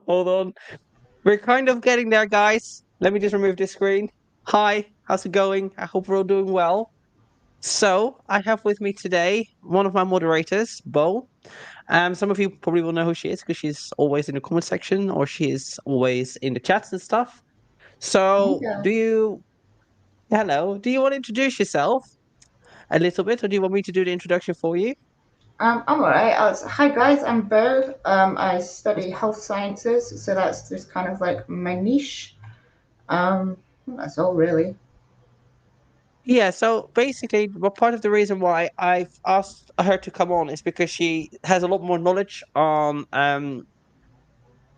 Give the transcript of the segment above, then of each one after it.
Hold on. We're kind of getting there, guys. Let me just remove this screen. Hi, how's it going? I hope we're all doing well. So, I have with me today one of my moderators, Bo. Some of you probably will know who she is because she's always in the comment section or she is always in the chats and stuff. So, hello, do you want to introduce yourself a little bit or do you want me to do the introduction for you? I'm alright. Hi guys, I'm Bo. I study health sciences, so that's just kind of like my niche. That's all really. Yeah, so basically, well, part of the reason why I've asked her to come on is because she has a lot more knowledge on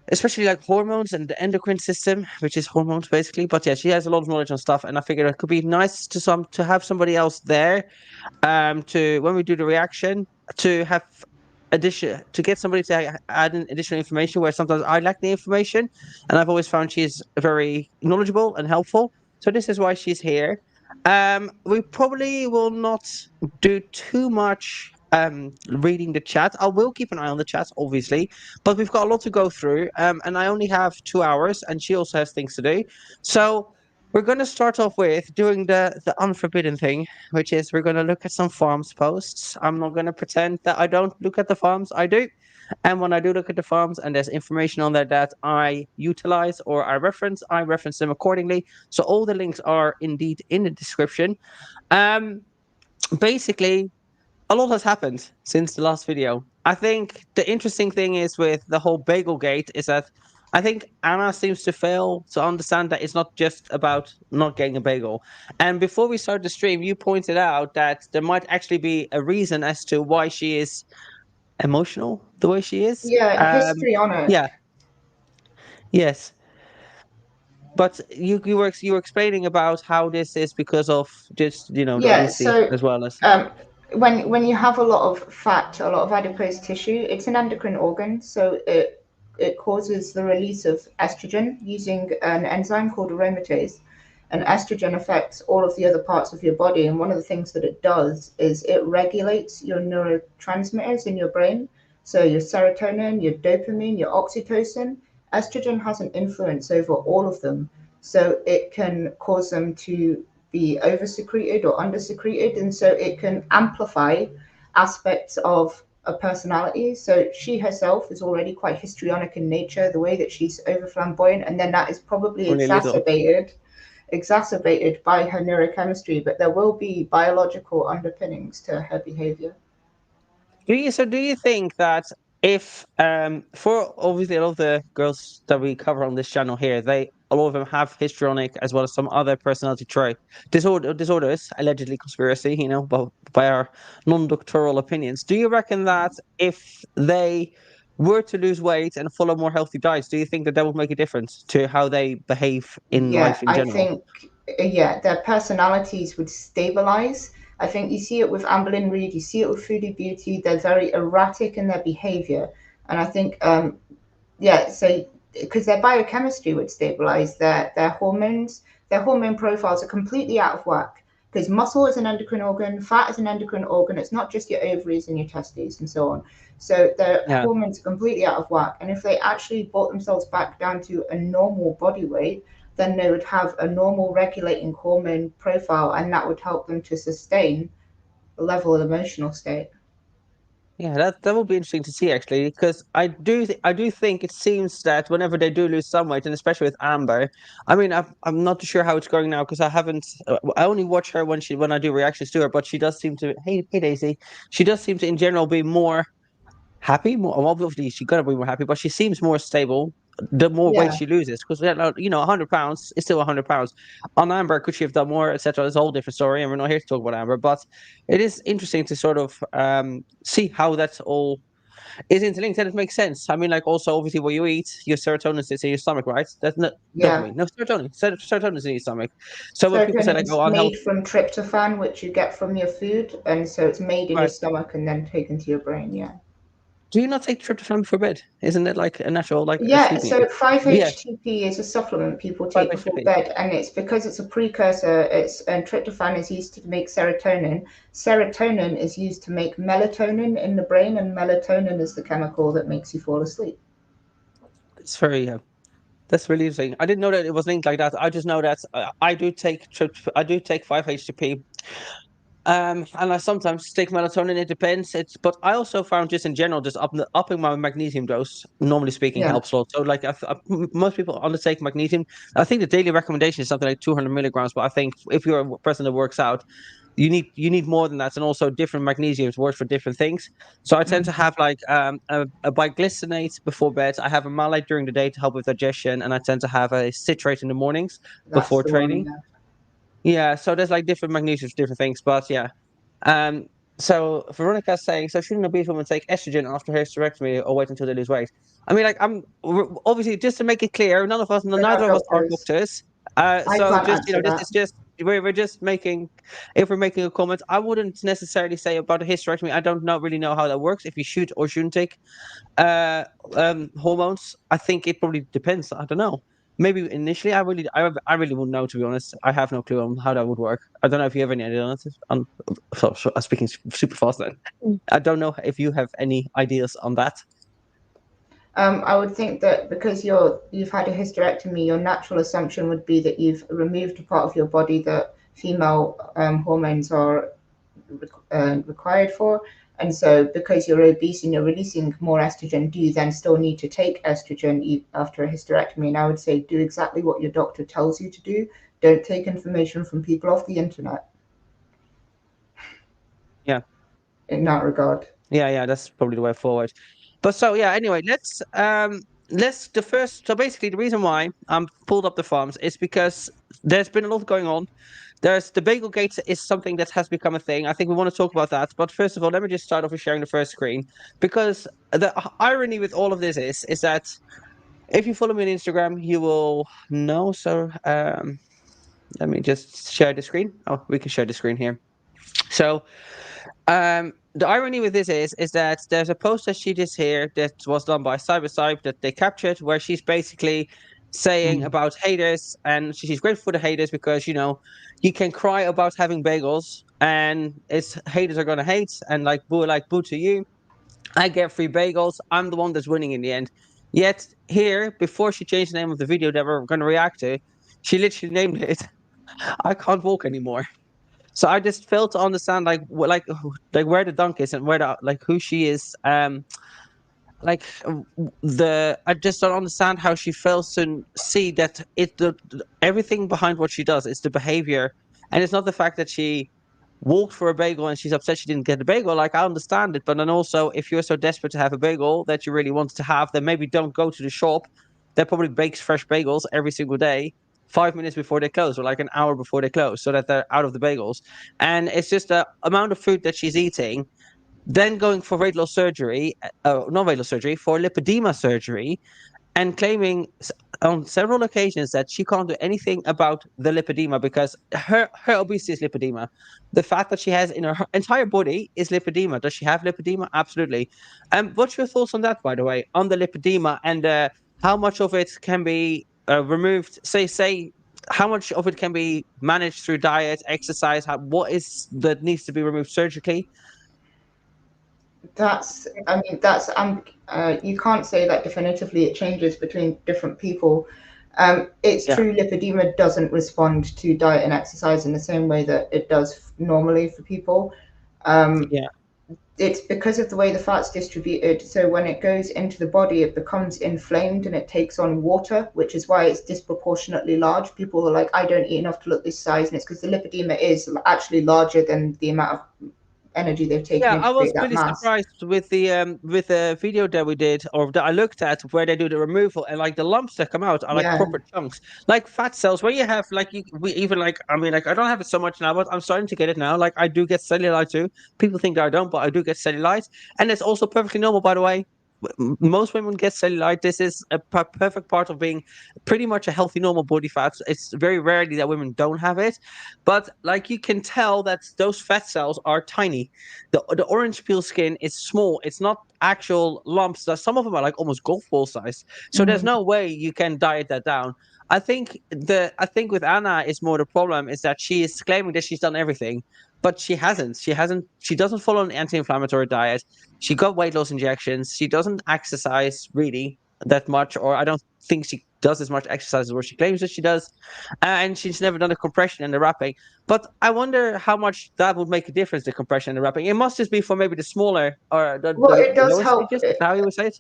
especially like hormones and the endocrine system, which is hormones basically. But yeah, she has a lot of knowledge on stuff, and I figured it could be nice to have somebody else there, to when we do the reaction to have addition to get somebody to add in additional information where sometimes I lack the information, and I've always found she's very knowledgeable and helpful. So this is why she's here. We probably will not do too much reading the chat. I will keep an eye on the chat, obviously, but we've got a lot to go through. And I only have 2 hours, and she also has things to do. So we're going to start off with doing the unforbidden thing, which is we're going to look at some farms posts. I'm not going to pretend that I don't look at the farms. I do. And when I do look at the farms and there's information on there that I utilize or I reference them accordingly. So all the links are indeed in the description. Um, Basically, a lot has happened since the last video. I think the interesting thing is with the whole bagel gate is that I think Anna seems to fail to understand that it's not just about not getting a bagel. And before we start the stream, you pointed out that there might actually be a reason as to why she is emotional the way she is. Yeah, histrionic. Yeah, yes. But you were explaining about how this is because of just the Yeah, obesity so as well as. when you have a lot of fat, a lot of adipose tissue, it's an endocrine organ, so it causes the release of estrogen using an enzyme called aromatase. And estrogen affects all of the other parts of your body. And one of the things that it does is it regulates your neurotransmitters in your brain. So your serotonin, your dopamine, your oxytocin. Estrogen has an influence over all of them. So it can cause them to be over-secreted or under-secreted. And so it can amplify aspects of a personality. So she herself is already quite histrionic in nature, the way that she's over flamboyant. And then that is probably Only a little. exacerbated by her neurochemistry, but there will be biological underpinnings to her behavior. Do you think that if for obviously a lot of the girls that we cover on this channel here, a lot of them have histrionic as well as some other personality trait disorders, allegedly conspiracy, but by our non-doctoral opinions. Do you reckon that if they were to lose weight and follow more healthy diets, do you think that would make a difference to how they behave in Yeah, life in I general? think, yeah, their personalities would stabilize. I think you see it with Amberlynn Reid, you see it with Foodie Beauty. They're very erratic in their behavior. And I think, yeah, so because their biochemistry would stabilize, their hormone profiles are completely out of whack. Because muscle is an endocrine organ, fat is an endocrine organ. It's not just your ovaries and your testes and so on. So their Yeah. hormones are completely out of whack. And if they actually brought themselves back down to a normal body weight, then they would have a normal regulating hormone profile, and that would help them to sustain a level of emotional state. Yeah, that would be interesting to see actually, because I do think it seems that whenever they do lose some weight, and especially with Amber, I mean I'm not too sure how it's going now because I haven't I only watch her when I do reactions to her, but she does seem to hey Daisy, she does seem to in general be more happy, more well, obviously she gotta be more happy, but she seems more stable the more weight Yeah. she loses. Because 100 pounds is still 100 pounds. On Amber, could she have done more, etc.? It's a whole different story, and we're not here to talk about Amber. But it is interesting to sort of see how that's all is interlinked, and it makes sense. I mean, like, also obviously what you eat, your serotonin sits in your stomach, right? That's not Yeah. dopamine. No, serotonin. Serotonin is in your stomach. So when people say Serotonin like, is "Oh, made unhealthy," from tryptophan, which you get from your food, and so it's made in your right? stomach and then taken to your brain. Yeah. Do you not take tryptophan before bed? Isn't it like a natural like a Yeah, sleeping so aid? Yeah, 5-HTP is a supplement people take before 5-HTP. bed, and it's because it's a precursor. And tryptophan is used to make serotonin. Serotonin is used to make melatonin in the brain, and melatonin is the chemical that makes you fall asleep. It's very that's really interesting. I didn't know that it was linked like that. I just know that I do take 5-HTP. And I sometimes take melatonin. It depends. But I also found just in general, just upping my magnesium dose, normally speaking, Yeah. helps a lot. So like most people undertake magnesium. I think the daily recommendation is something like 200 milligrams. But I think if you're a person that works out, you need more than that, and also different magnesiums work for different things. So I tend to Mm, have like a biglycinate before bed. I have a malate during the day to help with digestion, and I tend to have a citrate in the mornings that's before the one. training. Yeah. Yeah, so there's like different magnesiums for different things, but yeah. Um, so Veronica's saying, so shouldn't obese women take estrogen after hysterectomy or wait until they lose weight? I mean, like, obviously just to make it clear, We're neither not of us are doctors. doctors. I So can't just answer this that. is just we're just making, if we're making a comment, I wouldn't necessarily say about a hysterectomy. I don't really know how that works. If you should or shouldn't take uh, hormones, I think it probably depends. I don't know. Maybe initially, I really wouldn't know, to be honest. I have no clue on how that would work. I don't know if you have any idea on it. I'm speaking super fast then. I don't know if you have any ideas on that. I would think that because you've had a hysterectomy, your natural assumption would be that you've removed a part of your body that female hormones are required for. And so, because you're obese and you're releasing more estrogen, do you then still need to take estrogen after a hysterectomy? And I would say do exactly what your doctor tells you to do. Don't take information from people off the internet Yeah, in that regard. yeah. That's probably the way forward. But so yeah. Anyway, let's the first. So basically, the reason why I'm pulled up the farms is because there's been a lot going on. There's the bagel gate is something that has become a thing. I think we want to talk about that. But first of all, let me just start off with sharing the first screen, because the irony with all of this is that if you follow me on Instagram, you will know. So let me just share the screen. Oh, we can share the screen here. So the irony with this is that there's a post that she did here that was done by Cycercybe that they captured, where she's basically saying Mm. about haters, and she's grateful for the haters because you can cry about having bagels and it's haters are gonna hate and like boo to you. I get free bagels. I'm the one that's winning in the end. Yet here, before she changed the name of the video that we're gonna react to, she literally named it "I can't walk anymore." So I just failed to understand like where the dunk is and where the like who she is. The I just don't understand how she fails to see that everything behind what she does is the behavior, and it's not the fact that she walked for a bagel and she's upset she didn't get the bagel. Like, I understand it, but then also if you're so desperate to have a bagel that you really want to have, then maybe don't go to the shop that probably bakes fresh bagels every single day. 5 minutes before they close, or like an hour before they close, so that they're out of the bagels. And it's just the amount of food that she's eating, then going for weight loss surgery, not weight loss surgery, for lipedema surgery, and claiming on several occasions that she can't do anything about the lipedema because her obesity is lipedema. The fat that she has in her entire body is lipedema. Does she have lipedema? Absolutely. What's your thoughts on that, by the way, on the lipedema and how much of it can be removed? Say how much of it can be managed through diet, exercise? What is that needs to be removed surgically? I mean, you can't say that definitively. It changes between different people. It's Yeah, true, lipedema doesn't respond to diet and exercise in the same way that it does normally for people. Um, yeah, it's because of the way the fat's distributed. So when it goes into the body, it becomes inflamed and it takes on water, which is why it's disproportionately large. People are like, I don't eat enough to look this size, and it's because the lipedema is actually larger than the amount of energy they've taken Yeah, in I to was create that really mass. surprised with the video that we did or that I looked at where they do the removal and like the lumps that come out are like Yeah. proper chunks, like fat cells where you have like we even like I mean like I don't have it so much now, but I'm starting to get it now. Like I do get cellulite too. People think that I don't, but I do get cellulite, and it's also perfectly normal, by the way. Most women get cellulite. This is a perfect part of being pretty much a healthy normal body fat. It's very rarely that women don't have it, but like you can tell that those fat cells are tiny. The orange peel skin is small. It's not actual lumps. Some of them are like almost golf ball size. So there's Mm. no way you can diet that down. I think with Anna is more the problem is that she is claiming that she's done everything, but she hasn't. She doesn't follow an anti-inflammatory diet. She got weight loss injections. She doesn't exercise really that much, or I don't think she does as much exercise as what she claims that she does. And she's never done a compression and the wrapping. But I wonder how much that would make a difference, the compression and the wrapping. It must just be for maybe the smaller or Well, it the does lowest help. stages. Is that how you would say it?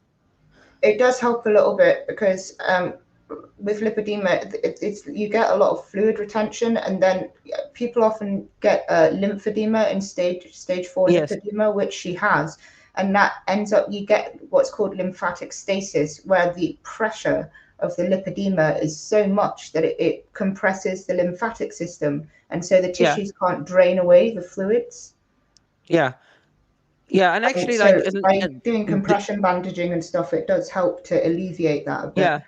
It does help a little bit because with lipedema, it's you get a lot of fluid retention, and then people often get lymphedema in stage 4 Yes. lipedema, which she has, and that ends up you get what's called lymphatic stasis, where the pressure of the lipedema is so much that it compresses the lymphatic system, and so the Yeah. tissues can't drain away the fluids. Yeah. Yeah. And actually, like, So by doing compression bandaging and stuff, it does help to alleviate that a bit. yeah.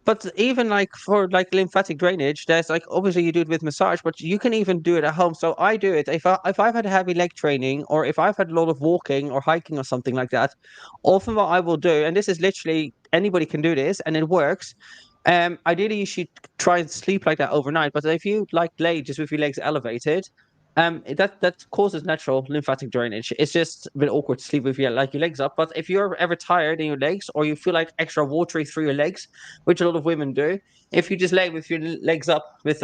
But even like for like lymphatic drainage, there's like obviously you do it with massage, but you can even do it at home. So I do it if I've had heavy leg training or if I've had a lot of walking or hiking or something like that. Often what I will do, and this is literally anybody can do this, and it works. Ideally you should try and sleep like that overnight. But if you like lay just with your legs elevated, that causes natural lymphatic drainage. It's just a bit awkward to sleep with your like your legs up. But if you're ever tired in your legs or you feel like extra watery through your legs, which a lot of women do, if you just lay with your legs up with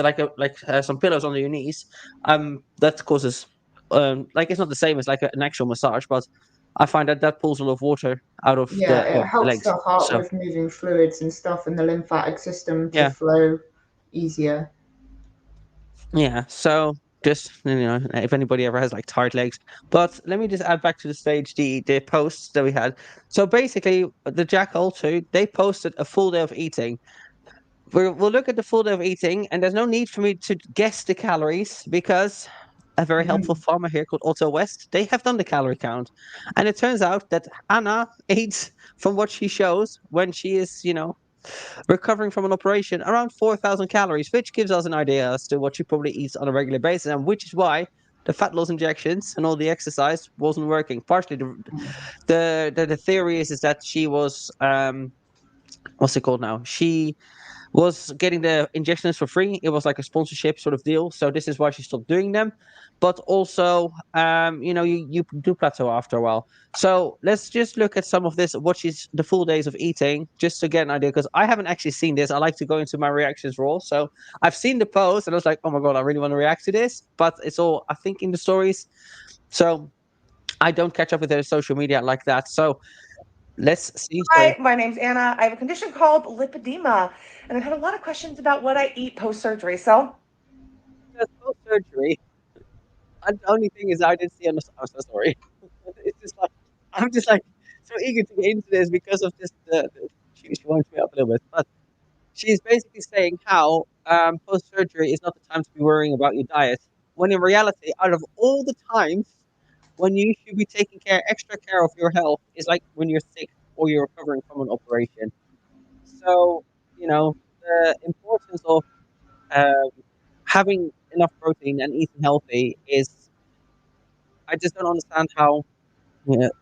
some pillows under your knees, that causes like it's not the same as like an actual massage, but I find that that pulls a lot of water out of Yeah, it the helps legs. the heart So with moving fluids and stuff and the lymphatic system to yeah, flow easier. yeah. So just if anybody ever has like tired legs, but let me just add back to the stage the posts that we had. So basically, the Jackal too, they posted a full day of eating. We'll look at the full day of eating, and there's no need for me to guess the calories because a very helpful Mm. farmer here called OttoWest, they have done the calorie count. And it turns out that Anna eats, from what she shows, when she is, recovering from an operation, around 4,000 calories, which gives us an idea as to what she probably eats on a regular basis, and which is why the fat loss injections and all the exercise wasn't working. Partially, the theory is that she was, what's it called now? She was getting the injections for free. It was like a sponsorship sort of deal. So this is why she stopped doing them. But also, you do plateau after a while. So let's just look at some of this, what she's the full days of eating, just to get an idea. Because I haven't actually seen this. I like to go into my reactions raw. So I've seen the post and I was like, oh my God, I really want to react to this. But it's all, I think, in the stories. So I don't catch up with their social media like that. So let's see. So Hi, my name's Anna. I have a condition called lipedema, and I've had a lot of questions about what I eat post surgery. So, post surgery. And the only thing is, I didn't see on the. I'm so sorry. It's just like I'm just like so eager to get into this because of this. She winds me up a little bit, but she's basically saying how post surgery is not the time to be worrying about your diet. When in reality, out of all the times when you should be taking extra care of your health, is like when you're sick or you're recovering from an operation. So the importance of um, having enough protein and eating healthy is I just don't understand how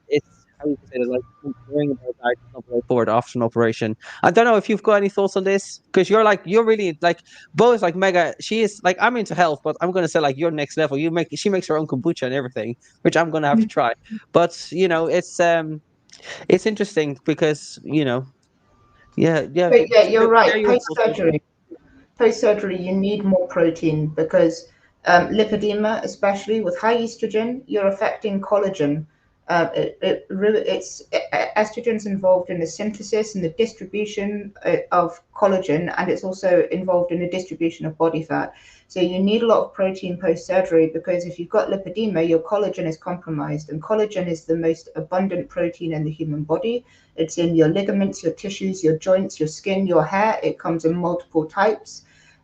it's how you can say that like worrying about diet is not the way forward after an operation. I don't know if you've got any thoughts on this because you're really like Bo is like mega. She is like I'm into health, but I'm gonna say like you're next level. She makes her own kombucha and everything, which I'm gonna have to try. But it's interesting because yeah. But yeah, you're Share right. your thoughts on it. Post-surgery, you need more protein because lipedema, especially with high estrogen, you're affecting collagen. Estrogen's involved in the synthesis and the distribution of collagen, and it's also involved in the distribution of body fat. So you need a lot of protein post-surgery, because if you've got lipedema, your collagen is compromised, and collagen is the most abundant protein in the human body. It's in your ligaments, your tissues, your joints, your skin, your hair. It comes in multiple types.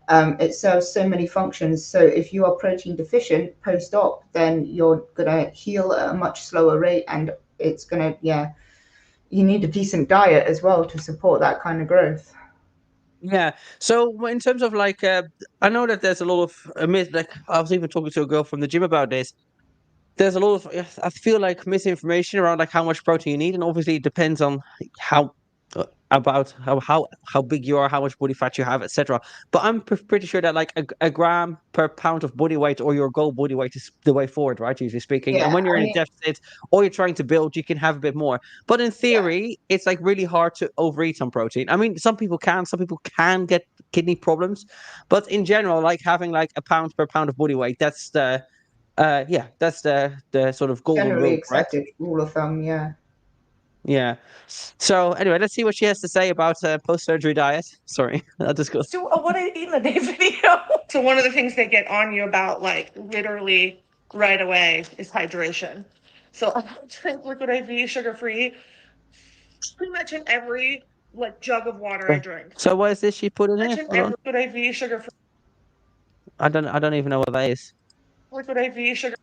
It serves so many functions. So if you are protein deficient post-op, then you're gonna heal at a much slower rate, and it's gonna, you need a decent diet as well to support that kind of growth. Yeah. So in terms of like, I know that there's a lot of myth. Like I was even talking to a girl from the gym about this. There's a lot of, I feel like, misinformation around like how much protein you need, and obviously it depends on how about how big you are, how much body fat you have, etc. But I'm pretty sure that like a gram per pound of body weight, or your goal body weight, is the way forward, right? Usually speaking. And when you're in a deficit or you're trying to build, you can have a bit more. But in theory, it's like really hard to overeat on protein. I mean, some people can get kidney problems, but in general, like having like a pound per pound of body weight, that's the that's the sort of golden Generally rule, right? accepted rule of thumb, yeah. Yeah. So anyway, let's see what she has to say about post-surgery diet. Sorry, I'll just go. So what I eat in the day video. So one of the things they get on you about, like, literally right away is hydration. So I drink liquid IV, sugar-free, pretty much in every like jug of water I drink. So what is this she put in here? Much in every liquid IV, sugar-free. I don't even know what that is. Liquid IV, sugar.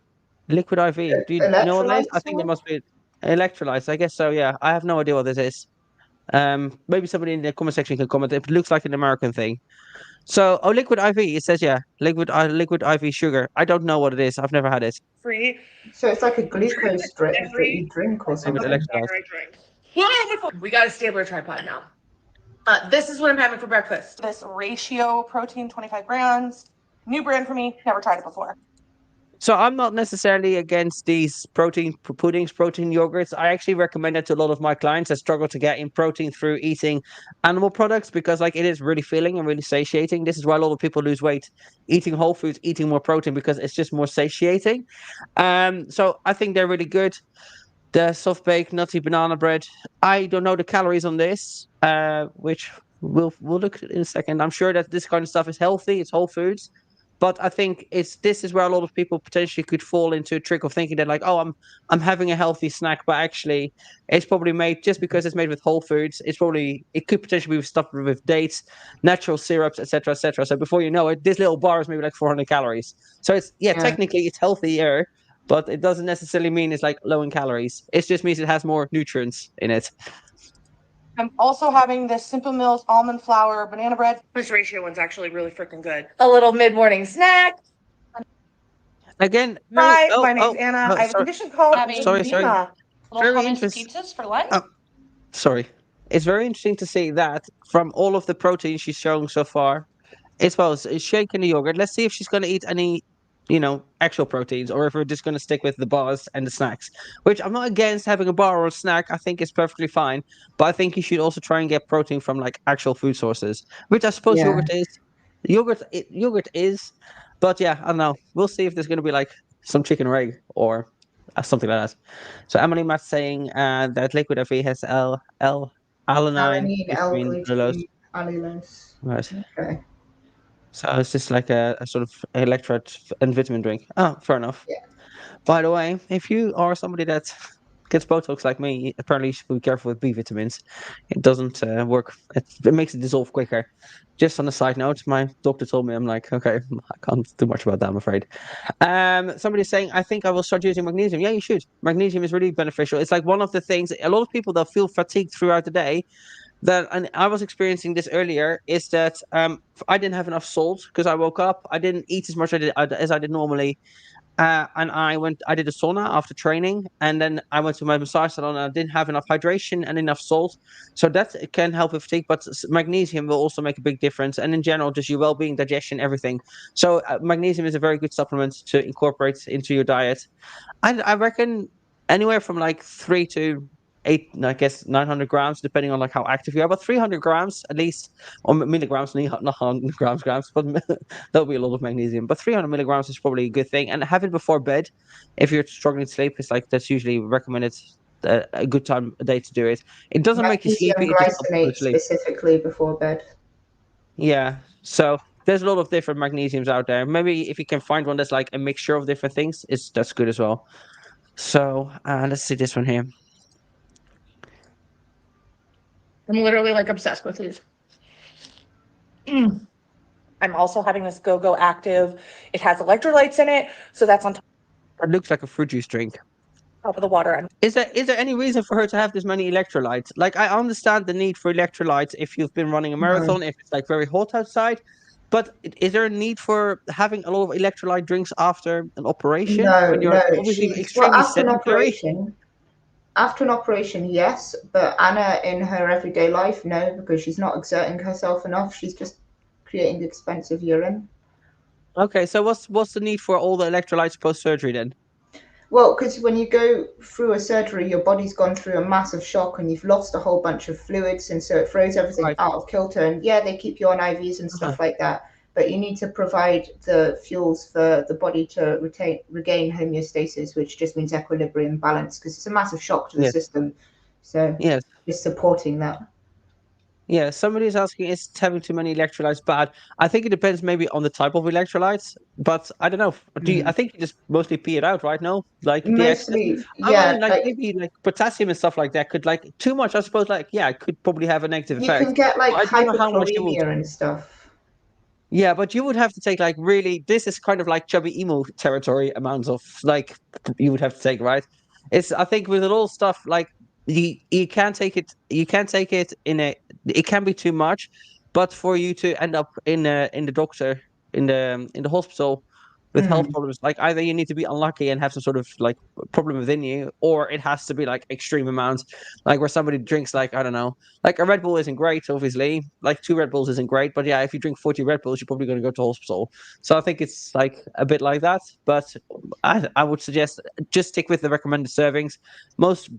Liquid IV. Do you know what that is? I think there must be electrolytes. I guess so. Yeah, I have no idea what this is. Maybe somebody in the comment section can comment. It looks like an American thing. So, liquid IV. It says liquid IV sugar. I don't know what it is. I've never had it. Free. So it's like a glucose drip that you drink or something. We got a stabler tripod now. This is what I'm having for breakfast. This ratio protein, 25 grams. New brand for me. Never tried it before. So I'm not necessarily against these protein puddings, protein yogurts. I actually recommend it to a lot of my clients that struggle to get in protein through eating animal products, because like it is really filling and really satiating. This is why a lot of people lose weight eating whole foods, eating more protein, because it's just more satiating. So I think they're really good. The soft baked nutty banana bread. I don't know the calories on this, which we'll look at in a second. I'm sure that this kind of stuff is healthy. It's whole foods. But I think this is where a lot of people potentially could fall into a trick of thinking that like, oh, I'm having a healthy snack, but actually it's probably made, just because it's made with whole foods, it could potentially be stuffed with dates, natural syrups, etc., etc. So before you know it, this little bar is maybe like 400 calories. So technically it's healthier, but it doesn't necessarily mean it's like low in calories. It just means it has more nutrients in it. I'm also having this Simple Mills almond flour banana bread. This ratio one's actually really freaking good. A little mid-morning snack. Again, Hi, my name's Anna. I have a condition called sorry. Little Very hummus pizzas for lunch. Sorry. It's very interesting to see that from all of the protein she's showing so far, as well as shake and the yogurt. Let's see if she's going to eat any, actual proteins, or if we're just going to stick with the bars and the snacks, which I'm not against having a bar or a snack. I think it's perfectly fine. But I think you should also try and get protein from like actual food sources, which I suppose yogurt is. Yogurt is. But yeah, I don't know. We'll see if there's going to be like some chicken or egg or something like that. So Emily Matt's saying that liquid IV has alanine, L-glutamine, allulose. Right. Okay. So it's just like a sort of electrolyte and vitamin drink. Oh, fair enough. Yeah. By the way, if you are somebody that gets Botox like me, apparently you should be careful with B vitamins. It doesn't work. It makes it dissolve quicker. Just on a side note, my doctor told me, I'm like, okay, I can't do much about that, I'm afraid. Somebody's saying, I think I will start using magnesium. Yeah, you should. Magnesium is really beneficial. It's like one of the things, a lot of people that feel fatigued throughout the day, and I was experiencing this earlier, is that I didn't have enough salt because I woke up. I didn't eat as much as I did normally. And I did a sauna after training, and then I went to my massage salon, and I didn't have enough hydration and enough salt. So that can help with fatigue, but magnesium will also make a big difference. And in general, just your well-being, digestion, everything. So magnesium is a very good supplement to incorporate into your diet. I reckon anywhere from like 3 to I guess 900 grams, depending on like how active you are, but 300 grams at least, or milligrams, not 100 grams, but that'll be a lot of magnesium. But 300 milligrams is probably a good thing, and have it before bed if you're struggling to sleep. It's like that's usually recommended. A good time a day to do it. It doesn't make you Magnesium sleepy. It just helps you glycinate sleep. specifically before bed. Yeah. So there's a lot of different magnesiums out there. Maybe if you can find one that's like a mixture of different things, that's good as well. So let's see this one here. I'm literally like obsessed with these. I'm also having this Go Active. It has electrolytes in it, so that's on It looks like a fruit juice drink. top of the water. And Is there any reason for her to have this many electrolytes? Like I understand the need for electrolytes if you've been running a marathon, if it's like very hot outside. But is there a need for having a lot of electrolyte drinks after an operation when you're obviously extremely sedentary? After an operation, yes, but Anna in her everyday life, no, because she's not exerting herself enough. She's just creating expensive urine. Okay, so what's the need for all the electrolytes post surgery then? Well, because when you go through a surgery, your body's gone through a massive shock and you've lost a whole bunch of fluids, and so it throws everything out of kilter. And yeah, they keep you on IVs and stuff like that, but you need to provide the fuels for the body to regain homeostasis, which just means equilibrium balance, because it's a massive shock to the system. So just supporting that. Yeah, somebody's asking, is having too many electrolytes bad? I think it depends maybe on the type of electrolytes, but I don't know. I think you just mostly pee it out, right? No, like mostly, I mean, like maybe like potassium and stuff like that could like too much. I suppose, like it could probably have a negative effect. You can get like I don't know how much hyperkalemia and stuff. Yeah, but you would have to take like really. This is kind of like chubby emo territory amounts of like you would have to take, right? I think with it all stuff like you can't take it. You can't take it in a. It can be too much, but for you to end up in the doctor in the hospital with health problems, like either you need to be unlucky and have some sort of like problem within you, or it has to be like extreme amounts, like where somebody drinks like I don't know, like a Red Bull isn't great, obviously. Like 2 Red Bulls isn't great, but yeah, if you drink 40 Red Bulls, you're probably going to go to hospital. So I think it's like a bit like that. But I would suggest just stick with the recommended servings. Most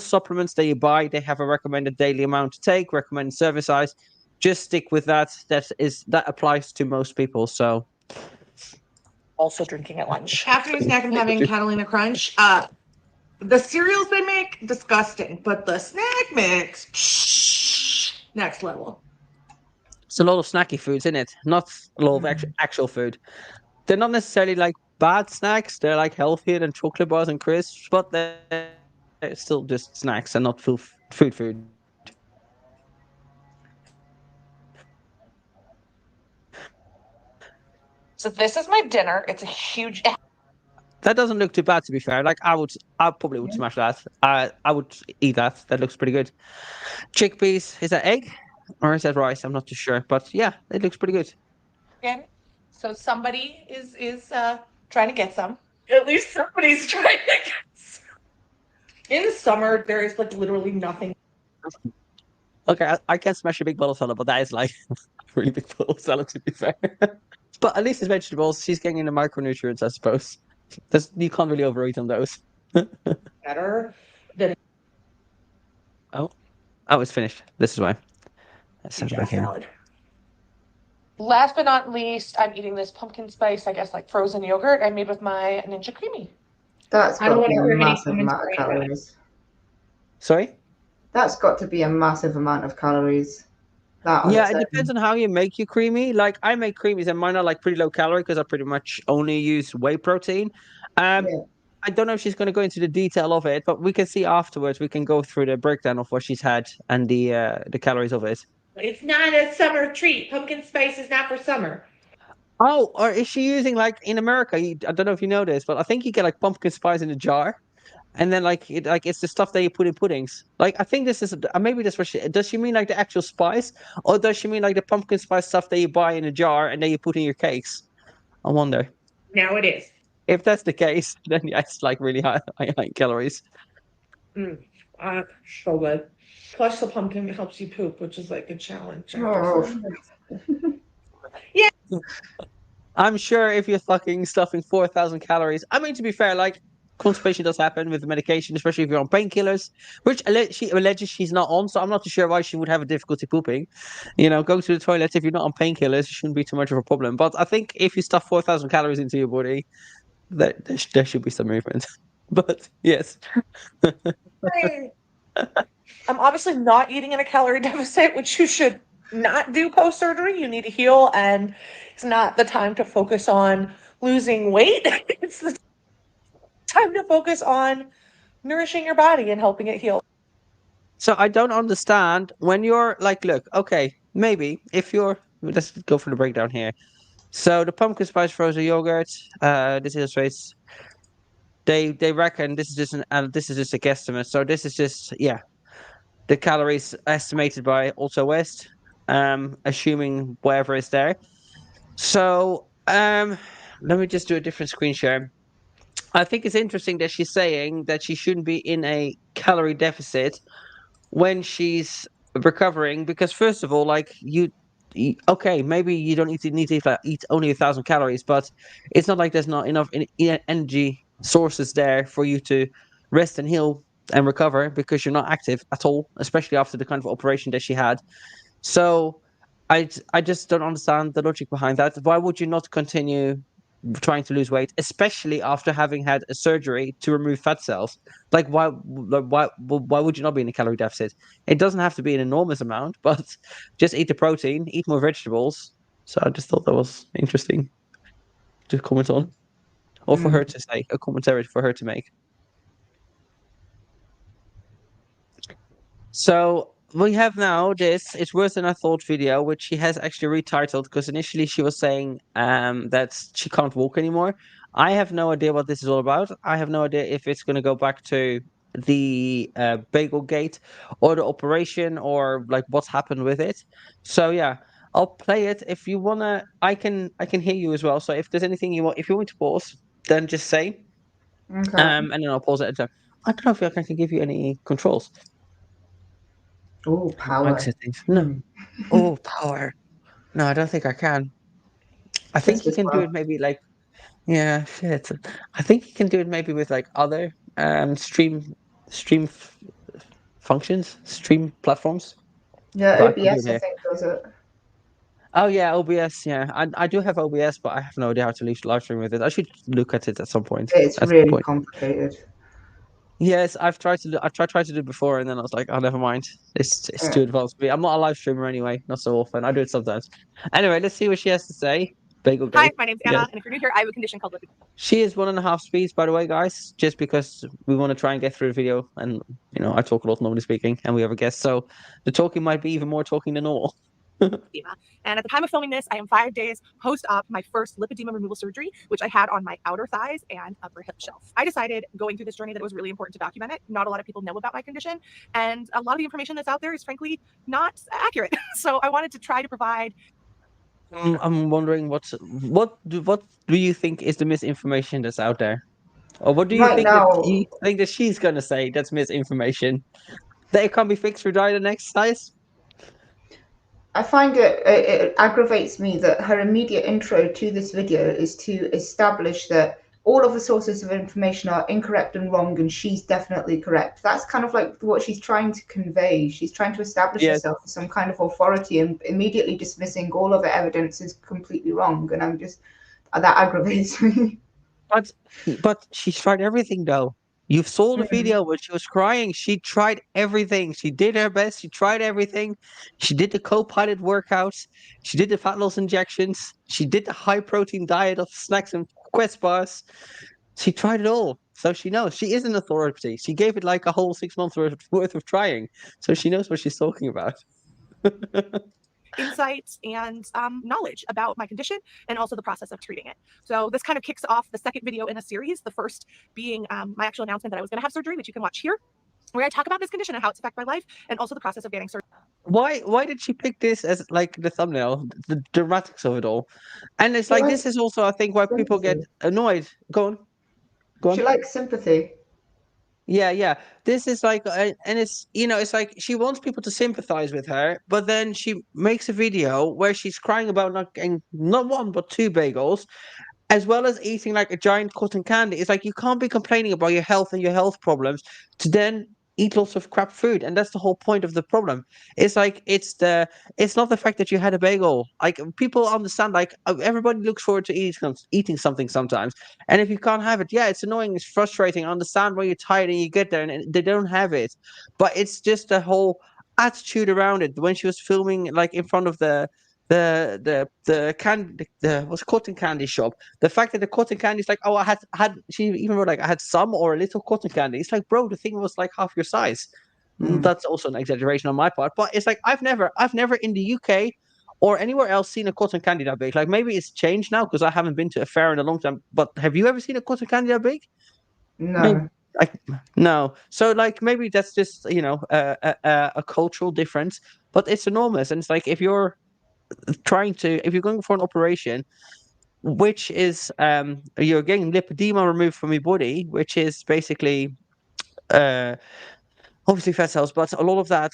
supplements that you buy, they have a recommended daily amount to take, recommended serving size. Just stick with that. That applies to most people. So. Also drinking at lunch. Afternoon snack, I'm having Catalina Crunch. The cereals they make, disgusting. But the snack mix, next level. It's a lot of snacky foods in it, not a lot of actual food. They're not necessarily like bad snacks. They're like healthier than chocolate bars and crisps, but they're still just snacks and not food. So this is my dinner. It's a huge. That doesn't look too bad, to be fair. Like I probably would smash that. I would eat that. That looks pretty good. Chickpeas, is that egg or is that rice? I'm not too sure, but yeah, it looks pretty good. Again, so somebody is trying to get some. At least somebody's trying to get some. In the summer, there is like literally nothing. Okay, I can smash a big bowl of salad, but that is like a really big bowl of salad, to be fair. But at least it's vegetables. She's getting the micronutrients, I suppose. You can't really overeat on those. Better than. Oh, it's finished. This is why. Salad. Last but not least, I'm eating this pumpkin spice, I guess, like frozen yogurt I made with my Ninja Creamy. That's got to be a massive amount of calories. Sorry? That's got to be a massive amount of calories. Yeah, it depends on how you make your creamy. Like I make creamies and mine are like pretty low calorie because I pretty much only use whey protein. I don't know if she's going to go into the detail of it, but we can see afterwards. We can go through the breakdown of what she's had and the calories of it. It's not a summer treat. Pumpkin spice is not for summer. Oh, or is she using like in America? I don't know if you know this, but I think you get like pumpkin spice in a jar. And then it's the stuff that you put in puddings. Like I think this is maybe that's what does she mean, like the actual spice, or does she mean like the pumpkin spice stuff that you buy in a jar and then you put in your cakes? I wonder. Now it is. If that's the case, then yeah, it's like really high calories. So good. Plus the pumpkin helps you poop, which is like a challenge. Yeah. I'm sure if you're fucking stuffing 4,000 calories. I mean, to be fair, like constipation does happen with medication, especially if you're on painkillers, which she alleges she's not on. So I'm not too sure why she would have a difficulty pooping. Go to the toilet. If you're not on painkillers, it shouldn't be too much of a problem. But I think if you stuff 4,000 calories into your body, there should be some movement. But yes. I'm obviously not eating in a calorie deficit, which you should not do post-surgery. You need to heal, and it's not the time to focus on losing weight. It's the time to focus on nourishing your body and helping it heal. So I don't understand when you're like, look, okay, maybe if you're, let's go for the breakdown here. So the pumpkin spice frozen yogurt, this illustrates. They reckon this is just a guesstimate. So this is just the calories estimated by OttoWest, assuming whatever is there. So let me just do a different screen share. I think it's interesting that she's saying that she shouldn't be in a calorie deficit when she's recovering, because first of all, like okay, maybe you don't need to eat only 1,000 calories, but it's not like there's not enough energy sources there for you to rest and heal and recover, because you're not active at all, especially after the kind of operation that she had. So I just don't understand the logic behind that. Why would you not continue trying to lose weight, especially after having had a surgery to remove fat cells? Like, why would you not be in a calorie deficit? It doesn't have to be an enormous amount, but just eat the protein, eat more vegetables. So I just thought that was interesting to comment on, or for her to say, a commentary for her to make. So we have now this It's Worse Than I Thought video, which she has actually retitled, because initially she was saying that she can't walk anymore. I have no idea what this is all about. I have no idea if it's going to go back to the bagel gate or the operation, or like what's happened with it. So yeah, I'll play it. If you wanna, I can hear you as well. So if there's anything if you want me to pause, then just say. Okay. And then I'll pause it. I don't know if I can give you any controls. Oh, power. Settings. No. Oh, power. No, I don't think I can. I think you can do it maybe like, yeah, shit. I think you can do it maybe with like other stream functions, stream platforms. Yeah, But I can do OBS it I here. think does it. Oh yeah, OBS. Yeah, I do have OBS, but I have no idea how to live stream with it. I should look at it at some point. It's really complicated. Yes, I've tried to do it before, and then I was like, oh, never mind. It's too advanced for me. I'm not a live streamer anyway, not so often. I do it sometimes. Anyway, let's see what she has to say. Bagel Day. Hi, my name's Anna, and if you're new here, I have a condition called lipid. She is 1.5 speeds, by the way, guys, just because we want to try and get through the video, and I talk a lot normally speaking, and we have a guest, so the talking might be even more talking than normal. And at the time of filming this, I am 5 days post-op my first lipedema removal surgery, which I had on my outer thighs and upper hip shelf. I decided going through this journey that it was really important to document it. Not a lot of people know about my condition, and a lot of the information that's out there is frankly not accurate. So I wanted to try to provide. I'm wondering what do you think is the misinformation that's out there, or what do you think that she's gonna say that's misinformation? That it can't be fixed through diet and exercise? I find it aggravates me that her immediate intro to this video is to establish that all of the sources of information are incorrect and wrong, and she's definitely correct. That's kind of like what she's trying to convey. She's trying to establish herself as some kind of authority, and immediately dismissing all of the evidence is completely wrong. And that aggravates me. But she's tried everything, though. You saw the video where she was crying. She tried everything. She did her best. She tried everything. She did the co-pilot workouts. She did the fat loss injections. She did the high protein diet of snacks and Quest bars. She tried it all. So she knows. She is an authority. She gave it like a whole 6 months worth of trying. So she knows what she's talking about. Insights and knowledge about my condition, and also the process of treating it. So this kind of kicks off the second video in a series, the first being my actual announcement that I was going to have surgery, which you can watch here, where I talk about this condition and how it's affected my life, and also the process of getting surgery. Why did she pick this as like the thumbnail, the dramatics of it all? And it's like, this is also, I think, why people get annoyed. Go on. She likes sympathy. Yeah. This is like, and it's, it's like she wants people to sympathize with her, but then she makes a video where she's crying about not getting not one but two bagels, as well as eating like a giant cotton candy. It's like you can't be complaining about your health and your health problems to then eat lots of crap food, and that's the whole point of the problem. It's like it's not the fact that you had a bagel. Like people understand, like everybody looks forward to eating something sometimes, and if you can't have it, yeah, it's annoying, it's frustrating. I understand why you're tired and you get there and they don't have it, but it's just the whole attitude around it. When she was filming like in front of the candy, the what's cotton candy shop, the fact that the cotton candy is like, oh, I had she even wrote like I had some or a little cotton candy. It's like, bro, the thing was like half your size. That's also an exaggeration on my part, but it's like I've never in the UK or anywhere else seen a cotton candy that big. Like maybe it's changed now because I haven't been to a fair in a long time. But have you ever seen a cotton candy that big? Maybe, No. like no. So like maybe that's just a cultural difference, but it's enormous. And it's like if you're going for an operation which is you're getting lipedema removed from your body, which is basically uh obviously fat cells, but a lot of that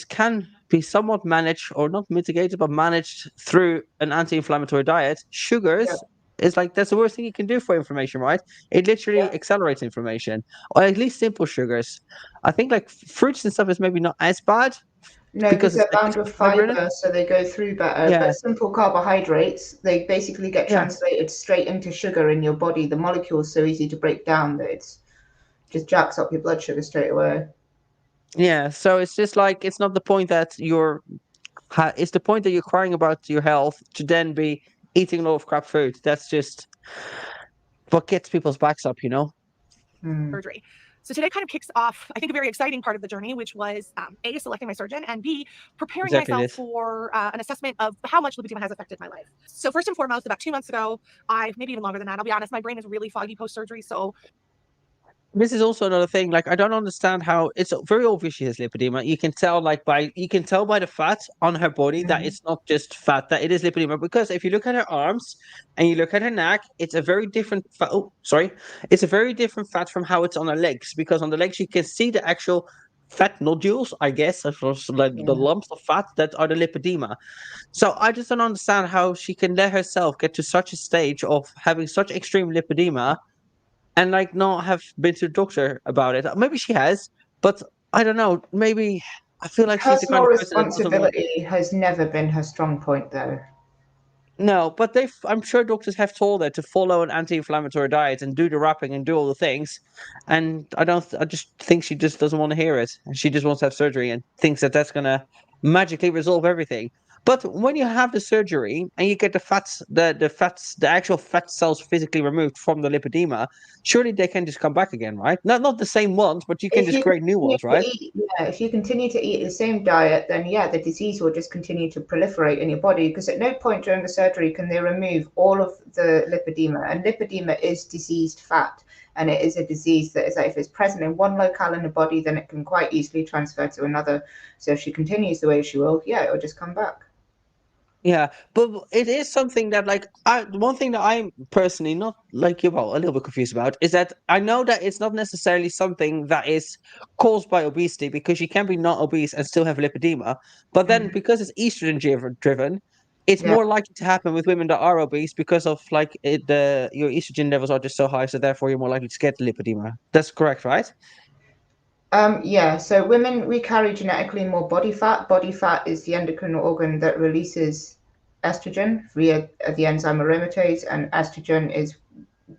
can be somewhat managed or not mitigated but managed through an anti-inflammatory diet. Yeah. Sugars is like that's the worst thing you can do for inflammation, right? It literally accelerates inflammation, or at least simple sugars. I think like fruits and stuff is maybe not as bad No, because because they're it's bound with fiber in it. fiber, so they go through better. Yeah, But simple carbohydrates, they basically get yeah. translated straight into sugar in your body. The molecule is so easy to break down that it's just jacks up your blood sugar straight away. Yeah, so it's just like it's not the point that it's the point that you're crying about your health to then be eating a lot of crap food. That's just what gets people's backs up, you know? Surgery. So today kind of kicks off, I think, a very exciting part of the journey, which was A, selecting my surgeon, and B, preparing Exactly myself this. for an assessment of how much lipedema has affected my life. So first and foremost, about 2 months ago, maybe even longer than that, I'll be honest, my brain is really foggy post-surgery. So This is also another thing. Like, I don't understand how it's very obvious she has lipedema. You can tell, by the fat on her body that it's not just fat, that it is lipedema. Because if you look at her arms and you look at her neck, it's a very different fat. Oh, sorry, it's a very different fat from how it's on her legs. Because on the legs you can see the actual fat nodules, I guess, like the lumps of fat that are the lipedema. So I just don't understand how she can let herself get to such a stage of having such extreme lipedema and like not have been to the doctor about it. Maybe she has, but I don't know. Maybe I feel like she's the kind Personal of person that doesn't want. responsibility has never been her strong point, though. No, but I'm sure doctors have told her to follow an anti-inflammatory diet and do the wrapping and do all the things. And I just think she just doesn't want to hear it. And she just wants to have surgery and thinks that that's gonna magically resolve everything. But when you have the surgery and you get the actual fat cells physically removed from the lipedema, surely they can just come back again, right? Not the same ones, but you can If just you create new continue ones, to right? eat, if you continue to eat the same diet, then the disease will just continue to proliferate in your body. Because at no point during the surgery can they remove all of the lipedema, and lipedema is diseased fat, and it is a disease that is like if it's present in one locale in the body, then it can quite easily transfer to another. So if she continues the way she will, it will just come back. Yeah, but it is something that, like, one thing that I'm personally not like you, well, a little bit confused about is that I know that it's not necessarily something that is caused by obesity because you can be not obese and still have lipedema. But then because it's estrogen driven, it's Yeah. more likely to happen with women that are obese because of like your estrogen levels are just so high, so therefore you're more likely to get lipedema. That's correct, right? So women, we carry genetically more body fat. Body fat is the endocrine organ that releases estrogen via the enzyme aromatase, and estrogen is,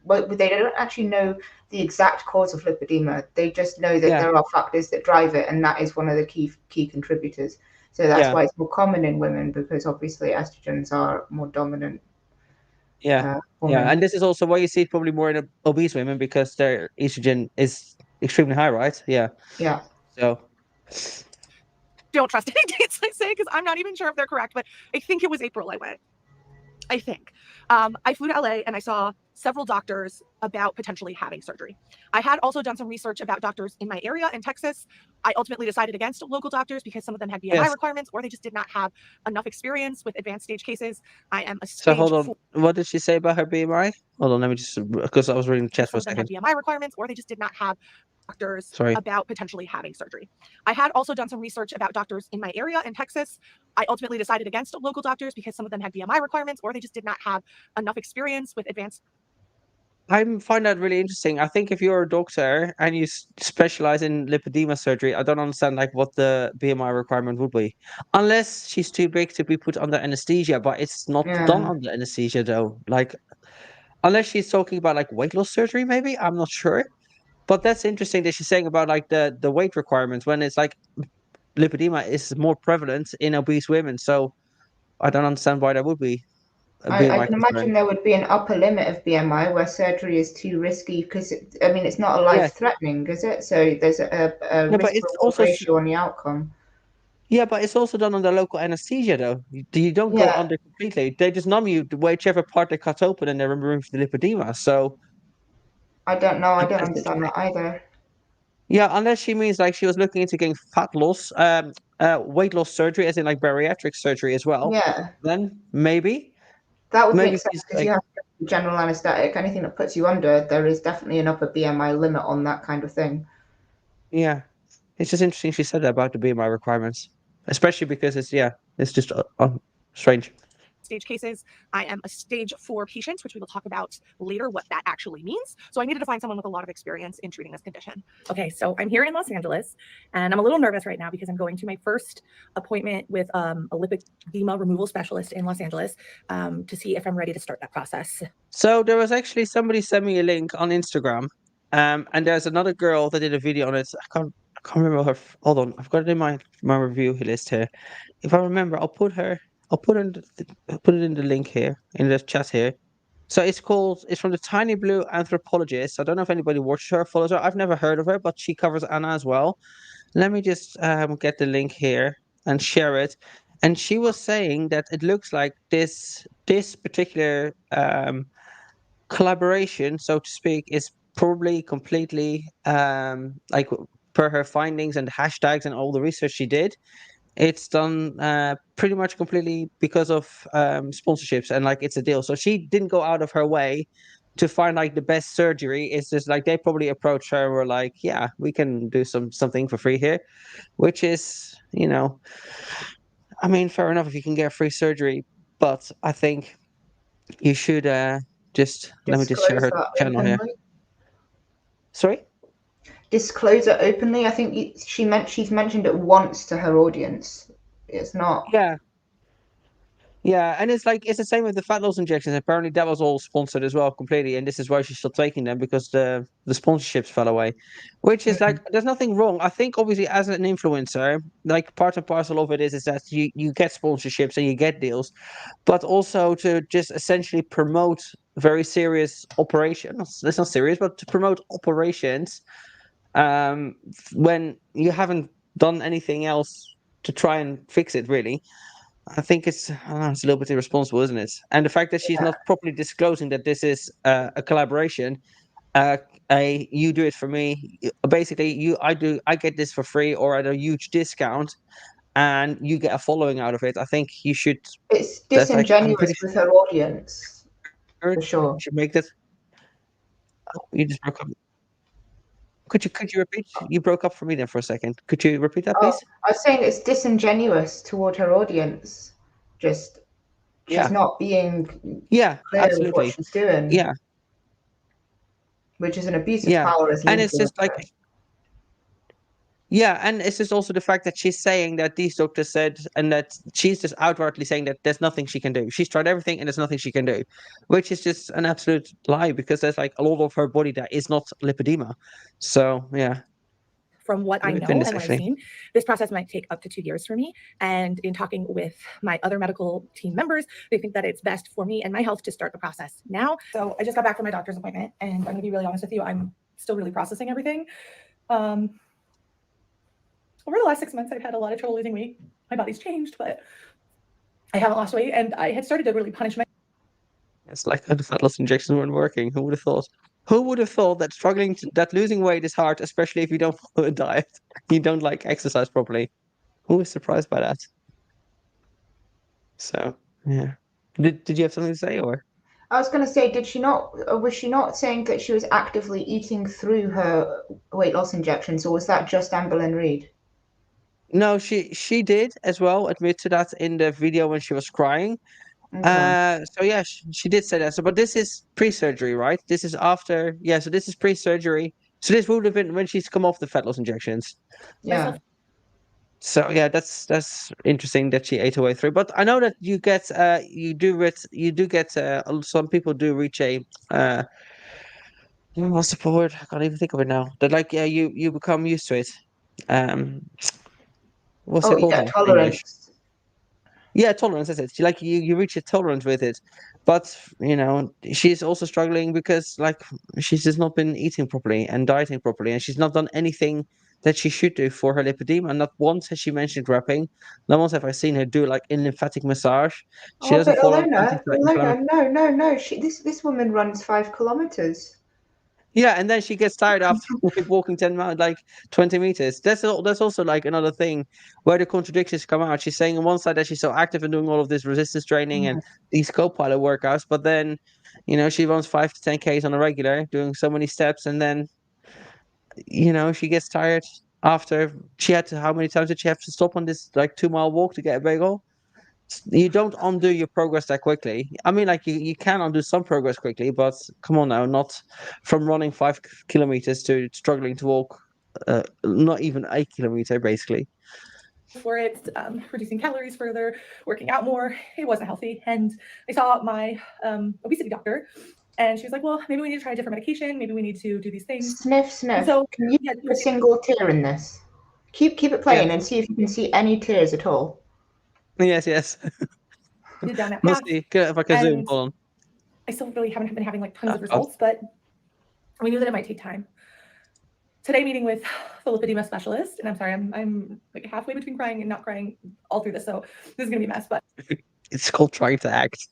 well, they don't actually know the exact cause of lipedema. They just know that there are factors that drive it, and that is one of the key contributors. So that's why it's more common in women, because obviously estrogens are more dominant. Yeah, and this is also why you see it probably more in obese women because their estrogen is extremely high, right? Yeah. Yeah. So don't trust any dates I say because I'm not even sure if they're correct, but I think it was April I went. I think. I flew to LA and I saw several doctors about potentially having surgery. I had also done some research about doctors in my area in Texas. I ultimately decided against local doctors because some of them had BMI requirements or they just did not have enough experience with advanced stage cases. I am a stage So hold on. What did she say about her BMI? Hold on, let me just, because I was reading the chat for a second. BMI requirements or they just did not have doctors Sorry. about potentially having surgery. I had also done some research about doctors in my area in Texas. I ultimately decided against local doctors because some of them had BMI requirements or they just did not have enough experience with advanced find that really interesting. I think if you're a doctor and you specialize in lipedema surgery, I don't understand like what the BMI requirement would be, unless she's too big to be put under anesthesia. But it's not done Yeah. under anesthesia though. Like unless she's talking about like weight loss surgery, maybe I'm not sure. But that's interesting that she's saying about like the weight requirements when it's like lipedema is more prevalent in obese women. So I don't understand why there would be a I BMI can concern. imagine there would be an upper limit of BMI where surgery is too risky because, I mean, it's not a Yeah, life-threatening, is it? So there's a yeah, but it's risk-reward also ratio on the outcome. yeah, but it's also done under local anesthesia though. You don't go Yeah, under completely. They just numb you to whichever part they cut open and they remove the lipedema. So I don't know. I don't that's understand interesting. that either. Yeah, unless she means like she was looking into getting fat loss, weight loss surgery, as in like bariatric surgery as well. Yeah, Then maybe, that would make maybe sense she's because you like, have general anesthetic. Anything that puts you under, there is definitely an upper BMI limit on that kind of thing. yeah. It's just interesting she said that about the BMI requirements, especially because it's just strange. Stage cases. I am a stage 4 patient, which we will talk about later what that actually means. So I needed to find someone with a lot of experience in treating this condition. Okay, so I'm here in Los Angeles and I'm a little nervous right now because I'm going to my first appointment with a lipedema removal specialist in Los Angeles to see if I'm ready to start that process. So there was actually somebody sent me a link on Instagram, and there's another girl that did a video on it. I can't remember her. Hold on, I've got it in my review list here. If I remember, I'll put in put it in the link here in the chat here. So it's from the Tiny Blue Anthropologist. I don't know if anybody watches her, follows her. I've never heard of her, but she covers Anna as well. Let me just get the link here and share it. And she was saying that it looks like this particular collaboration, so to speak, is probably completely like per her findings and hashtags and all the research she did. It's done pretty much completely because of sponsorships and like it's a deal. So she didn't go out of her way to find like the best surgery. It's just like they probably approached her and were like, yeah, we can do something for free here, which is, I mean, fair enough if you can get free surgery, but I think you should just let me just share Disclose her that channel here. openly. Sorry? Disclose it openly. I think she's mentioned it once to her audience. It's not. Yeah. Yeah, and it's like it's the same with the fat loss injections. Apparently, that was all sponsored as well, completely, and this is why she's still taking them because the sponsorships fell away. Which is like, there's nothing wrong. I think obviously as an influencer, like part and parcel of it is that you get sponsorships and you get deals, but also to just essentially promote very serious operations. It's not serious, but to promote operations, when you haven't done anything else to try and fix it, really. I think it's it's a little bit irresponsible, isn't it? And the fact that she's Yeah. not properly disclosing that this is a collaboration, you do it for me. Basically, I get this for free or at a huge discount, and you get a following out of it. I think you should. It's That's like I'm disingenuous pretty with her audience, sure for you sure. should make that. Oh, you just broke up. Could you repeat? You broke up for me there for a second. Could you repeat that, Oh, please? I was saying it's disingenuous toward her audience. Just she's Yeah. not being Yeah. clear with what Absolutely. she's doing, Yeah. which is an abuse of Yeah. power as an And it's just like influencer. yeah, and it's just also the fact that she's saying that these doctors said, and that she's just outwardly saying that there's nothing she can do. She's tried everything and there's nothing she can do, which is just an absolute lie because there's like a lot of her body that is not lipedema. So, yeah. From what I Let me know pin and this what I've actually. seen, this process might take up to 2 years for me. And in talking with my other medical team members, they think that it's best for me and my health to start the process now. So I just got back from my doctor's appointment, and I'm going to be really honest with you, I'm still really processing everything. Over the last 6 months, I've had a lot of trouble losing weight. My body's changed, but I haven't lost weight, and I had started to really punish myself. It's like the fat loss injections weren't working. Who would have thought? Who would have thought that that losing weight is hard, especially if you don't follow a diet, you don't like exercise properly? Who was surprised by that? So, yeah. Did you have something to say or? I was going to say, was she not saying that she was actively eating through her weight loss injections, or was that just Amberlynn Reid? No, she did as well admit to that in the video when she was crying. Okay. So yeah, she did say that. So, but this is pre-surgery, right? This is after. Yeah, so this is pre-surgery. So this would have been when she's come off the fat loss injections. Yeah. So yeah, that's interesting that she ate her way through. But I know that you get you do get some people do reach a what's the word? I can't even think of it now. That like yeah, you become used to it. Um, what's Oh, it called yeah, in English? tolerance. Yeah, tolerance. That's it. Like you reach a tolerance with it, but you know she's also struggling because like she's just not been eating properly and dieting properly, and she's not done anything that she should do for her lipedema. Not once has she mentioned wrapping. Not once have I seen her do like a lymphatic massage. She Oh, doesn't but follow Alona, anti-inflammatory. no. This woman runs 5 kilometers. Yeah, and then she gets tired after like, walking 10 miles, like 20 meters. That's also like another thing where the contradictions come out. She's saying on one side that she's so active and doing all of this resistance training and these co-pilot workouts, but then, you know, she runs 5 to 10 Ks on a regular, doing so many steps, and then, you know, she gets tired after she had to. How many times did she have to stop on this like 2 mile walk to get a bagel? You don't undo your progress that quickly. I mean, like you can undo some progress quickly, but come on now, not from running 5 kilometers to struggling to walk, not even a kilometer, basically. For it, reducing calories further, working out more. It wasn't healthy. And I saw my obesity doctor, and she was like, well, maybe we need to try a different medication. Maybe we need to do these things. Sniff. So, Can you yeah, put a single tear in this? Keep it playing and see if you can see any tears at all. Yes. did down that We'll path. see. If I can zoom. And Hold on. I still really haven't been having like tons of Oh. results, but we knew that it might take time. Today, meeting with the lipedema specialist, and I'm sorry, I'm like halfway between crying and not crying all through this, so this is gonna be a mess. But It's called trying to act.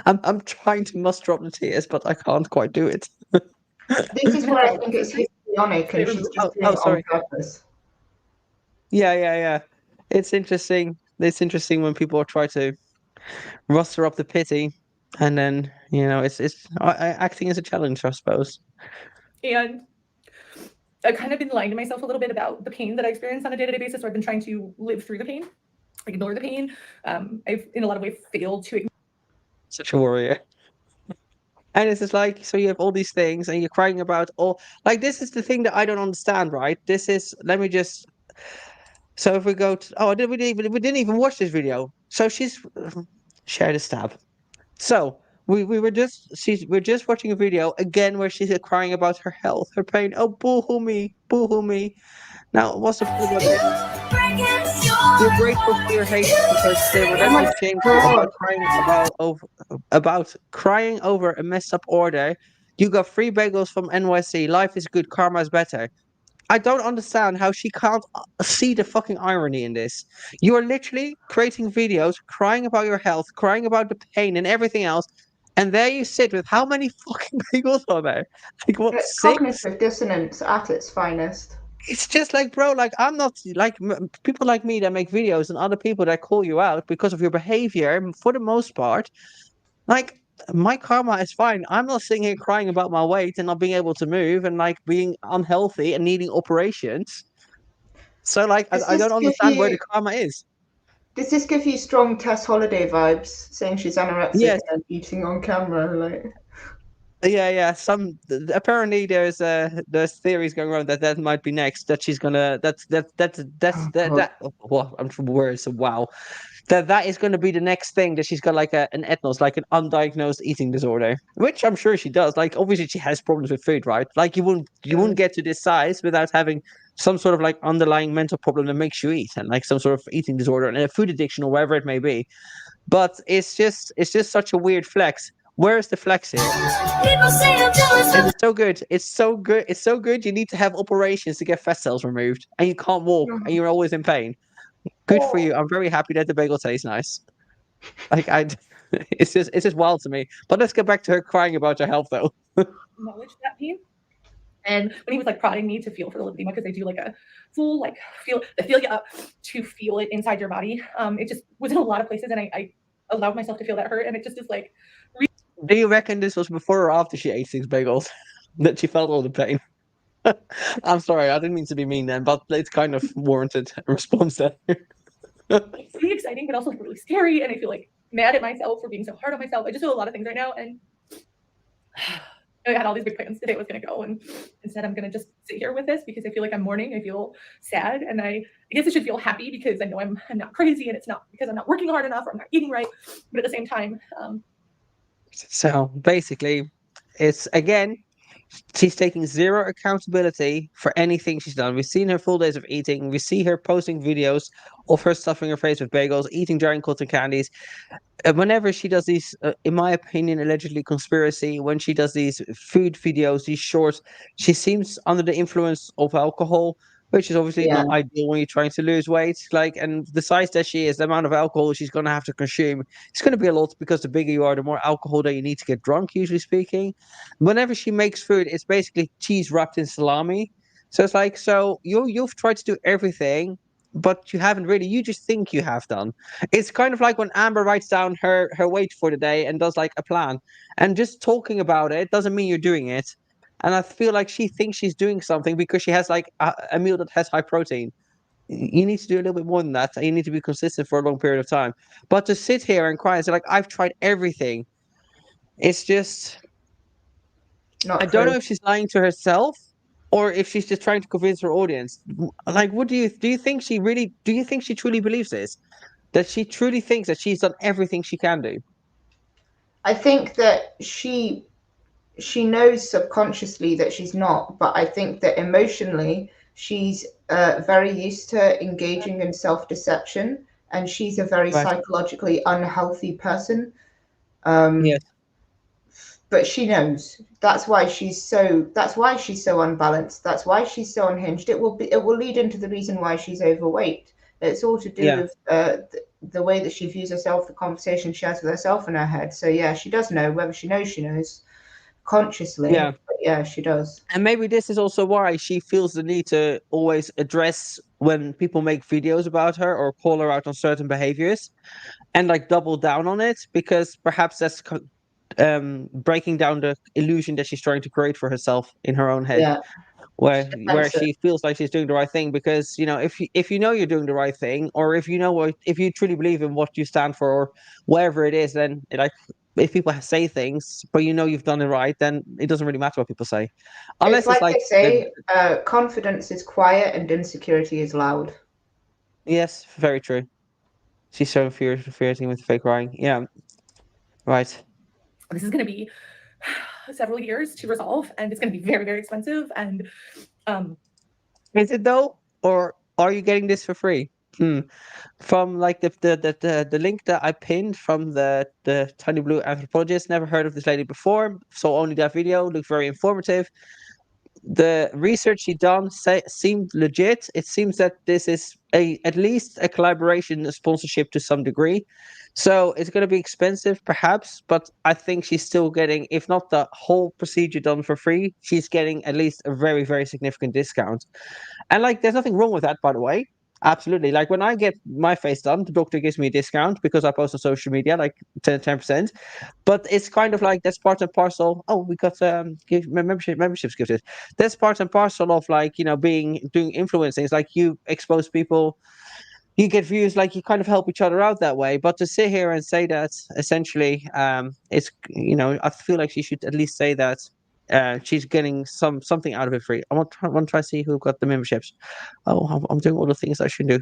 I'm trying to muster up the tears, but I can't quite do it. This is where I think it's histrionic and she's just doing it on purpose. Yeah. It's interesting. It's interesting when people try to muster up the pity, and then you know it's acting as a challenge, I suppose. And I've kind of been lying to myself a little bit about the pain that I experience on a day-to-day basis. So I've been trying to live through the pain, ignore the pain. I've in a lot of ways failed to. Such a warrior. And it's just like, so you have all these things and you're crying about all, like, this is the thing that I don't understand, right? This is, let me just, so if we go to, oh, we didn't even watch this video. So she's shared a stab. So we're just watching a video again where she's crying about her health, her pain. Oh, boo-hoo me. Now, what's the point about this? You're grateful for your hate because they relentless shame about crying over a messed up order. You got free bagels from NYC. Life is good, karma's better. I don't understand how she can't see the fucking irony in this. You are literally creating videos, crying about your health, crying about the pain and everything else, and there you sit with how many fucking bagels are there? Like what? It's 6? cognitive dissonance at its finest. It's just like, bro, like I'm not like people like me that make videos and other people that call you out because of your behavior for the most part. Like my karma is fine. I'm not sitting here crying about my weight and not being able to move and like being unhealthy and needing operations. So like I don't understand where the karma is. Does this give you strong Tess Holiday vibes, saying she's anorexic Yes. and eating on camera? Like, Yeah. Some apparently there's theories going around that might be next. That she's gonna well, I'm from words. So wow, that is going to be the next thing that she's got like an ethnos, like an undiagnosed eating disorder, which I'm sure she does. Like obviously she has problems with food, right? Like you wouldn't get to this size without having some sort of like underlying mental problem that makes you eat and like some sort of eating disorder and a food addiction or whatever it may be. But it's just such a weird flex. Where is the flex here? It's so good. It's so good. It's so good. You need to have operations to get fat cells removed, and you can't walk, and you're always in pain. Good for you. I'm very happy that the bagel tastes nice. Like it's just wild to me. But let's get back to her crying about her health, though. Acknowledge that pain. And when he was like prodding me to feel for the lipedema, because they do like a full like feel you up to feel it inside your body. It just was in a lot of places, and I allowed myself to feel that hurt, and it just is like. Do you reckon this was before or after she ate 6 bagels that she felt all the pain? I'm sorry, I didn't mean to be mean then, but it's kind of warranted response there. It's really exciting, but also like really scary, and I feel like mad at myself for being so hard on myself. I just feel a lot of things right now, and I had all these big plans today I was going to go, and instead I'm going to just sit here with this because I feel like I'm mourning. I feel sad, and I guess I should feel happy because I know I'm not crazy, and it's not because I'm not working hard enough or I'm not eating right. But at the same time, So basically, it's again, she's taking zero accountability for anything she's done. We've seen her full days of eating. We see her posting videos of her stuffing her face with bagels, eating giant cotton candies. Whenever she does these, in my opinion, allegedly conspiracy, when she does these food videos, these shorts, she seems under the influence of alcohol, which is obviously Yeah. not ideal when you're trying to lose weight. Like, and the size that she is, the amount of alcohol she's going to have to consume, it's going to be a lot because the bigger you are, the more alcohol that you need to get drunk, usually speaking. Whenever she makes food, it's basically cheese wrapped in salami. So it's like, so you've tried to do everything, but you haven't really. You just think you have done. It's kind of like when Amber writes down her weight for the day and does like a plan, and just talking about it doesn't mean you're doing it. And I feel like she thinks she's doing something because she has like a meal that has high protein. You need to do a little bit more than that. And you need to be consistent for a long period of time. But to sit here and cry and say like, I've tried everything, it's just, Not I don't true. know if she's lying to herself or if she's just trying to convince her audience. Like, what do you think she really, do you think she truly believes this? That she truly thinks that she's done everything she can do? I think that she knows subconsciously that she's not, but I think that emotionally she's very used to engaging in self-deception, and she's a very Right. psychologically unhealthy person. Yes. But she knows. That's why she's so unbalanced. That's why she's so unhinged. It will lead into the reason why she's overweight. It's all to do Yeah. with the way that she views herself, the conversation she has with herself in her head. So yeah, she does know. Whether she knows consciously, Yeah. but yeah, she does. And maybe this is also why she feels the need to always address when people make videos about her or call her out on certain behaviors and like double down on it, because perhaps that's breaking down the illusion that she's trying to create for herself in her own head. Yeah, Where defensive. she feels like she's doing the right thing, because if you know you're doing the right thing, or if you know what, if you truly believe in what you stand for or whatever it is, then if people say things but you know you've done it right, then it doesn't really matter what people say, unless It's like they like say, confidence is quiet and insecurity is loud. yes, very true. She's so infuriating with fake crying. Yeah, right. this is going to be several years to resolve, and it's going to be very, very expensive. And Is it though, or are you getting this for free? From like the link that I pinned from the tiny blue anthropologist. Never heard of this lady before, saw only that video. Looked very informative. The research she done seemed legit. It seems that this is at least a collaboration, a sponsorship to some degree. So it's going to be expensive, perhaps, but I think she's still getting, if not the whole procedure done for free, she's getting at least a very, very significant discount. And like, there's nothing wrong with that, by the way. Absolutely. Like when I get my face done, the doctor gives me a discount because I post on social media, like 10%. But it's kind of like that's part and parcel. Oh, we got memberships gifted. That's part and parcel of like, doing influencing. It's like you expose people, you get views, like you kind of help each other out that way. But to sit here and say that essentially, it's I feel like she should at least say that she's getting something out of it free. I want to try to see who got the memberships. Oh, I'm doing all the things I should do.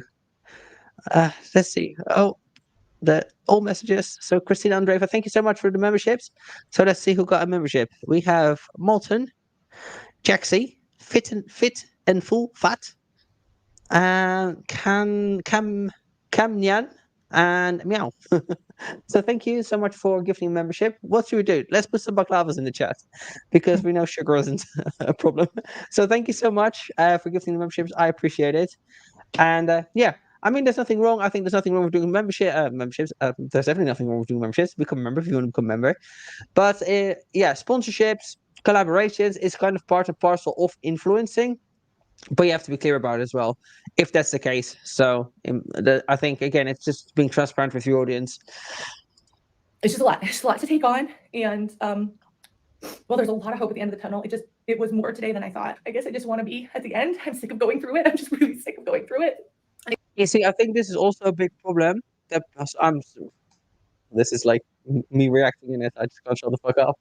Let's see. Oh, all messages. So Christina Andreeva, thank you so much for the memberships. So let's see who got a membership. We have Molten, Jaxie, Fit and Full Fat, Cam Nyan, and Meow. So thank you so much for gifting membership. What should we do? Let's put some baklavas in the chat because we know sugar isn't a problem. So thank you so much for gifting the memberships. I appreciate it. And yeah, I mean, there's nothing wrong. I think there's nothing wrong with doing memberships. There's definitely nothing wrong with doing memberships. Become a member if you want to become a member. But yeah, sponsorships, collaborations is kind of part and parcel of influencing. But you have to be clear about it as well, if that's the case. So I think, again, it's just being transparent with your audience. It's just a lot. It's a lot to take on. And well, there's a lot of hope at the end of the tunnel. It was more today than I thought. I guess I just want to be at the end. I'm sick of going through it. I'm just really sick of going through it. You see, I think this is also a big problem that This is like me reacting in it. I just can't shut the fuck up.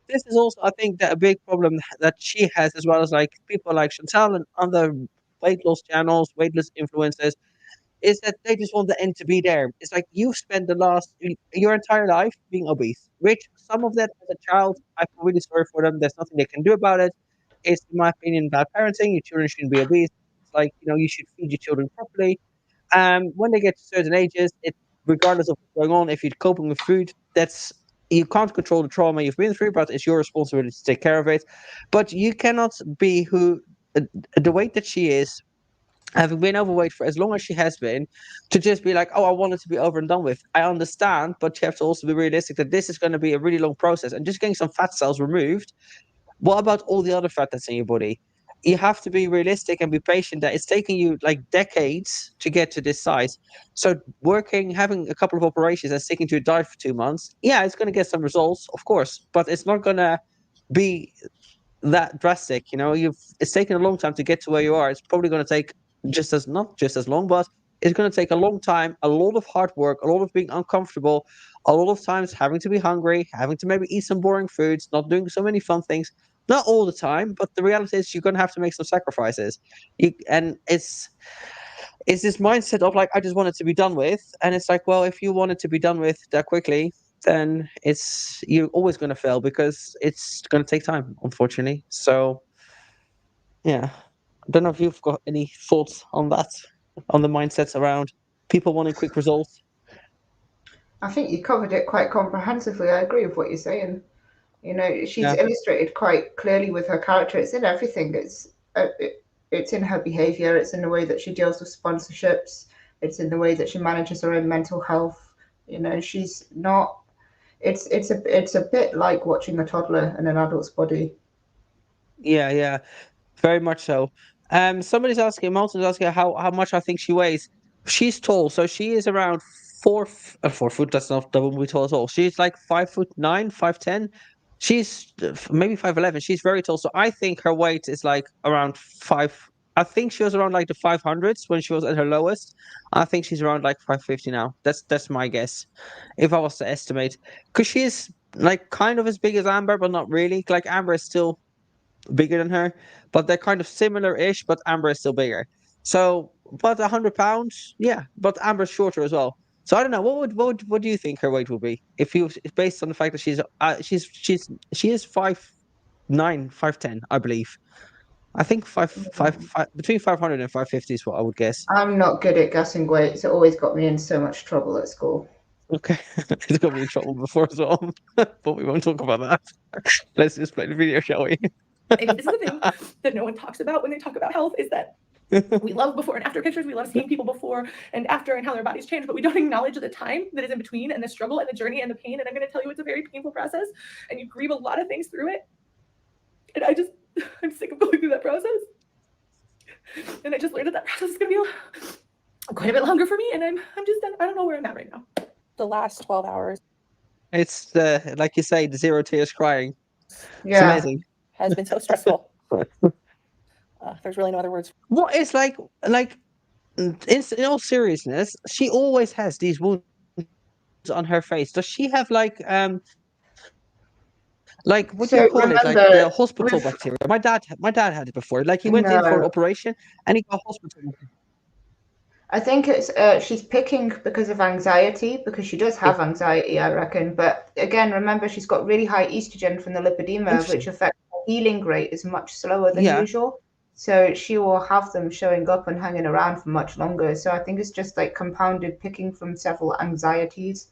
This is also, I think, that a big problem that she has, as well as like people like Chantal and other weight loss channels, weight loss influencers, is that they just want the end to be there. It's like you've spent your entire life being obese, which some of that as a child, I feel really sorry for them. There's nothing they can do about it. It's, in my opinion, bad parenting. Your children shouldn't be obese. It's like, you should feed your children properly. When they get to certain ages, regardless of what's going on, if you're coping with food, you can't control the trauma you've been through, but it's your responsibility to take care of it. But you cannot be the weight that she is, having been overweight for as long as she has been, to just be like, oh, I want it to be over and done with. I understand, but you have to also be realistic that this is going to be a really long process. And just getting some fat cells removed, what about all the other fat that's in your body? You have to be realistic and be patient that it's taking you like decades to get to this size. So having a couple of operations and sticking to a diet for 2 months, yeah, it's going to get some results, of course, but it's not going to be that drastic. It's taken a long time to get to where you are. It's probably going to take not just as long, but it's going to take a long time, a lot of hard work, a lot of being uncomfortable, a lot of times having to be hungry, having to maybe eat some boring foods, not doing so many fun things. Not all the time, but the reality is you're going to have to make some sacrifices. And it's this mindset of like, I just want it to be done with. And it's like, well, if you want it to be done with that quickly, then you're always going to fail because it's going to take time, unfortunately. So, yeah, I don't know if you've got any thoughts on that, on the mindsets around people wanting quick results. I think you covered it quite comprehensively. I agree with what you're saying. She's Yeah. illustrated quite clearly with her character. It's in everything. It's in her behavior. It's in the way that she deals with sponsorships. It's in the way that she manages her own mental health. She's not. It's a bit like watching a toddler in an adult's body. Yeah, very much so. Somebody's asking, Malton's asking how much I think she weighs. She's tall, so she is around 4 foot. That's not that wouldn't be tall at all. She's like 5'9", 5'10". She's maybe 5'11". She's very tall, so I think her weight is like around 5. I think she was around like the 500s when she was at her lowest. I think she's around like 550 now. That's my guess, if I was to estimate, because she is like kind of as big as Amber, but not really. Like Amber is still bigger than her, but they're kind of similar-ish, but Amber is still bigger. So, but 100 pounds, yeah, but Amber's shorter as well. So I don't know. What do you think her weight will be if based on the fact that she is 5'9", 5'10", I believe. I think between 500 and 550 is what I would guess. I'm not good at guessing weights. It always got me in so much trouble at school. Okay, it's got me in trouble before as well, but we won't talk about that. Let's just play the video, shall we? This is the thing that no one talks about when they talk about health, is that we love before and after pictures. We love seeing people before and after and how their bodies change, but we don't acknowledge the time that is in between and the struggle and the journey and the pain. And I'm going to tell you, it's a very painful process and you grieve a lot of things through it. And I'm sick of going through that process. And I just learned that process is going to be quite a bit longer for me. And I'm just done. I don't know where I'm at right now. The last 12 hours. It's like you say, the 0 tears crying. Yeah. It's amazing. Has been so stressful. There's really no other words. What is like in all seriousness, she always has these wounds on her face. Does she have like what do you call it? Like the hospital bacteria. My dad had it before. Like he went in for an operation and he got hospital. I think it's she's picking because of anxiety, because she does have anxiety, I reckon. But again, remember, she's got really high estrogen from the lipedema, which affects her healing rate is much slower than usual. So she will have them showing up and hanging around for much longer. So I think it's just like compounded picking from several anxieties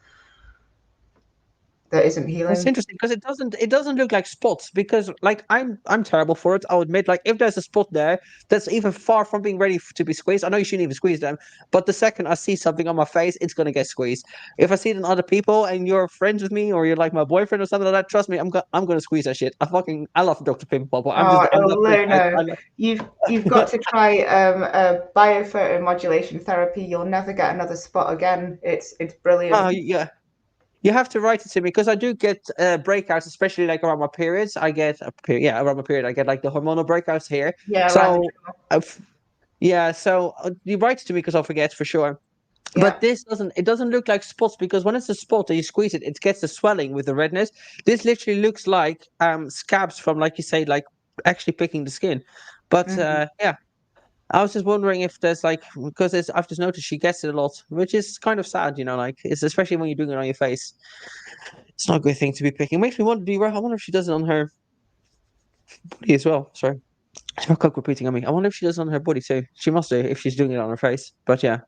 that isn't healing. It's interesting because it doesn't look like spots, because like I'm terrible for it. I'll admit, like if there's a spot there that's even far from being ready to be squeezed, I know you shouldn't even squeeze them, but the second I see something on my face, it's gonna get squeezed. If I see it in other people and you're friends with me or you're like my boyfriend or something like that, trust me, I'm gonna squeeze that shit. I love Dr. Pimple, but you've got to try biophotomodulation therapy. You'll never get another spot again. It's brilliant. Oh yeah. You have to write it to me, because I do get breakouts, especially like around my periods. I get around my period. I get like the hormonal breakouts here. Yeah. So, so you write it to me because I'll forget for sure. Yeah. But this doesn't. It doesn't look like spots because when it's a spot and you squeeze it, it gets the swelling with the redness. This literally looks like scabs from, like you say, like actually picking the skin. But Mhm. yeah, I was just wondering if there's like because I've just noticed she gets it a lot, which is kind of sad, you know, like it's especially when you're doing it on your face. It's not a good thing to be picking. It makes me want to be. I wonder if she does it on her body as well. Sorry, I kept repeating on me. I wonder if she does it on her body too. She must do if she's doing it on her face. But yeah.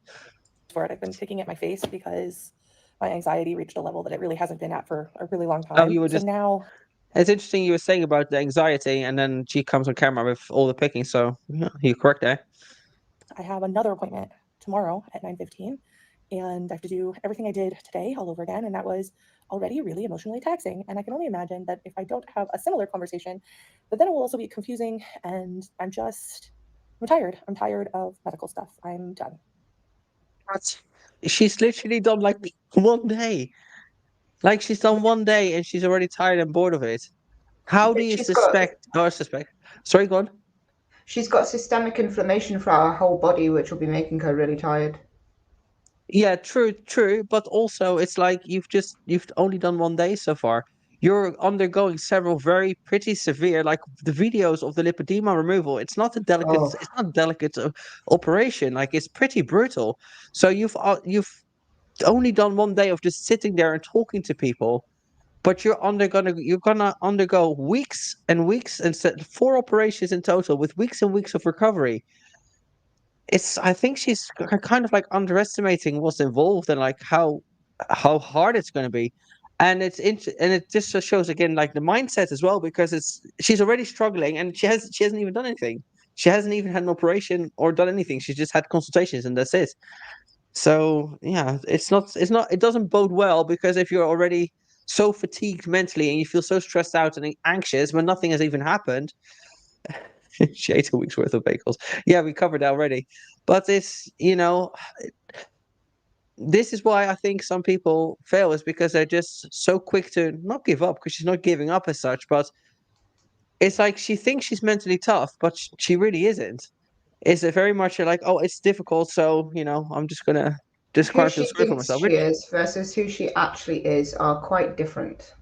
For it. I've been picking at my face because my anxiety reached a level that it really hasn't been at for a really long Oh, time. you were So just. now It's interesting you were saying about the anxiety, and then she comes on camera with all the picking. So yeah, you're correct there. I have another appointment tomorrow at 9:15, and I have to do everything I did today all over again, and that was already really emotionally taxing. And I can only imagine that if I don't have a similar conversation, that then it will also be confusing. And I'm tired. I'm tired of medical stuff. I'm done. But she's literally done like one day. Like she's done one day, and she's already tired and bored of it. How do But you suspect? Or suspect? Sorry, go on. she's got systemic inflammation throughout her whole body, which will be making her really tired. Yeah, true. But also, it's like you've only done one day so far. You're undergoing several very pretty severe, like the videos of the lipedema removal. It's not a delicate. Oh, It's not a delicate operation. Like it's pretty brutal. So you've only done one day of just sitting there and talking to people, but you're gonna undergo weeks and weeks and 4 operations in total with weeks and weeks of recovery. I think she's kind of like underestimating what's involved and like how hard it's going to be. And and it just shows again like the mindset as well because she's already struggling and she hasn't even done anything. She hasn't even had an operation or done anything. She's just had consultations and that's it. So yeah, it doesn't bode well because if you're already so fatigued mentally and you feel so stressed out and anxious when nothing has even happened. She ate a week's worth of bagels. Yeah, we covered that already. But this is why I think some people fail is because they're just so quick to not give up because she's not giving up as such. But it's like she thinks she's mentally tough, but she really isn't. It's a very much like, oh, it's difficult, so I'm just gonna just who can't feel she sorry for thinks myself. she is versus who she actually is are quite different.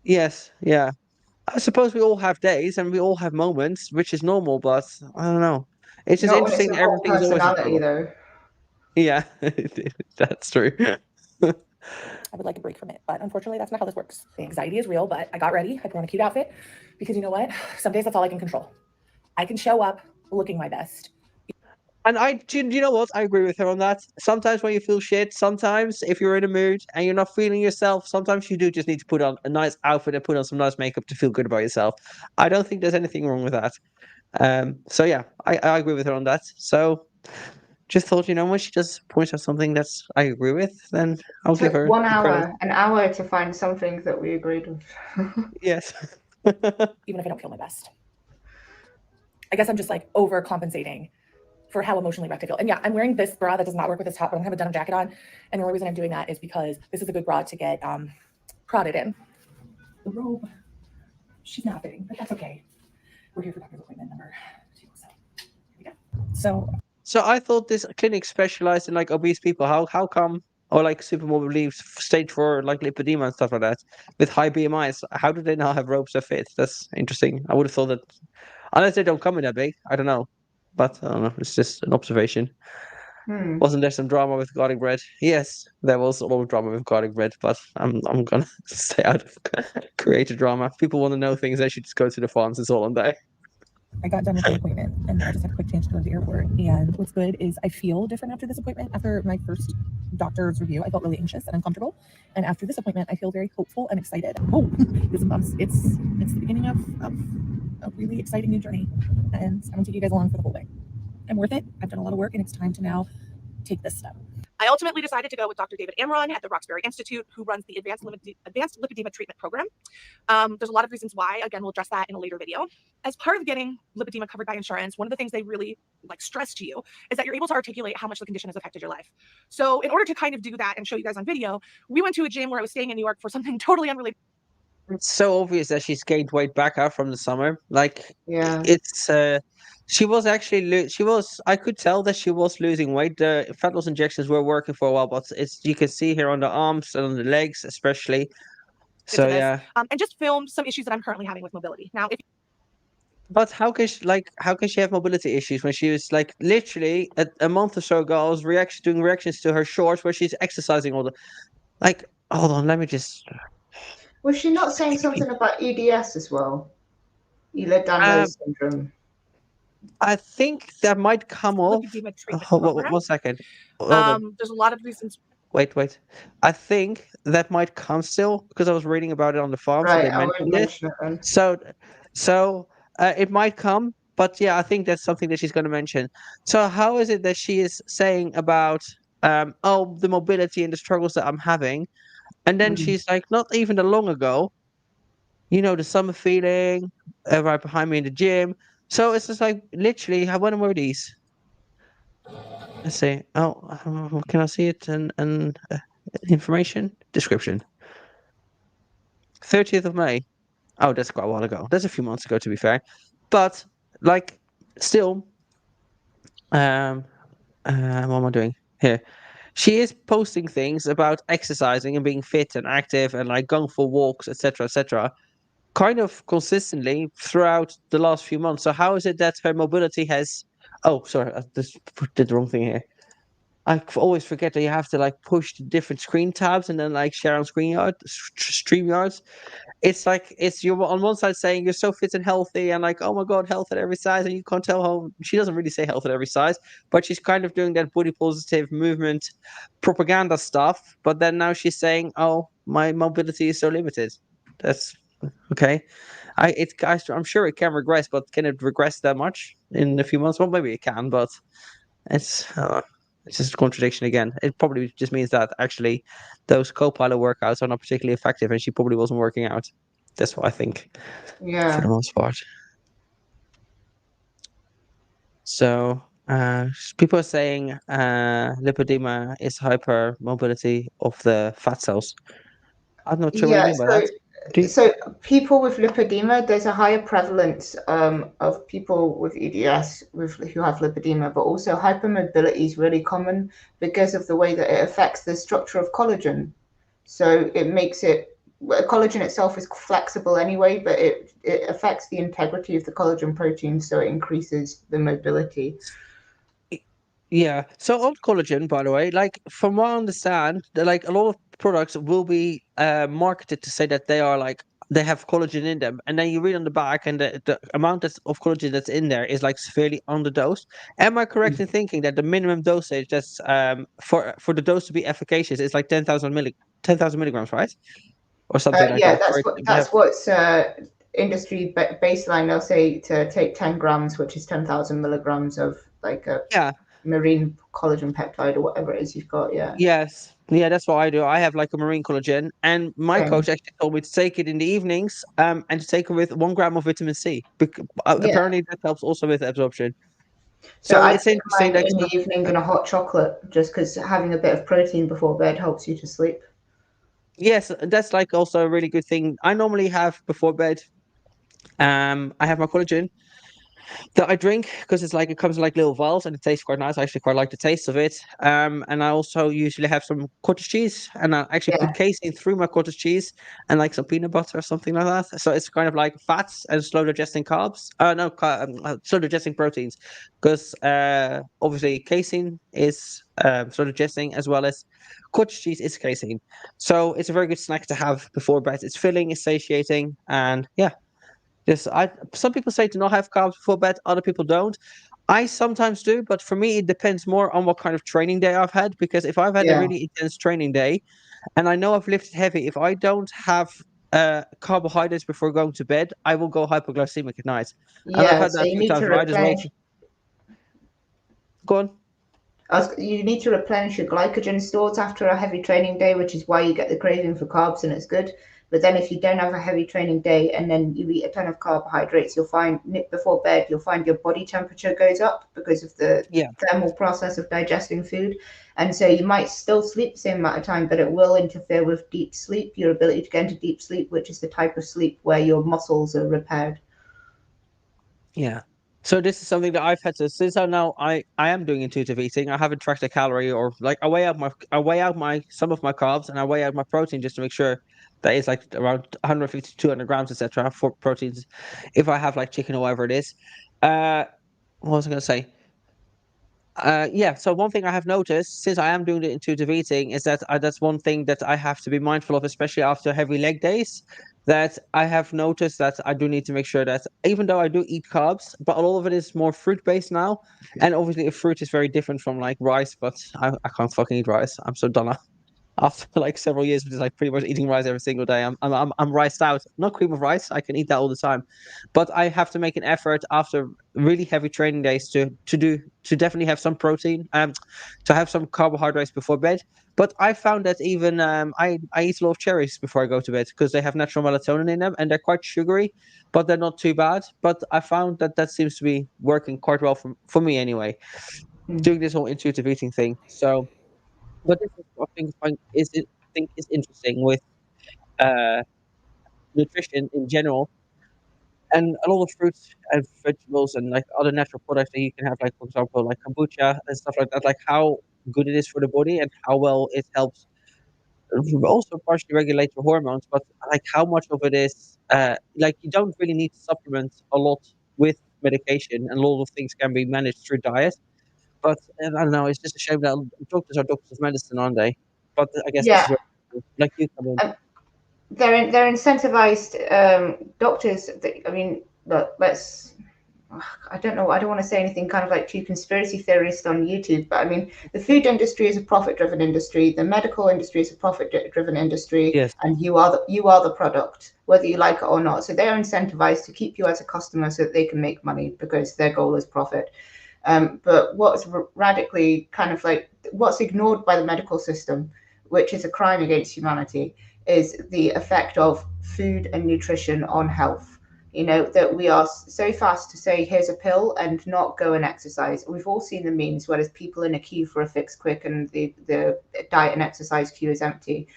Yes, yeah. I suppose we all have days and we all have moments, which is normal, but I don't know. It's just Not when it's interesting a that whole everything's always a personality, struggle. though. Yeah, that's true. I would like a break from it, but unfortunately, that's not how this works. The anxiety is real, but I got ready. I put on a cute outfit because you know what? Some days that's all I can control. I can show up looking my best. And do you know what? I agree with her on that. Sometimes when you feel shit, sometimes if you're in a mood and you're not feeling yourself, sometimes you do just need to put on a nice outfit and put on some nice makeup to feel good about yourself. I don't think there's anything wrong with that. So yeah, I agree with her on that. So just thought, when she does point out something that's I agree with, then I'll give Took her 1 the credit. hour, an hour to find something that we agreed with. Yes. Even if I don't feel my best. I guess I'm just like overcompensating for how emotionally wrecked I feel. And yeah, I'm wearing this bra that does not work with this top, but I'm gonna have a denim jacket on. And the only reason I'm doing that is because this is a good bra to get prodded in. The robe, she's not fitting, but that's okay. We're here for doctor's appointment number 2. So here we go. So I thought this clinic specialized in like obese people. How come, or like supermodel leaves stage 4 like lipedema and stuff like that with high BMIs? How do they now have robes that fit? That's interesting. I would have thought that unless they don't come in that big, I don't know. But I don't know. It's just an observation. Wasn't there some drama with garlic bread? Yes, there was a lot of drama with garlic bread, but I'm gonna stay out of creative drama. People want to know things. They should just go to the farms. It's all on there. I got done with the appointment and I just had a quick chance to go to the airport. And what's good is I feel different after this appointment. After my first doctor's review, I felt really anxious and uncomfortable. And after this appointment, I feel very hopeful and excited. Oh, it's the beginning of a really exciting new journey. And I'm gonna take you guys along for the whole way. I'm worth it. I've done a lot of work and it's time to now take this step. I ultimately decided to go with Dr. David Amron at the Roxbury Institute, who runs the Advanced Lipedema Treatment Program. There's a lot of reasons why. Again, we'll address that in a later video. As part of getting lipedema covered by insurance, one of the things they really stress to you is that you're able to articulate how much the condition has affected your life. So in order to kind of do that and show you guys on video, we went to a gym where I was staying in New York for something totally unrelated. It's so obvious that she's gained weight back out from the summer. Like Yeah. it's she was actually she was I could tell that she was losing weight. The fat loss injections were working for a while, but it's you can see here on the arms and on the legs especially. Good So to this. yeah. And just filmed some issues that I'm currently having with mobility. Now, if But how can she have mobility issues when she was like literally a month or so ago I was doing reactions to her shorts where she's exercising all the like hold on, let me just Was she not saying something about EDS as well? Ehlers-Danlos syndrome. I think that might come off. lipedema treatment One program, second. Hold on. there's a lot of reasons. Wait. I think that might come still because I was reading about it on the farm, so Right, they I won't mentioned it. mention it then. So it might come, but yeah, I think that's something that she's going to mention. So how is it that she is saying about the mobility and the struggles that I'm having, and then she's like, not even that long ago, the summer feeling right behind me in the gym. So it's just like literally, when were these? Let's see. Can I see it and information description? 30th of May. Oh, that's quite a while ago. That's a few months ago, to be fair. But like, still, what am I doing here? She is posting things about exercising and being fit and active and like going for walks, etc., kind of consistently throughout the last few months. So how is it that her mobility has? Oh, sorry, I just did the wrong thing here. I always forget that you have to like push the different screen tabs and then like share on StreamYards. It's like you're on one side saying you're so fit and healthy and like, oh my god, health at every size, and you can't tell how she doesn't really say health at every size, but she's kind of doing that body positive movement propaganda stuff. But then now she's saying, oh, my mobility is so limited. That's okay. I'm sure it can regress, but can it regress that much in a few months? Well, maybe it can, but it's it's just a contradiction again. It probably just means that actually those co-pilot workouts are not particularly effective, and she probably wasn't working out. That's what I think, for the Yeah. most part. So people are saying lipedema is hypermobility of the fat cells. I'm not sure what you Yeah, mean by that. so people with lipedema, there's a higher prevalence of people with EDS who have lipedema, but also hypermobility is really common because of the way that it affects the structure of collagen. So it makes collagen itself is flexible anyway, but it affects the integrity of the collagen protein, so it increases the mobility. Yeah. So on collagen, by the way, like from what I understand, like a lot of products will be marketed to say that they are like they have collagen in them, and then you read on the back, and the amount of collagen that's in there is like severely underdosed. Am I correct in thinking that the minimum dosage that's for the dose to be efficacious is like 10,000 milligrams, right? Or something like Yeah, that. For it to have- that's what's industry baseline. They'll say to take 10 grams, which is 10,000 milligrams of like a Yeah. marine collagen peptide or whatever it is you've got. Yeah. Yes. Yeah, that's what I do. I have like a marine collagen, and my Same. coach actually told me to take it in the evenings, and to take it with 1 gram of vitamin C. Yeah. Apparently, that helps also with absorption. So I It's take interesting mine that in the evening in a hot chocolate, just because having a bit of protein before bed helps you to sleep. yes, that's like also a really good thing. I normally have before bed. I have my collagen that I drink because it comes in like little vials and it tastes quite nice. I actually quite like the taste of it. And I also usually have some cottage cheese, and I actually Yeah. put casein through my cottage cheese and like some peanut butter or something like that. So it's kind of like fats and slow digesting carbs. No, slow digesting proteins, because obviously casein is slow digesting as well as cottage cheese is casein. So it's a very good snack to have before bed. It's filling, it's satiating, and yeah. Yes, some people say to not have carbs before bed, other people don't. I sometimes do, but for me it depends more on what kind of training day I've had. Because if I've had a Yeah. really intense training day and I know I've lifted heavy, if I don't have carbohydrates before going to bed, I will go hypoglycemic at night. And I've Yeah. had So that a you few need times to where I just wake. replenish. Go on. You need to replenish your glycogen stores after a heavy training day, which is why you get the craving for carbs, and it's good. But then if you don't have a heavy training day and then you eat a ton of carbohydrates, you'll find before bed, you'll find your body temperature goes up because of the thermal process of digesting food. And so you might still sleep the same amount of time, but it will interfere with deep sleep, your ability to get into deep sleep, which is the type of sleep where your muscles are repaired. Yeah. So this is something that I've had to, since I am doing intuitive eating. I haven't tracked a calorie, or like I weigh out my some of my carbs, and I weigh out my protein just to make sure that it's like around 150 to 200 grams, etc. for proteins. If I have like chicken or whatever it is. What was I going to say? Yeah. So one thing I have noticed since I am doing the intuitive eating is that that's one thing that I have to be mindful of, especially after heavy leg days. That I have noticed that I do need to make sure that even though I do eat carbs, but a lot of it is more fruit based now, and obviously fruit is very different from like rice. But I can't fucking eat rice. I'm so done after like several years of just like pretty much eating rice every single day. I'm riced out. Not cream of rice. I can eat that all the time, but I have to make an effort after really heavy training days to definitely have some protein, to have some carbohydrates before bed. But I found that even I eat a lot of cherries before I go to bed because they have natural melatonin in them and they're quite sugary, but they're not too bad. But I found that that seems to be working quite well for me anyway, doing this whole intuitive eating thing. So, but this is what I think is interesting with uh, nutrition in general, and a lot of fruits and vegetables and like other natural products that you can have, like for example, like kombucha and stuff like that. Like how good it is for the body and how well it helps also partially regulate your hormones, but like how much of it is like you don't really need to supplement a lot with medication, and a lot of things can be managed through diet. But I don't know, it's just a shame that doctors are doctors of medicine, aren't they? But I guess this is Yeah. where like you come in. They're incentivized doctors. I mean, look, I don't know. I don't want to say anything kind of like too conspiracy theorist on YouTube, but I mean, the food industry is a profit-driven industry. The medical industry is a profit-driven industry, Yes. and you are the product, whether you like it or not. So they're incentivized to keep you as a customer so that they can make money because their goal is profit. But what's radically kind of like what's ignored by the medical system, which is a crime against humanity, is the effect of food and nutrition on health. You know, that we are so fast to say, here's a pill and not go and exercise. We've all seen the memes where there's people in a queue for a fix quick and the diet and exercise queue is empty.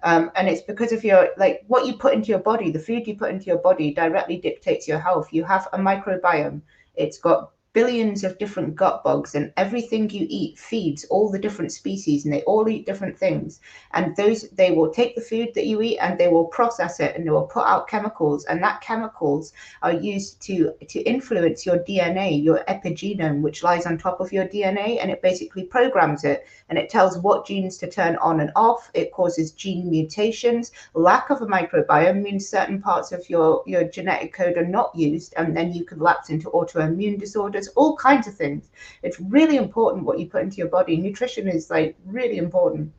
And it's because of your, like what you put into your body, the food you put into your body directly dictates your health. You have a microbiome. It's got billions of different gut bugs, and everything you eat feeds all the different species, and they all eat different things. And they will take the food that you eat and they will process it and they will put out chemicals, and that chemicals are used to influence your DNA, your epigenome, which lies on top of your DNA, and it basically programs it, and it tells what genes to turn on and off. It causes gene mutations. Lack of a microbiome means certain parts of your genetic code are not used, and then you can lapse into autoimmune disorders, all kinds of things. It's really important what you put into your body. Nutrition is like really important.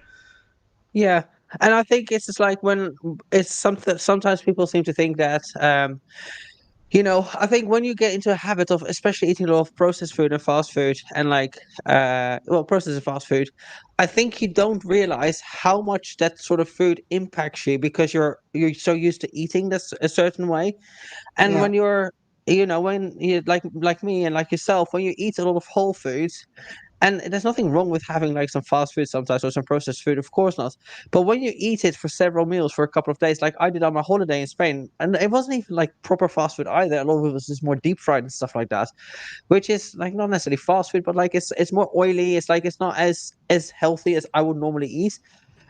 Yeah. And I think it's just like when it's something, sometimes people seem to think that I think when you get into a habit of especially eating a lot of processed food and fast food and like processed and fast food, I think you don't realize how much that sort of food impacts you because you're so used to eating this a certain way. And Yeah. when when you like me and like yourself, when you eat a lot of whole foods, and there's nothing wrong with having like some fast food sometimes or some processed food, of course not. But when you eat it for several meals for a couple of days, like I did on my holiday in Spain, and it wasn't even like proper fast food either. A lot of it was just more deep fried and stuff like that, which is like not necessarily fast food, but like it's more oily. It's like it's not as healthy as I would normally eat.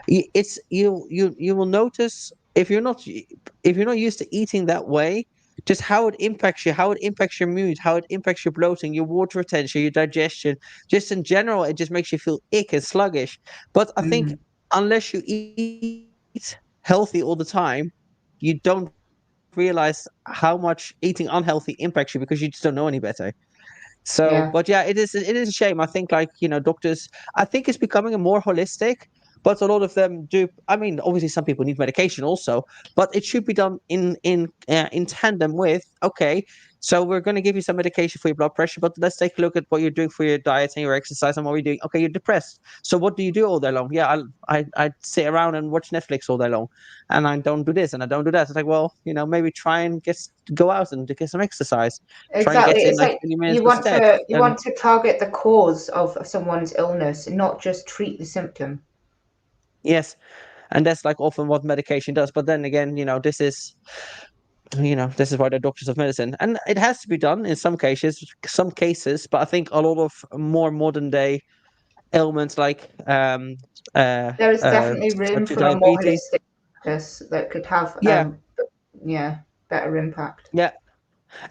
It's you will notice if you're not used to eating that way, just how it impacts you, how it impacts your mood, how it impacts your bloating, your water retention, your digestion, just in general. It just makes you feel ick and sluggish. But I think unless you eat healthy all the time, you don't realize how much eating unhealthy impacts you because you just don't know any better. So, Yeah. but yeah, it is a shame. I think like, doctors, I think it's becoming a more holistic, but a lot of them do. I mean, obviously some people need medication also, but it should be done in tandem with, okay, So we're going to give you some medication for your blood pressure, but let's take a look at what you're doing for your diet and your exercise and what you're doing. Okay, you're depressed. So what do you do all day long? Yeah, I sit around and watch Netflix all day long, and I don't do this and I don't do that. It's like, well, maybe try and go out and get some exercise. Try and Exactly. get in It's like like 20 you minutes of want steps. to you And want to target the cause of someone's illness, and not just treat the symptom. yes, and that's like often what medication does. But then again, this is why they're doctors of medicine, and it has to be done in some cases. But I think a lot of more modern day ailments like There is definitely room type 2 for a more diabetes. holistic practice that could have Yeah, better impact. yeah.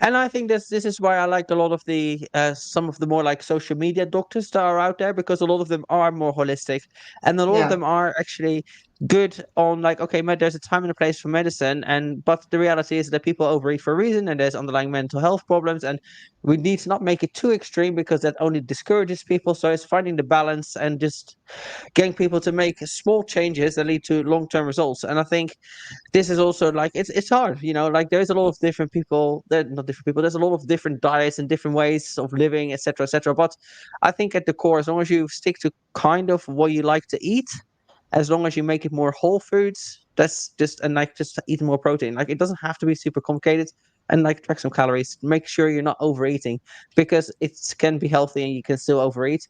And I think this is why I like a lot of the some of the more like social media doctors that are out there, because a lot of them are more holistic, and a lot of Yeah. them are actually good on like, okay, there's a time and a place for medicine, but the reality is that people overeat for a reason, and there's underlying mental health problems, and we need to not make it too extreme because that only discourages people. So it's finding the balance and just getting people to make small changes that lead to long-term results. And I think this is also like it's hard, like there's a lot of different people, not different people, there's a lot of different diets and different ways of living, etc., etc. But I think at the core, as long as you stick to kind of what you like to eat, as long as you make it more whole foods, that's just, and like just eat more protein. Like it doesn't have to be super complicated, and like track some calories, make sure you're not overeating, because it can be healthy and you can still overeat.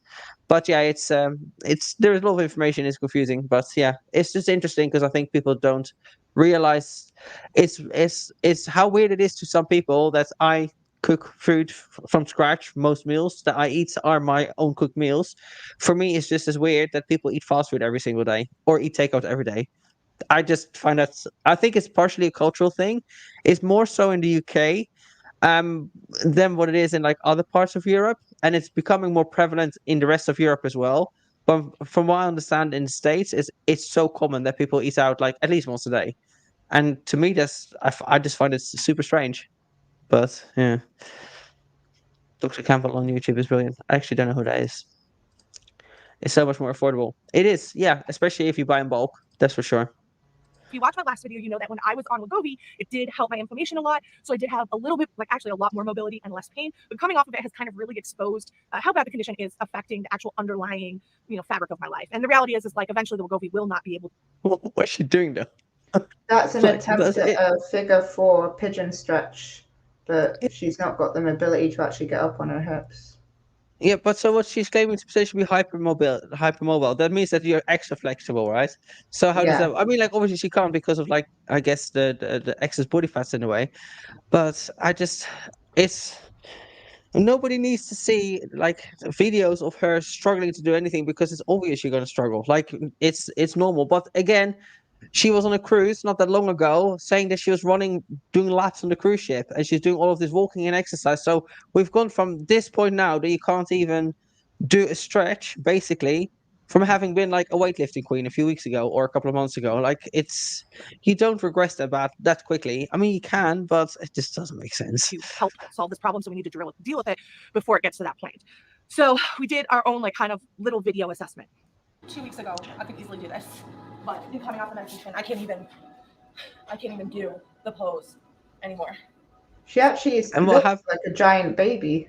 But yeah, it's there's a lot of information, it's confusing, but yeah, it's just interesting because I think people don't realize it's how weird it is to some people that I cook food from scratch. Most meals that I eat are my own cooked meals. For me, it's just as weird that people eat fast food every single day or eat takeout every day. I just find that, I think it's partially a cultural thing. It's more so in the UK than what it is in like other parts of Europe, and it's becoming more prevalent in the rest of Europe as well. But from what I understand, in the States, it's so common that people eat out like at least once a day. And to me, I just find it super strange. But yeah, Dr. Campbell on YouTube is brilliant. I actually don't know who that is. It's so much more affordable. It is, yeah, especially if you buy in bulk. That's for sure. If you watch my last video, you know that when I was on Wegovy, it did help my inflammation a lot. So I did have a little bit, like actually a lot more mobility and less pain. But coming off of it has kind of really exposed how bad the condition is affecting the actual underlying, fabric of my life. And the reality is like eventually the Wegovy will not be able. What's she doing though? That's an Like, attempt that's at it. a figure 4 pigeon stretch, but she's not got the mobility to actually get up on her hips. Yeah, but so what she's claiming to potentially be hypermobile. That means that you're extra flexible, right? So how does Yeah. that? I mean, like obviously she can't because of like I guess the excess body fats in a way. But it's nobody needs to see like videos of her struggling to do anything because it's obvious you're gonna struggle. Like it's normal. But again, she was on a cruise not that long ago, saying that she was doing laps on the cruise ship, and she's doing all of this walking and exercise. So we've gone from this point now that you can't even do a stretch, basically, from having been like a weightlifting queen a few weeks ago or a couple of months ago. Like you don't regress that quickly. I mean, you can, but it just doesn't make sense. To help solve this problem. So we need to deal with it before it gets to that point. So we did our own like kind of little video assessment. 2 weeks ago, I could easily do this, but in coming off the medication, I can't even do the pose anymore. She actually looks like a giant baby.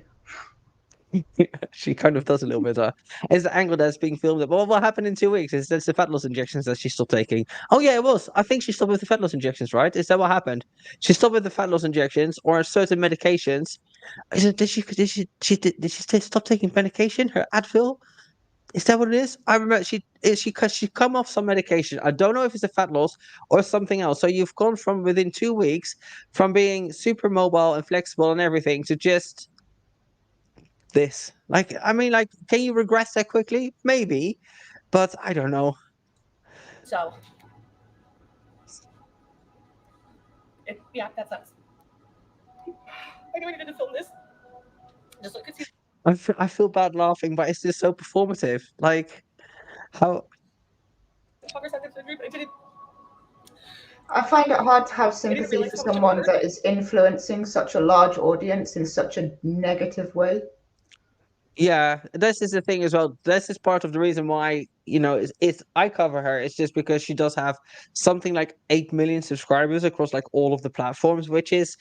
She kind of does a little bit. It's the angle that's being filmed. But what happened in 2 weeks? Is that's the fat loss injections that she stopped taking? Oh yeah, it was. I think she stopped with the fat loss injections, right? Is that what happened? She stopped with the fat loss injections or certain medications. Did she stop taking medication? Her Advil? Is that what it is? I remember she come off some medication. I don't know if it's a fat loss or something else. So you've gone from within 2 weeks from being super mobile and flexible and everything to just this. Like, I mean, like, can you regress that quickly? Maybe, but I don't know. So, that sucks. I know I needed to film this. Just look at you. I feel bad laughing, but it's just so performative. Like, how? I find it hard to have sympathy for someone that is influencing such a large audience in such a negative way. Yeah, this is the thing as well. This is part of the reason why, it's I cover her. It's just because she does have something like 8 million subscribers across like all of the platforms, which is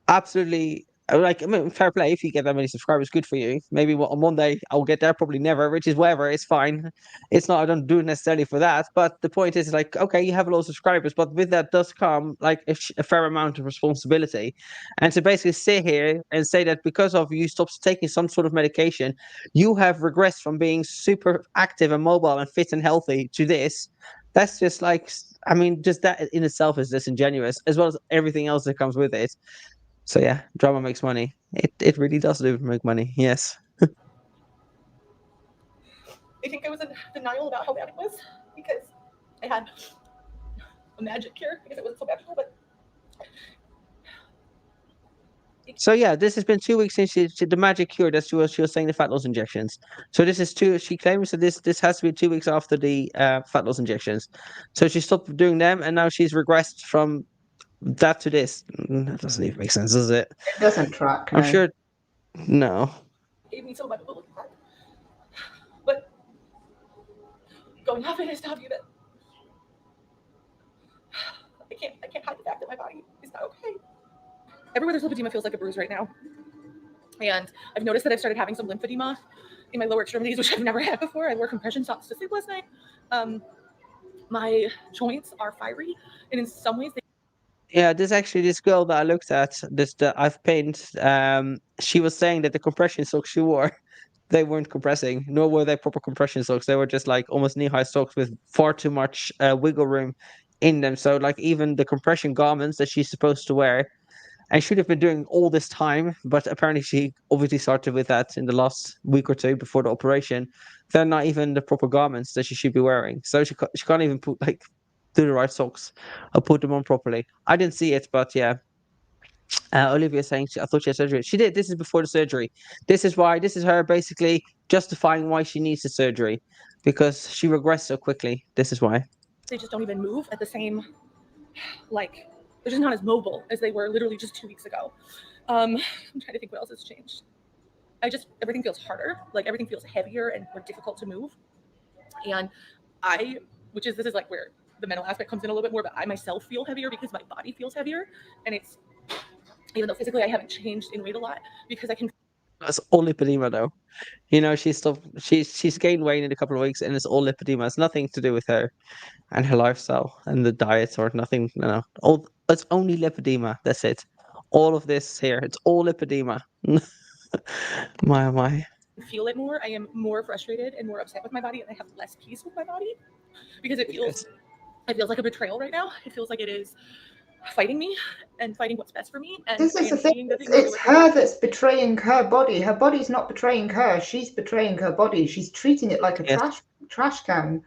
absolutely Like, I mean, fair play. If you get that many subscribers, good for you. Maybe on one day I'll get there, probably never, which is whatever. It's fine. It's not, I don't do it necessarily for that. But the point is, like, okay, you have a lot of subscribers, but with that does come like a fair amount of responsibility. And to basically sit here and say that because of you stopped taking some sort of medication, you have regressed from being super active and mobile and fit and healthy to this. That's just like, I mean, just that in itself is disingenuous, as well as everything else that comes with it. So yeah, drama makes money. It really does do make money. Yes. I think I was in denial about how bad it was because I had a magic cure because it wasn't so bad before, but. So yeah, this has been 2 weeks since the magic cure that she was saying the fat loss injections. So this is two. She claims that this has to be 2 weeks after the fat loss injections. So she stopped doing them, and now she's regressed from that to this. That doesn't even make sense, does it? It doesn't track. I'm No. sure. No. Gave me so much of a back. But going off it has taught me that I can't hide the fact that my body is not okay. Everywhere there's lymphedema feels like a bruise right now. And I've noticed that I've started having some lymphedema in my lower extremities, which I've never had before. I wore compression socks to sleep last night. My joints are fiery, and in some ways Yeah, this girl that I looked at, this that I've pinned, she was saying that the compression socks she wore, they weren't compressing, nor were they proper compression socks. They were just like almost knee-high socks with far too much wiggle room in them. So like even the compression garments that she's supposed to wear, and should have been doing all this time, but apparently she obviously started with that in the last week or two before the operation. They're not even the proper garments that she should be wearing. So she can't even put like do the right socks or put them on properly. I didn't see it, but yeah. Olivia saying I thought she had surgery. She did. This is before the surgery. This is her basically justifying why she needs the surgery, because she regressed so quickly. This is why. they just don't even move at the same, like, they're just not as mobile as they were literally just 2 weeks ago. I'm trying to think what else has changed. Everything feels harder. Like everything feels heavier and more difficult to move. And this is like where the mental aspect comes in a little bit more, but I myself feel heavier because my body feels heavier. And it's, even though physically I haven't changed in weight a lot, because I can. That's all lipedema though. You know, she's gained weight in a couple of weeks and it's all lipedema. It's nothing to do with her and her lifestyle and the diet or nothing. No. It's only lipedema. That's it. All of this here, it's all lipedema. my. Feel it more. I am more frustrated and more upset with my body, and I have less peace with my body because it feels like a betrayal right now. It feels like it is fighting me and fighting what's best for me. And this is the thing. It's her that's betraying her body. Her body's not betraying her. She's betraying her body. She's treating it like a trash can.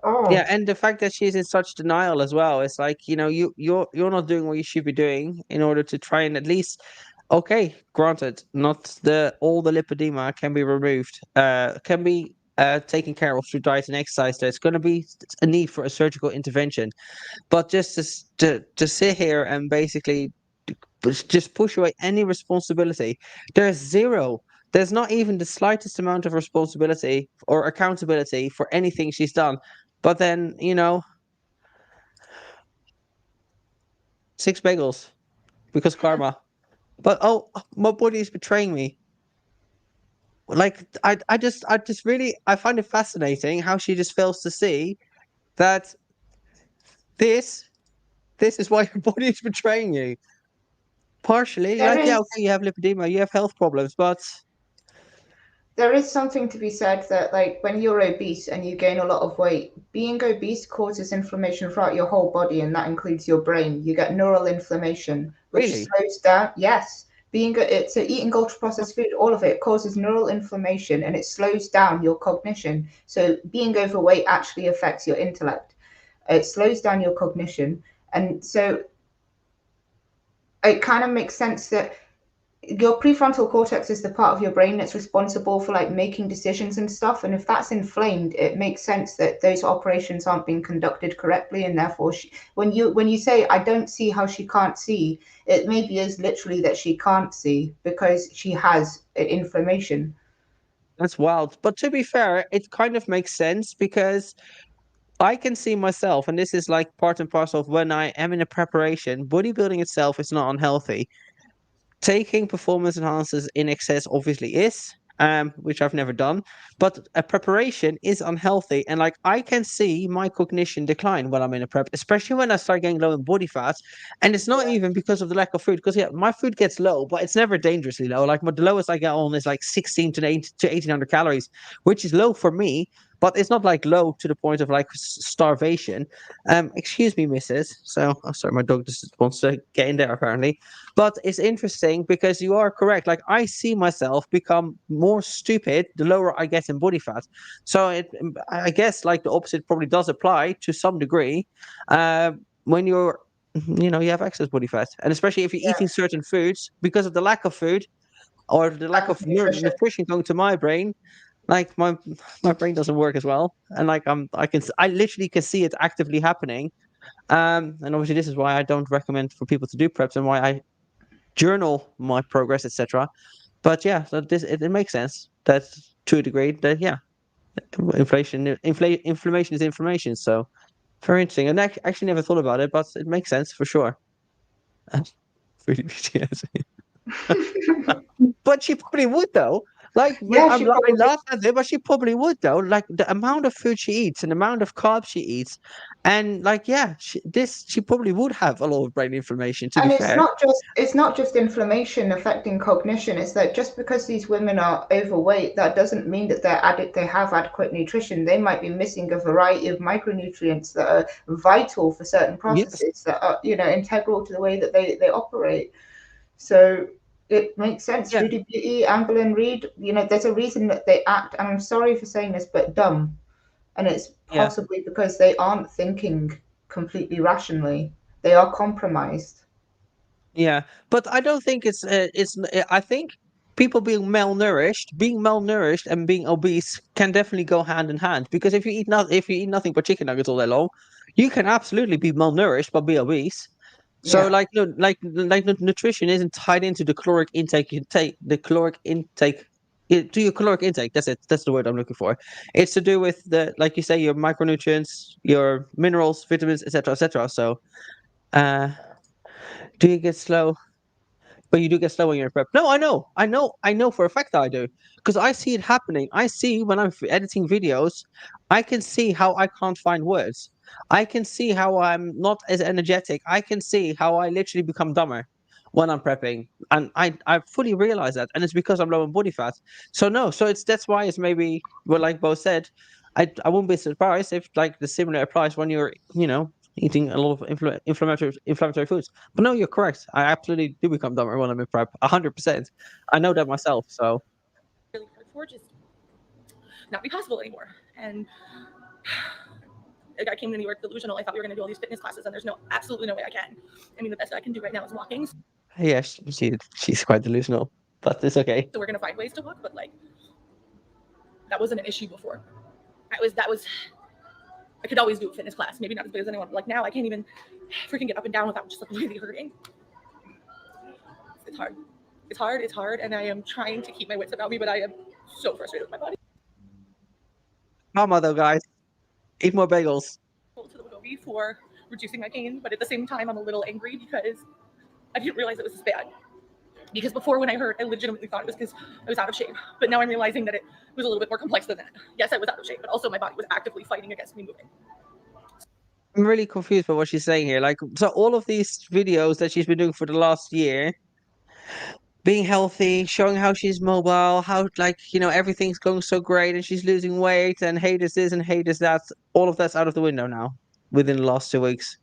Oh. Yeah, and the fact that she's in such denial as well. It's like, you know, you're not doing what you should be doing in order to try and at least. Okay, granted, not all the lipedema can be removed. Can be taken care of through diet and exercise. There's going to be a need for a surgical intervention, but just to sit here and basically just push away any responsibility. There's zero. There's not even the slightest amount of responsibility or accountability for anything she's done. But then, you know, 6 bagels because karma. But my body is betraying me. Like I just really I find it fascinating how she just fails to see that this is why your body is betraying you. Partially, okay, you have lipedema, you have health problems, but there is something to be said that, like, when you're obese and you gain a lot of weight, being obese causes inflammation throughout your whole body, and that includes your brain. You get neural inflammation, which slows down. Yes. Eating ultra-processed food, all of it causes neural inflammation and it slows down your cognition. So being overweight actually affects your intellect. It slows down your cognition. And so it kind of makes sense that your prefrontal cortex is the part of your brain that's responsible for like making decisions and stuff. And if that's inflamed, it makes sense that those operations aren't being conducted correctly. And therefore, when you say, I don't see how she can't see, it maybe is literally that she can't see because she has inflammation. That's wild. But to be fair, it kind of makes sense because I can see myself, and this is like part and parcel of when I am in a preparation. Bodybuilding itself is not unhealthy. taking performance enhancers in excess obviously is, which I've never done, but a preparation is unhealthy. And like I can see my cognition decline when I'm in a prep, especially when I start getting low in body fat. And it's not even because of the lack of food, because yeah, my food gets low, but it's never dangerously low. Like the lowest I get on is like 16 to 1800 calories, which is low for me, but it's not like low to the point of like starvation. Excuse me, missus. So, oh, sorry, my dog just wants to get in there apparently. But it's interesting because you are correct. Like I see myself become more stupid the lower I get in body fat. So I guess like the opposite probably does apply to some degree. When you're, you have excess body fat, and especially if you're eating certain foods because of the lack of food or the lack of nutrition going to my brain. Like my brain doesn't work as well, and like I literally can see it actively happening. And obviously this is why I don't recommend for people to do preps and why I journal my progress, etc. But yeah, so it makes sense that to a degree that yeah, inflammation is inflammation. So very interesting, and I actually never thought about it, but it makes sense for sure. Really PTSD. But she probably would though. Like I laugh at it, but she probably would though. Like the amount of food she eats and the amount of carbs she eats, and like yeah, she probably would have a lot of brain inflammation. To And be it's fair, not just inflammation affecting cognition. It's that just because these women are overweight, that doesn't mean that they have adequate nutrition. They might be missing a variety of micronutrients that are vital for certain processes that are integral to the way that they operate. So it makes sense. Yeah. Judy Beauty, Amber and Reed, there's a reason that they act, and I'm sorry for saying this, but dumb. And it's possibly because they aren't thinking completely rationally. They are compromised. Yeah, but I don't think it's. I think people being malnourished, and being obese can definitely go hand in hand. Because if you eat nothing but chicken nuggets all day long, you can absolutely be malnourished but be obese. So like no, nutrition isn't tied into the caloric intake you take. The caloric intake. To your caloric intake, that's it. That's the word I'm looking for. It's to do with like you say, your micronutrients, your minerals, vitamins, etc., etc. So, uh, do you get slow? But you do get slow when you're in prep. No, I know for a fact that I do, because I see it happening. I see when I'm editing videos, I can see how I can't find words. I can see how I'm not as energetic. I can see how I literally become dumber when I'm prepping, and I fully realize that, and it's because I'm low in body fat. So no, so that's why it's maybe well, like Bo said, I wouldn't be surprised if like the similar applies when you're eating a lot of inflammatory foods. But no, you're correct. I absolutely do become dumber when I'm in prep. 100%. I know that myself. So really hard for just not be possible anymore. And I came to New York delusional. I thought we were going to do all these fitness classes, and there's absolutely no way I can. I mean, the best I can do right now is walking. yeah, she's quite delusional, but it's okay. So we're going to find ways to walk, but like that wasn't an issue before. That was I could always do a fitness class, maybe not as big as anyone, but like now I can't even freaking get up and down without just like really hurting. It's hard, and I am trying to keep my wits about me, but I am so frustrated with my body. Mama though, guys, eat more bagels. To the Wegovy for reducing my pain, but at the same time I'm a little angry because I didn't realize it was this bad. Because before when I hurt, I legitimately thought it was because I was out of shape. But now I'm realizing that it was a little bit more complex than that. Yes, I was out of shape, but also my body was actively fighting against me moving. I'm really confused by what she's saying here. Like, so all of these videos that she's been doing for the last year, being healthy, showing how she's mobile, how like, everything's going so great and she's losing weight and HaYdURz this and HaYdURz that, all of that's out of the window now within the last 2 weeks.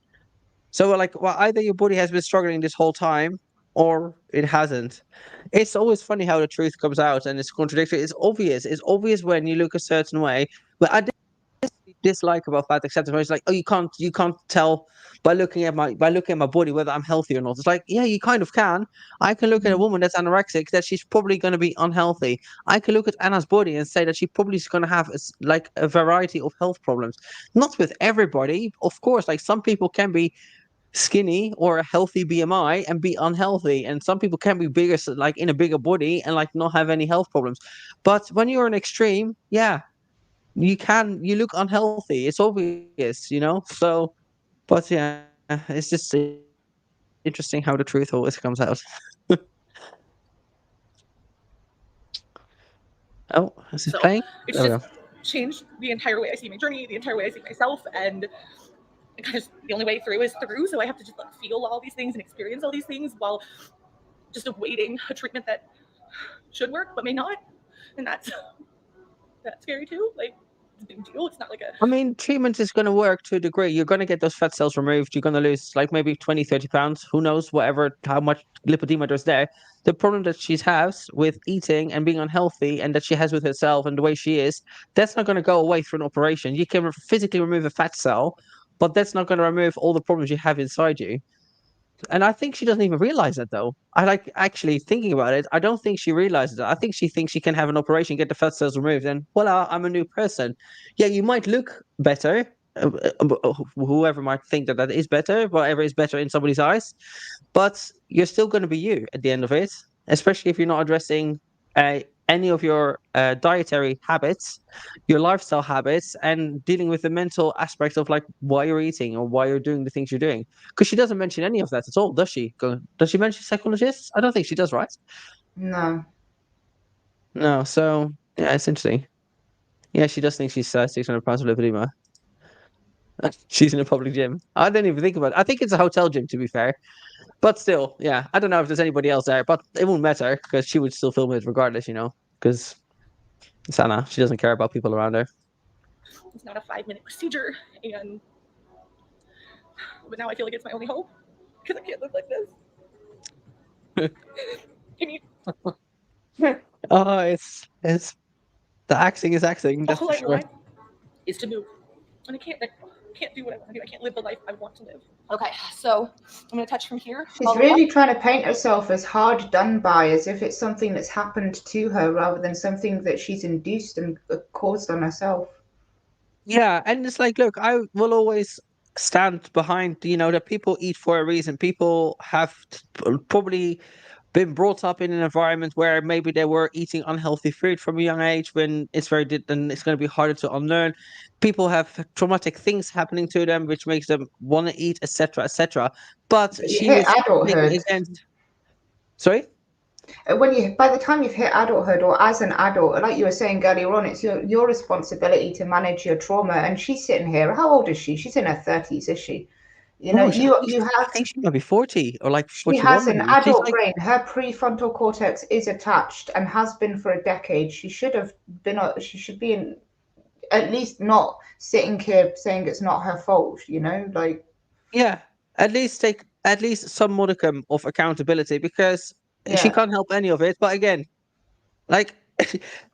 So like, well, either your body has been struggling this whole time or it hasn't. It's always funny how the truth comes out and it's contradictory. It's obvious. It's obvious when you look a certain way. But I dislike about fat acceptance. It's like, oh, you can't tell by looking at my body whether I'm healthy or not. It's like, yeah, you kind of can. I can look at a woman that's anorexic that she's probably going to be unhealthy. I can look at Anna's body and say that she probably is going to have like a variety of health problems. Not with everybody, of course. Like some people can be skinny or a healthy BMI and be unhealthy, and some people can be bigger, like in a bigger body and like not have any health problems. But when you're an extreme, yeah, you look unhealthy. It's obvious, so, but yeah, it's just interesting how the truth always comes out. Oh, is it So playing? it's There we just changed the entire way I see my journey, the entire way I see myself, and kind of the only way through is through. So I have to just like feel all these things and experience all these things while just awaiting a treatment that should work but may not, and that's scary too. Like, it's a big deal. It's not like a I mean, treatment is going to work to a degree. You're going to get those fat cells removed. You're going to lose like maybe 20, 30 pounds. Who knows, whatever, how much lipedema there's there. The problem that she has with eating and being unhealthy and that she has with herself and the way she is, that's not going to go away through an operation. You can physically remove a fat cell, but that's not going to remove all the problems you have inside you. And I think she doesn't even realize that, though. I like actually thinking about it. I don't think she realizes that. I think she thinks she can have an operation, get the fat cells removed, and voila, I'm a new person. Yeah, you might look better. Whoever might think that that is better, whatever is better in somebody's eyes, but you're still going to be you at the end of it, especially if you're not addressing any of your dietary habits, your lifestyle habits, and dealing with the mental aspect of like why you're eating or why you're doing the things you're doing. Because she doesn't mention any of that at all, does she? Does she mention psychologists? I don't think she does, right? No. No. So yeah, it's interesting. Yeah, she does think she's 600 pounds of lipedema. She's in a public gym. I didn't even think about it. I think it's a hotel gym, to be fair. But still, yeah, I don't know if there's anybody else there, but it won't matter because she would still film it regardless, because Sana, she doesn't care about people around her. it's not a 5-minute procedure, and but now I feel like it's my only hope because I can't live like this. Can you? Oh, it's the acting is acting. That's All for I sure. want is to move, and I can't do what I want to do. I can't live the life I want to live. Okay, so I'm gonna touch from here. She's really trying to paint herself as hard done by, as if it's something that's happened to her rather than something that she's induced and caused on herself. Yeah, and it's like, look, I will always stand behind, that people eat for a reason. People have probably been brought up in an environment where maybe they were eating unhealthy food from a young age when it's then it's going to be harder to unlearn. People have traumatic things happening to them, which makes them want to eat, etc., etc. But You she hit was adulthood. against. Sorry? By the time you've hit adulthood or as an adult, like you were saying earlier on, it's your responsibility to manage your trauma. And she's sitting here. How old is she? She's in her 30s, is she? You know, you I have. think she might be 40 or like She 41. has an Maybe. She's adult like, brain. Her prefrontal cortex is attached and has been for a decade. She should have been. She should be in, at least not sitting here saying it's not her fault. Like. yeah, at least take at least some modicum of accountability because she Yeah. can't help any of it. But again, like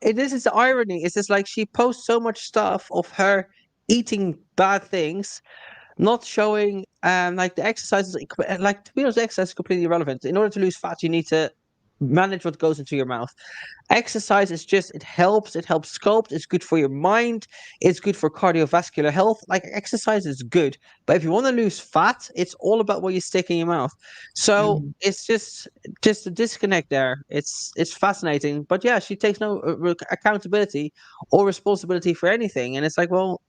this is the irony. It's just like she posts so much stuff of her eating bad things, not showing like the exercises. Like, to be honest, the exercise is completely irrelevant. In order to lose fat, you need to manage what goes into your mouth. Exercise is just, it helps sculpt, it's good for your mind, it's good for cardiovascular health. Like, exercise is good, but if you want to lose fat, it's all about what you stick in your mouth. So it's just a disconnect there. It's fascinating, but yeah, she takes no accountability or responsibility for anything, and it's like, well,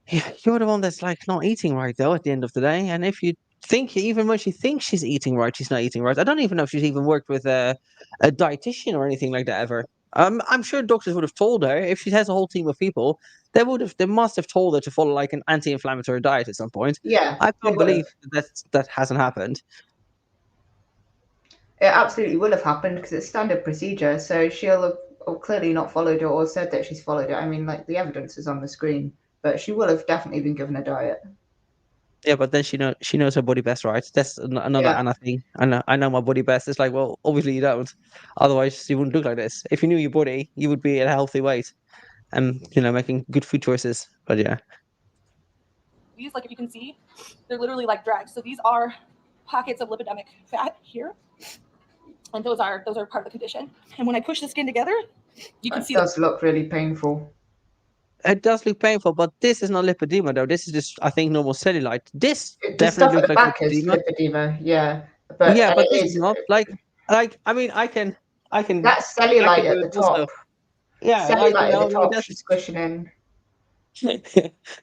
yeah, you're the one that's like not eating right though at the end of the day. And if you think, even when she thinks she's eating right, she's not eating right. I don't even know if she's even worked with a dietitian or anything like that ever. I'm sure doctors would have told her if she has a whole team of people, they must have told her to follow like an anti-inflammatory diet at some point. Yeah. I They can't would believe have. that hasn't happened. It absolutely will have happened because it's standard procedure. So she'll have clearly not followed it or said that she's followed it. I mean, like the evidence is on the screen, but she will have definitely been given a diet. Yeah, but then she knows her body best, right? That's another Yeah. Anna thing. I know my body best. It's like, well, obviously you don't. Otherwise, you wouldn't look like this. If you knew your body, you would be at a healthy weight and making good food choices. But yeah, These, like, if you can see, they're literally like drags. So these are pockets of lipidemic fat here, and those are part of the condition. And when I push the skin together, you can see It does look really painful. it does look painful, but this is not lipedema though. This is just, I think, normal cellulite. This The stuff definitely at looks the like back is lipedema. lipedema, yeah. But Yeah, but it this is is not like I mean, I can that's I cellulite can do at the it also. top. Yeah, Cellulite at the top, that's she's squishing in.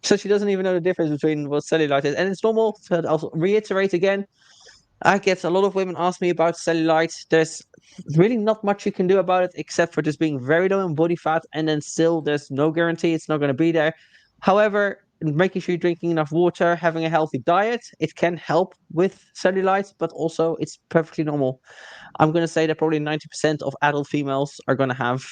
so she doesn't even know the difference between what cellulite is, and it's normal. So I'll reiterate again. I get a lot of women ask me about cellulite. There's really not much you can do about it except for just being very low in body fat, and then still there's no guarantee it's not going to be there. However, making sure you're drinking enough water, having a healthy diet, it can help with cellulite, but also it's perfectly normal. I'm going to say that probably 90% of adult females are going to have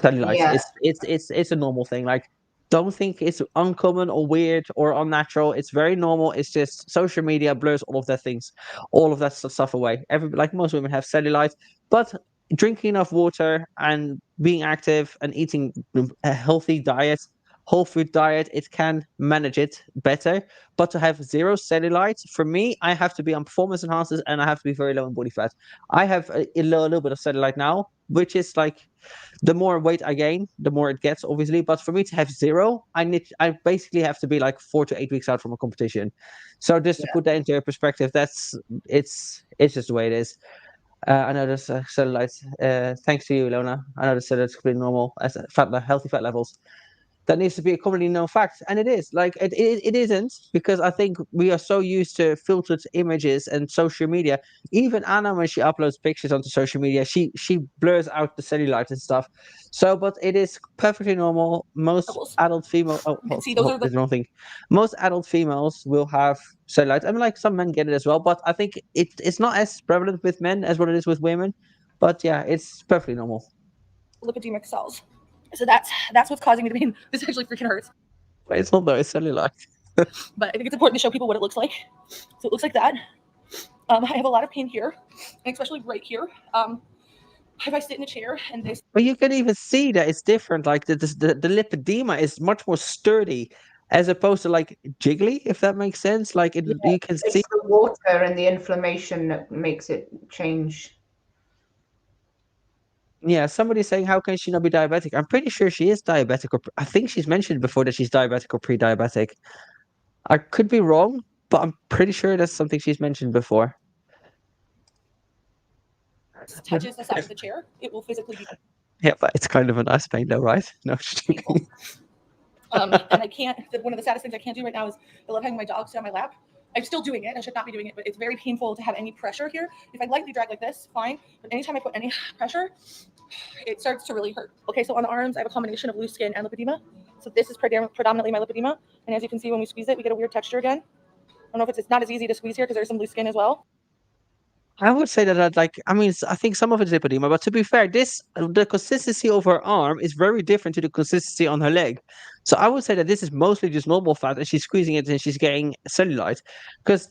cellulite. Yeah. It's a normal thing. Like, don't think it's uncommon or weird or unnatural. It's very normal. It's just social media blurs all of that things, all of that stuff away. Like most women have cellulite, but drinking enough water and being active and eating a healthy diet, whole food diet, it can manage it better. But to have zero cellulite, for me, I have to be on performance enhancers and I have to be very low in body fat. I have a little bit of cellulite now, which is like the more weight I gain, the more it gets, obviously. But for me to have zero, I basically have to be like 4 to 8 weeks out from a competition. So just to put that into perspective, it's just the way it is. I know there's cellulite. Thanks to you, Lona. I know the cellulite's completely normal as healthy fat levels. That needs to be a commonly known fact, and it is. Like it isn't, because I think we are so used to filtered images and social media. Even Anna, when she uploads pictures onto social media, she blurs out the cellulite and stuff. So, but it is perfectly normal. Most adult female, see, those are the the wrong thing. Most adult females will have cellulite. I mean, like some men get it as well, but I think it's not as prevalent with men as what it is with women. But yeah, it's perfectly normal. lipidemic cells. So that's what's causing me to be. This actually freaking hurts. But it's not though. It's cellulite. But I think it's important to show people what it looks like. So it looks like that. I have a lot of pain here, and especially right here. If I sit in a chair and this. But you can even see that it's different. Like the lipedema is much more sturdy, as opposed to like jiggly, if that makes sense. Like you can see It's the water and the inflammation that makes it change. Yeah, somebody's saying, how can she not be diabetic? I'm pretty sure she is diabetic, or I think she's mentioned before that she's diabetic or pre-diabetic. I could be wrong, but I'm pretty sure that's something she's mentioned before. Touches the side of the chair, it will physically be. Yeah, but it's kind of a nice pain though, right? No, and I can't. One of the saddest things I can't do right now is I love having my dog sit on my lap. I'm still doing it. I should not be doing it, but it's very painful to have any pressure here. If I lightly drag like this, fine. But anytime I put any pressure, it starts to really hurt. Okay, so on the arms, I have a combination of loose skin and lipedema. So this is predominantly my lipedema. And as you can see, when we squeeze it, we get a weird texture again. I don't know if it's not as easy to squeeze here because there's some loose skin as well. I would say that I think some of it's lipedema, but to be fair, the consistency of her arm is very different to the consistency on her leg. So I would say that this is mostly just normal fat, and she's squeezing it and she's getting cellulite. Because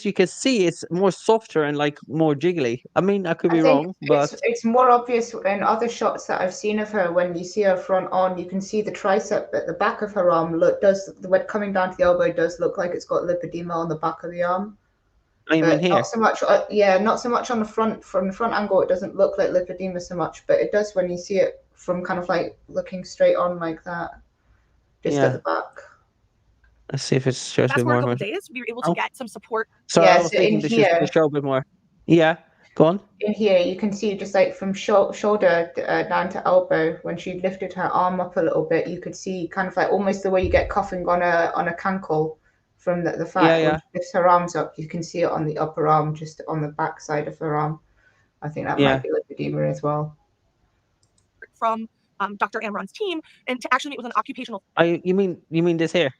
you can see it's more softer and like more jiggly. I mean, I could be wrong, but it's more obvious in other shots that I've seen of her. When you see her front arm, you can see the tricep at the back of her arm. When coming down to the elbow, does look like it's got lipedema on the back of the arm. Even here. Not so much, not so much on the front. From the front angle, it doesn't look like lipedema so much, but it does when you see it from kind of like looking straight on like that, just at the back. Let's see if it shows me more. more. Fast forward a couple days, we were able to get some support. So I was thinking this should show a bit more. Yeah, go on. In here, you can see just like from shoulder down to elbow, when she lifted her arm up a little bit, you could see kind of like almost the way you get cuffing on a cankle. From the fact when she lifts her arms up, you can see it on the upper arm, just on the back side of her arm. I think that might be lipedema as well. From Dr. Amron's team, and to actually meet with an occupational. You mean this here?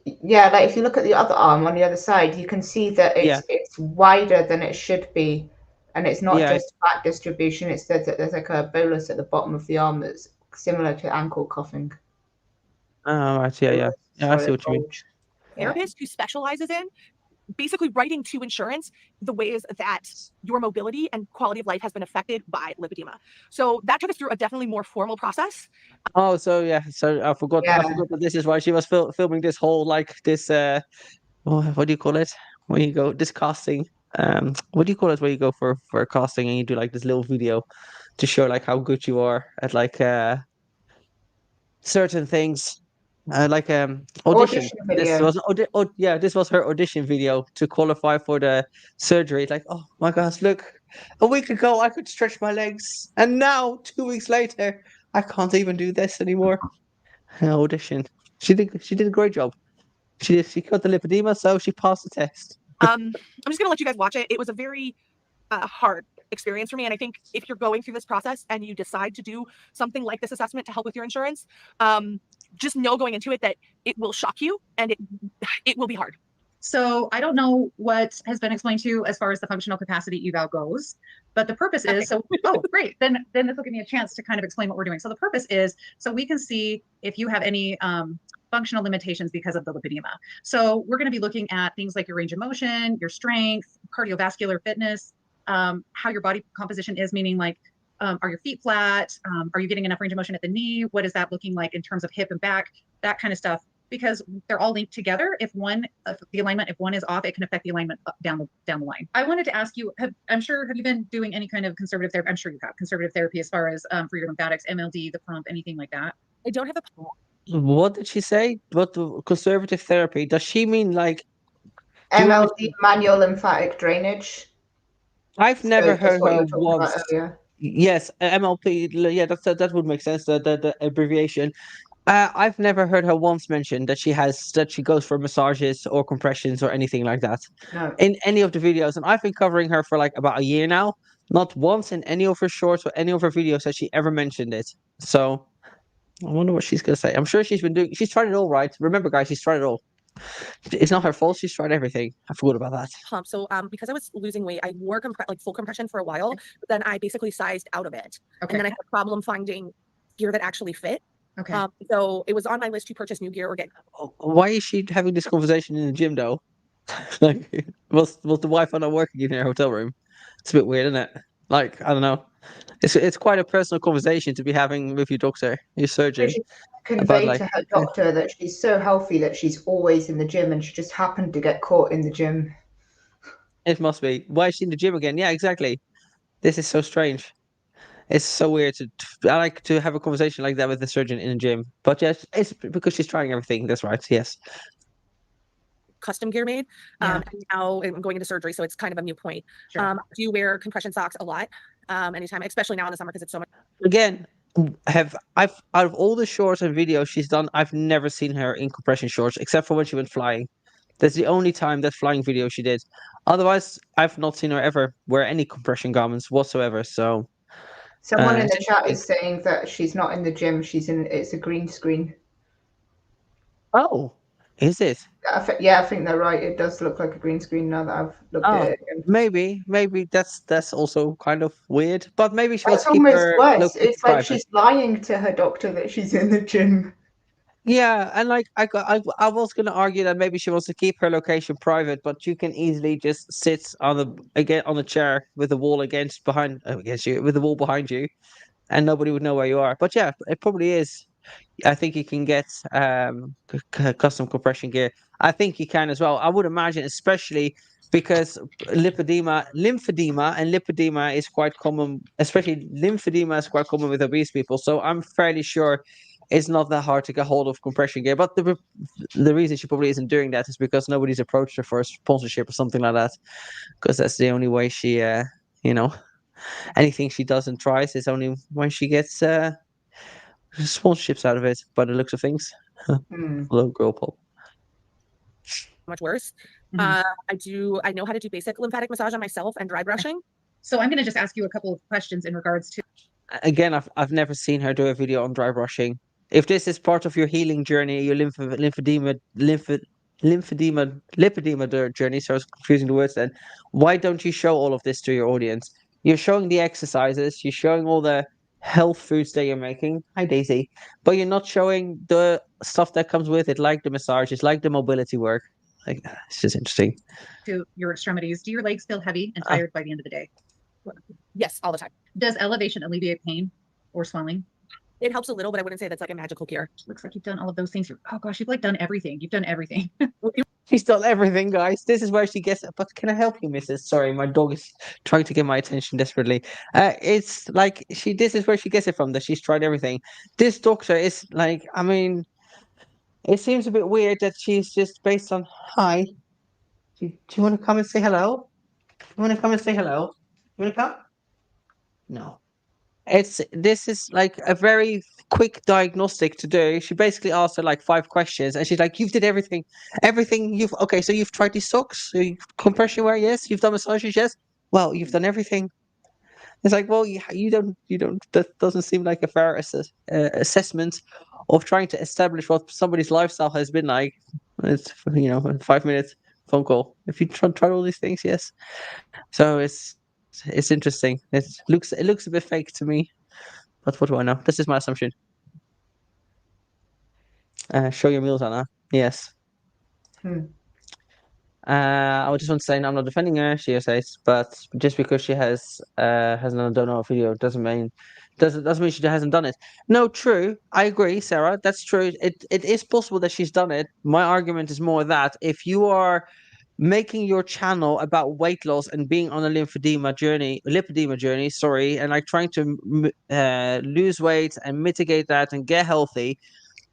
Yeah, like if you look at the other arm on the other side, you can see that it's wider than it should be, and it's not just fat distribution. It's there's like a bolus at the bottom of the arm that's similar to ankle cuffing. Oh, right. Yeah, I see what you mean. Therapist who specializes in basically writing to insurance the ways that your mobility and quality of life has been affected by lipedema. So that took us through a definitely more formal process. Oh, so I forgot that this is why she was filming this whole like this what do you call it when you go this casting, what do you call it when you go for a casting and you do like this little video to show like how good you are at like certain things. Like audition. This was her audition video to qualify for the surgery. Like, oh my gosh, look, a week ago I could stretch my legs, and now 2 weeks later I can't even do this anymore. Audition. She did a great job. She got the lipedema, so she passed the test. I'm just gonna let you guys watch it. It was a very hard experience for me, and I think if you're going through this process and you decide to do something like this assessment to help with your insurance, just know going into it that it will shock you and it will be hard. So I don't know what has been explained to you as far as the functional capacity eval goes, but the purpose is, so, oh, great. Then this will give me a chance to kind of explain what we're doing. So the purpose is, so we can see if you have any functional limitations because of the lipedema. So we're going to be looking at things like your range of motion, your strength, cardiovascular fitness, how your body composition is, meaning like, are your feet flat? Are you getting enough range of motion at the knee? What is that looking like in terms of hip and back? That kind of stuff. Because they're all linked together. If one is off, it can affect the alignment down the line. I wanted to ask you, have you been doing any kind of conservative therapy? I'm sure you have conservative therapy as far as for your lymphatics, MLD, the pump, anything like that. I don't have a What did she say? What the conservative therapy? Does she mean like MLD, manual lymphatic drainage. I've never heard what you her were talking about once. earlier. Yes, MLP. Yeah, that would make sense. The abbreviation. I've never heard her once mention that she goes for massages or compressions or anything like that No. in any of the videos. And I've been covering her for like about a year now. Not once in any of her shorts or any of her videos has she ever mentioned it. So I wonder what she's gonna say. I'm sure she's tried it all, right? Remember, guys, she's tried it all. It's not her fault. She's tried everything. I forgot about that. pump. So because I was losing weight, I wore like full compression for a while, but then I basically sized out of it. Okay. And then I had a problem finding gear that actually fit. Okay. So it was on my list to purchase new gear or get. Why is she having this conversation in the gym though? Like, was the Wi-Fi not working in her hotel room? It's a bit weird, isn't it? Like, I don't know. It's quite a personal conversation to be having with your doctor, your surgeon. She conveyed to her doctor that she's so healthy that she's always in the gym, and she just happened to get caught in the gym. It must be. Why is she in the gym again? Yeah, exactly. This is so strange. It's so weird I like to have a conversation like that with the surgeon in the gym. But yes, it's because she's trying everything. That's right. Yes. Custom gear made. And now I'm going into surgery, so it's kind of a new point. Sure. Do you wear compression socks a lot? Anytime, especially now in the summer because it's so much. Again, I've out of all the shorts and videos she's done, I've never seen her in compression shorts except for when she went flying. That's the only time that flying video she did. Otherwise, I've not seen her ever wear any compression garments whatsoever. So someone in the chat is saying that she's not in the gym. It's a green screen. Oh, is it? Yeah, I think they're right. It does look like a green screen now that I've looked at it again. Maybe that's also kind of weird. But maybe she wants That's to keep almost her worse. location It's like private. she's lying to her doctor that she's in the gym. Yeah, and like I was gonna argue that maybe she wants to keep her location private, but you can easily just sit on the chair with the wall against you with the wall behind you, and nobody would know where you are. But yeah, it probably is. I think you can get custom compression gear. I think you can as well. I would imagine, especially because lymphedema and lipedema is quite common, especially lymphedema is quite common with obese people. So I'm fairly sure it's not that hard to get hold of compression gear. But the reason she probably isn't doing that is because nobody's approached her for a sponsorship or something like that. Because that's the only way she, anything she does and tries is only when she gets sponsorships out of it, by the looks of things. Hello, girl pop. Much worse. Mm-hmm. I know how to do basic lymphatic massage on myself and dry brushing. So I'm going to just ask you a couple of questions in regards to. Again, I've never seen her do a video on dry brushing. If this is part of your healing journey, your lipedema journey, so I was confusing the words then, why don't you show all of this to your audience? You're showing the exercises, you're showing all the health foods that you're making. Hi, Daisy. But you're not showing the stuff that comes with it, like the massages, like the mobility work. Like, it's just interesting. To your extremities, do your legs feel heavy and tired by the end of the day? Yes, all the time. Does elevation alleviate pain or swelling? It helps a little, but I wouldn't say that's like a magical cure. Looks like you've done all of those things. Oh gosh, you've like done everything. You've done everything. She's done everything, guys. This is where she gets it. But can I help you, Mrs.? Sorry, my dog is trying to get my attention desperately. It's like this is where she gets it from, that she's tried everything. This doctor is like, I mean, it seems a bit weird that she's just based on, hi, do you want to come and say hello? You want to come and say hello? You want to come? No. this is like a very quick diagnostic to do. She basically asked her like 5 questions, and she's like, "You've did everything. You've okay. So you've tried these socks, so compression wear, yes. You've done massages, yes. Well, you've done everything." It's like, well, you don't. That doesn't seem like a fair assessment of trying to establish what somebody's lifestyle has been like. It's a 5 minute phone call. If you tried all these things, yes. So it's interesting. It looks a bit fake to me, but what do I know? This is my assumption. Show your meals, Anna. Yes. Hmm. I would just want to say, no, I'm not defending her. She says, but just because she hasn't done a video doesn't mean she hasn't done it. No, true. I agree, Sarah. That's true. It is possible that she's done it. My argument is more that if you are making your channel about weight loss and being on a lipedema journey, sorry, and like trying to lose weight and mitigate that and get healthy,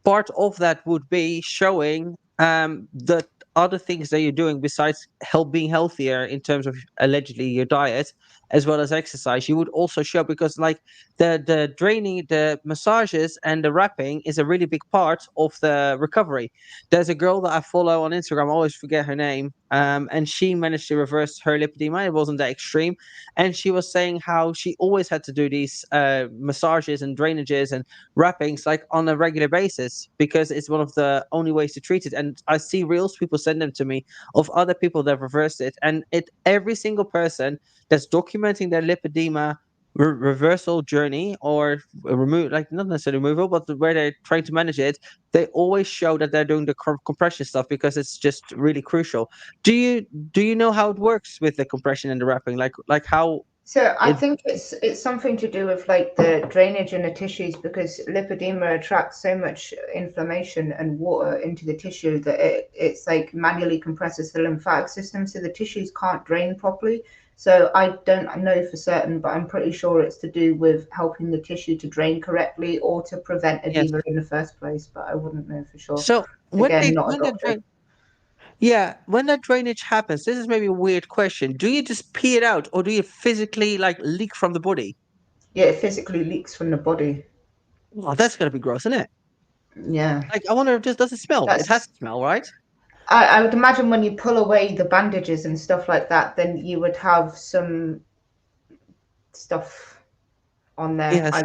part of that would be showing the other things that you're doing besides being healthier in terms of allegedly your diet as well as exercise. You would also show, because like the draining, the massages and the wrapping is a really big part of the recovery. There's a girl that I follow on Instagram, I always forget her name, and she managed to reverse her lipedema. It wasn't that extreme, and she was saying how she always had to do these massages and drainages and wrappings like on a regular basis because it's one of the only ways to treat it. And I see reels, people send them to me, of other people that reversed it, and every single person that's documenting their lipedema reversal journey or remove, like not necessarily removal, but where they're trying to manage it, they always show that they're doing the compression stuff because it's just really crucial. Do you know how it works with the compression and the wrapping, like how So I it think it's something to do with like the drainage in the tissues, because lipedema attracts so much inflammation and water into the tissue that it's like manually compresses the lymphatic system, so the tissues can't drain properly. So I don't know for certain, but I'm pretty sure it's to do with helping the tissue to drain correctly or to prevent yes. edema in the first place, but I wouldn't know for sure. So Again, not a doctor. when that drainage happens, this is maybe a weird question. Do you just pee it out, or do you physically like leak from the body? Yeah, it physically leaks from the body. Oh, that's gonna be gross, isn't it? Yeah. Like, I wonder, does it smell? It has That's to smell, right? I would imagine when you pull away the bandages and stuff like that, then you would have some stuff on there. Yes. I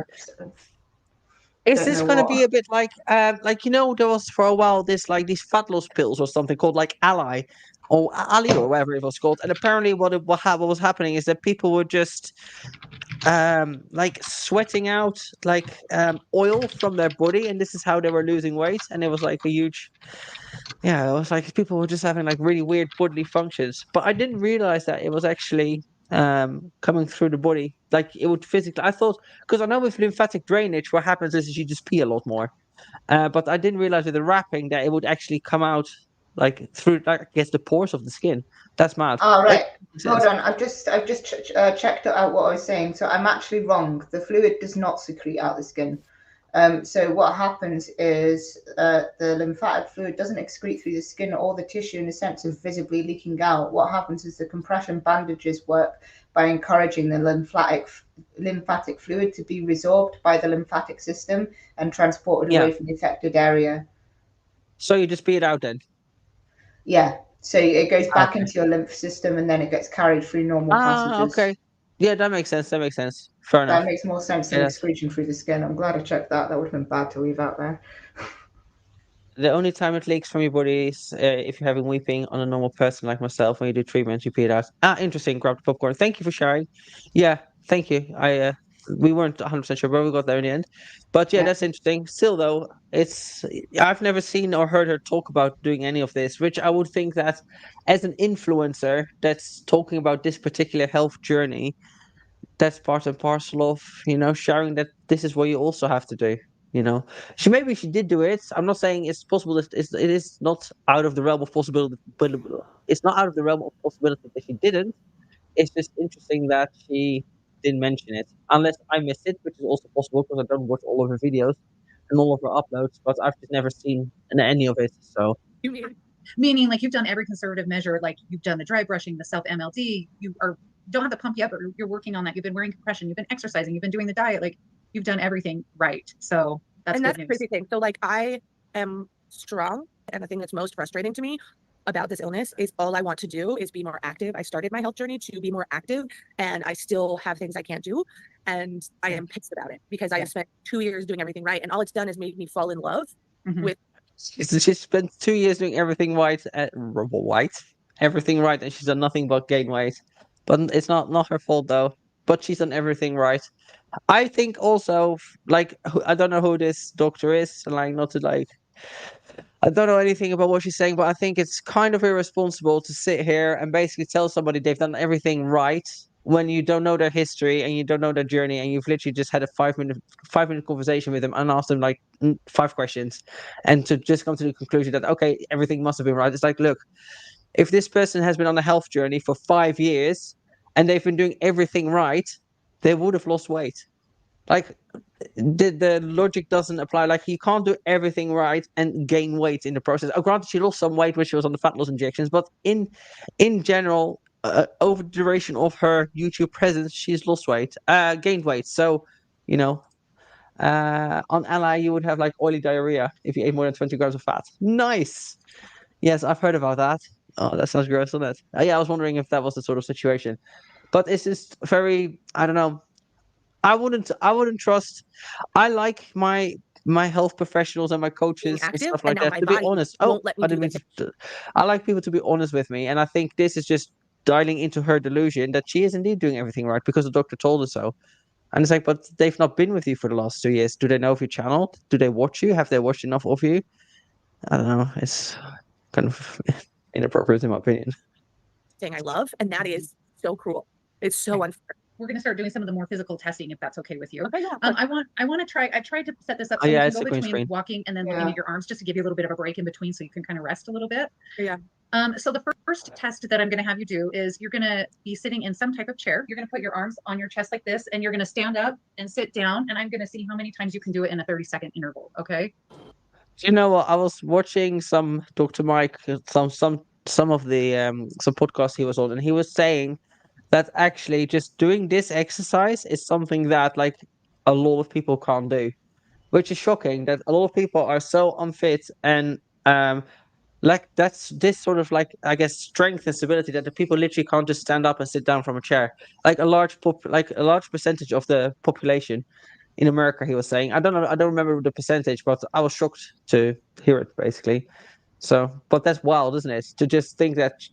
Is don't this know gonna be what. a bit like there was for a while this like these fat loss pills or something called like Ally or Ali or whatever it was called, and apparently what was happening is that people were just like sweating out like oil from their body, and this is how they were losing weight, and it was like a huge, yeah, it was like people were just having like really weird bodily functions. But I didn't realize that it was actually coming through the body. Like it would physically, I thought, because I know with lymphatic drainage, what happens is you just pee a lot more. But I didn't realize with the wrapping that it would actually come out like through, like, I guess, the pores of the skin. That's mad. All That right. makes Hold sense. on. I've just checked out what I was saying. So I'm actually wrong. The fluid does not secrete out the skin. So what happens is the lymphatic fluid doesn't excrete through the skin or the tissue in the sense of visibly leaking out. What happens is the compression bandages work by encouraging the lymphatic fluid to be resorbed by the lymphatic system and transported Yeah. away from the affected area. So you just pee it out then. Yeah. So it goes back Okay. into your lymph system and then it gets carried through normal passages. Okay. Yeah, that makes sense. That makes sense. Fair enough. That makes more sense Yeah, than excretion through the skin. I'm glad I checked that. That would have been bad to leave out there. the only time it leaks from your body is if you're having weeping on a normal person like myself. When you do treatments, you pee it out. Interesting. Grab the popcorn. Thank you for sharing. Yeah, thank you. We weren't 100% sure, but we got there in the end. But yeah, Yeah. that's interesting. Still, though, I've never seen or heard her talk about doing any of this, which I would think that as an influencer that's talking about this particular health journey, that's part and parcel of sharing that this is what you also have to do. Maybe she did do it. I'm not saying it's possible that it is not out of the realm of possibility, but it's not out of the realm of possibility that she didn't. It's just interesting that she didn't mention it, unless I missed it, which is also possible because I don't watch all of her videos and all of her uploads, but I've just never seen any of it. So Meaning like you've done every conservative measure, like you've done the dry brushing, the self MLD, you are don't have the pump yet, but you're working on that. You've been wearing compression, you've been exercising, you've been doing the diet, like you've done everything right. So that's And good that's the news. crazy thing. So like I am strong, and the thing that's most frustrating to me about this illness is all I want to do is be more active. I started my health journey to be more active, and I still have things I can't do, and I am pissed about it because I have spent 2 years doing everything right, and all it's done is make me fall in love with. She spent 2 years doing everything right, everything right, and she's done nothing but gain weight. But it's not her fault though. But she's done everything right. I think also, like, I don't know who this doctor is, and like, not to like, I don't know anything about what she's saying, but I think it's kind of irresponsible to sit here and basically tell somebody they've done everything right when you don't know their history and you don't know their journey, and you've literally just had a 5 minute conversation with them and asked them like 5 questions, and to just come to the conclusion that okay, everything must have been right. It's like, look, if this person has been on a health journey for 5 years and they've been doing everything right, they would have lost weight. Like, the logic doesn't apply. Like, you can't do everything right and gain weight in the process. Oh, granted, she lost some weight when she was on the fat loss injections, but in general, over the duration of her YouTube presence, she's lost weight, gained weight. So, you know, on Ally, you would have like oily diarrhea if you ate more than 20 grams of fat. Nice. Yes, I've heard about that. Oh, that sounds gross, doesn't it? Yeah, I was wondering if that was the sort of situation. But it's just very, I don't know. I wouldn't trust. I like my health professionals and my coaches and active, stuff and like now that my to be body honest. won't let me I do didn't mean this. I like people to be honest with me, and I think this is just dialing into her delusion that she is indeed doing everything right because the doctor told her so. And it's like, but they've not been with you for the last 2 years. Do they know of your channel? Do they watch you? Have they watched enough of you? I don't know. It's kind of inappropriate in my opinion. Thing I love, and that is so cruel. It's so unfair. We're going to start doing some of the more physical testing if that's okay with you. Okay, yeah. I want to try. I tried to set this up Oh, so yeah, we it's can go the green between screen. walking and then looking at your arms just to give you a little bit of a break in between so you can kind of rest a little bit. Yeah. So the first test that I'm going to have you do is you're going to be sitting in some type of chair. You're going to put your arms on your chest like this, and you're going to stand up and sit down. And I'm going to see how many times you can do it in a 30-second interval. Okay. Do you know what? I was watching some Dr. Mike, some of the some podcast he was on, and he was saying that actually just doing this exercise is something that like a lot of people can't do, which is shocking that a lot of people are so unfit and like that's this sort of like I guess strength and stability that the people literally can't just stand up and sit down from a chair. Like a large percentage of the population in America, he was saying. I don't know, I don't remember the percentage, but I was shocked to hear it basically. So, but that's wild, isn't it? To just think that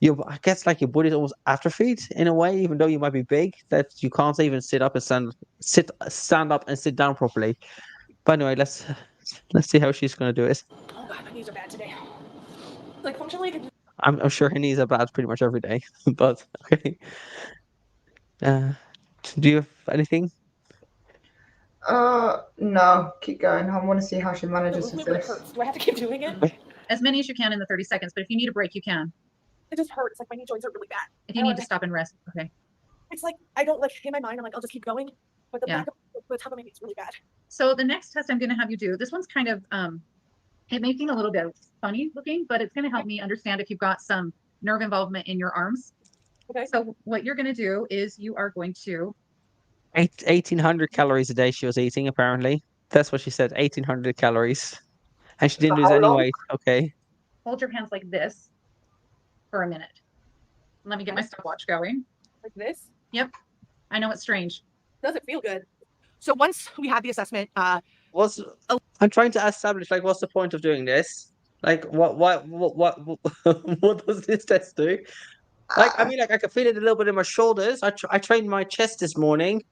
I guess like your body's almost atrophied in a way, even though you might be big, that you can't even stand up and sit down properly. But anyway, let's see how she's gonna do it. Oh god, my knees are bad today. Like functionally, I'm sure her knees are bad pretty much every day, but okay. Do you have anything? No, keep going. I want to see how she manages with it this. hurts. Do I have to keep doing it? As many as you can in the 30 seconds, but if you need a break, you can. It just hurts. Like my knee joints are really bad. If you need to stop and rest, okay. It's like I don't like in my mind. I'm like I'll just keep going, but the back of the top of my knee is really bad. So the next test I'm going to have you do. This one's kind of it may seem a little bit funny looking, but it's going to help me understand if you've got some nerve involvement in your arms. Okay. So what you're going to do is you are going to 1,800 calories a day she was eating, apparently. That's what she said, 1,800 calories. And she didn't lose any weight. Okay. hold your hands like this for a minute. Let me get my stopwatch going. Like this? Yep. I know it's strange. Doesn't feel good. So once we had the assessment, I'm trying to establish, like, what's the point of doing this? Like, what does this test do? Like, I mean, like, I can feel it a little bit in my shoulders. I trained my chest this morning,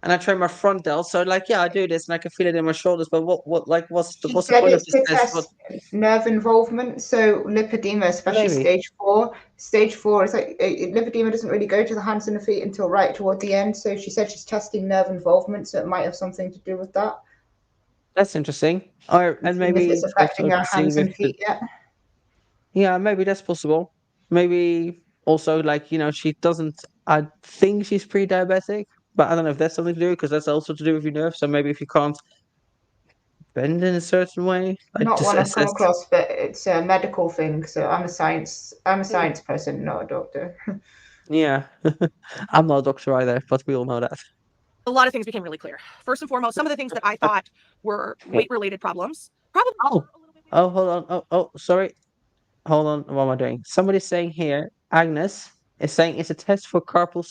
and I trained my front delt. So, like, yeah, I do this, and I can feel it in my shoulders. But what's the point of this test? Nerve involvement. So lipedema, especially stage 4. Stage 4 is like lipedema doesn't really go to the hands and the feet until right toward the end. So she said she's testing nerve involvement, so it might have something to do with that. That's interesting. Or and maybe if it's affecting her hands and feet yet. Yeah, maybe that's possible. Maybe also, like, you know, she doesn't. I think she's pre-diabetic, but I don't know if that's something to do, because that's also to do with your nerves. So maybe if you can't bend in a certain way, like Not one I've come across, but it's a medical thing. So I'm a science person, not a doctor. Yeah. I'm not a doctor either, but we all know that. A lot of things became really clear. First and foremost, some of the things that I thought were weight-related problems, probably. Oh, hold on. Oh, sorry. Hold on. What am I doing? Somebody's saying here, Agnes is saying it's a test for carpal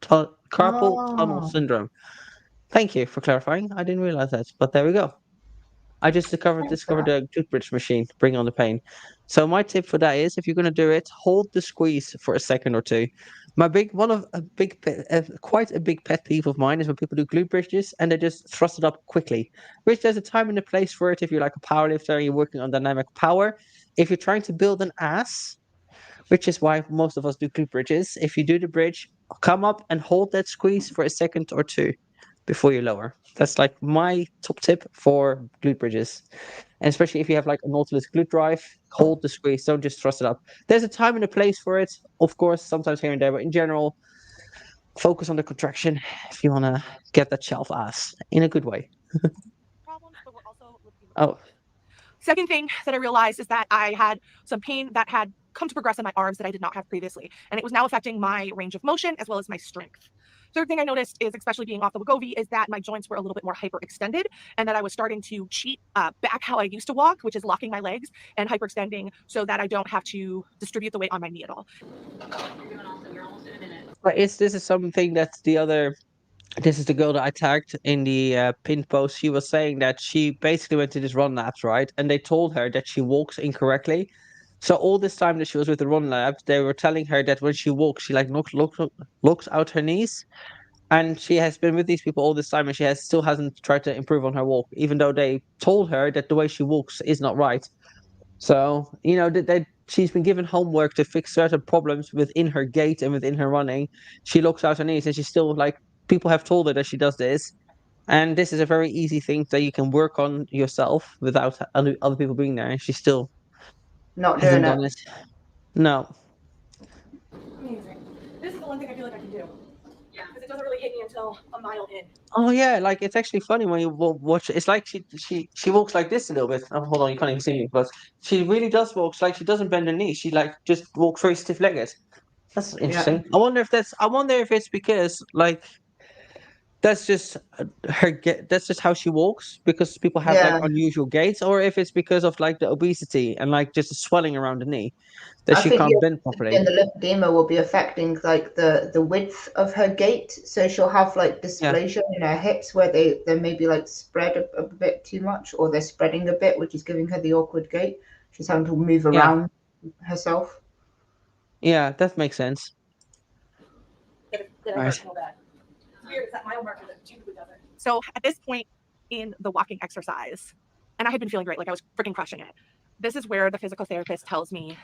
tunnel Oh, syndrome. Thank you for clarifying. I didn't realize that, but there we go. I just thanks for discovered that. a toothbrush machine, bring on the pain. So my tip for that is, if you're gonna do it, hold the squeeze for a second or two. My big one of a big quite a big pet peeve of mine is when people do glute bridges and they just thrust it up quickly. Which there's a time and a place for it if you're like a powerlifter and you're working on dynamic power. If you're trying to build an ass, which is why most of us do glute bridges, if you do the bridge, come up and hold that squeeze for a second or two before you lower. That's like my top tip for glute bridges. And especially if you have like a Nautilus glute drive, hold the squeeze, don't just thrust it up. There's a time and a place for it, of course, sometimes here and there, but in general, focus on the contraction if you want to get that shelf ass in a good way. Problems, but we're also lifting. Oh, Second thing that I realized is that I had some pain that had come to progress in my arms that I did not have previously, and it was now affecting my range of motion as well as my strength. Third thing I noticed is, especially being off the Wegovy, is that my joints were a little bit more hyperextended, and that I was starting to cheat back how I used to walk, which is locking my legs and hyperextending so that I don't have to distribute the weight on my knee at all. but this is something that's the other. This is the girl that I tagged in the pinned post. She was saying that she basically went to this run labs, right? And they told her that she walks incorrectly. So all this time that she was with the run labs, they were telling her that when she walks, she like looks out her knees. And she has been with these people all this time, and still hasn't tried to improve on her walk, even though they told her that the way she walks is not right. So she's been given homework to fix certain problems within her gait and within her running. She looks out her knees, and she's still like, people have told her that she does this, and this is a very easy thing that you can work on yourself without other people being there. And she still Not doing hasn't it. done it. No. Amazing. This is the one thing I feel like I can do. Yeah, because it doesn't really hit me until a mile in. Oh yeah, like it's actually funny when you watch it. It's like she walks like this a little bit. Oh, hold on, you can't even see me, but she really does walk like she doesn't bend her knee. She like just walks very stiff-legged. That's Yeah. interesting. I wonder if it's because like that's just that's just how she walks because people have like Yeah. unusual gaits, or if it's because of like the obesity and like just the swelling around the knee that I she think can't bend the properly. lymphedema will be affecting like the width of her gait. So she'll have like Yeah. dysplasia in her hips where they maybe like spread a bit too much, or they're spreading a bit, which is giving her the awkward gait. She's having to move Yeah. around herself. Yeah, that makes sense. That I Right. hurt so bad. It's weird, it's that mile marker that typically does it. So at this point in the walking exercise, and I had been feeling great, like I was freaking crushing it. This is where the physical therapist tells me,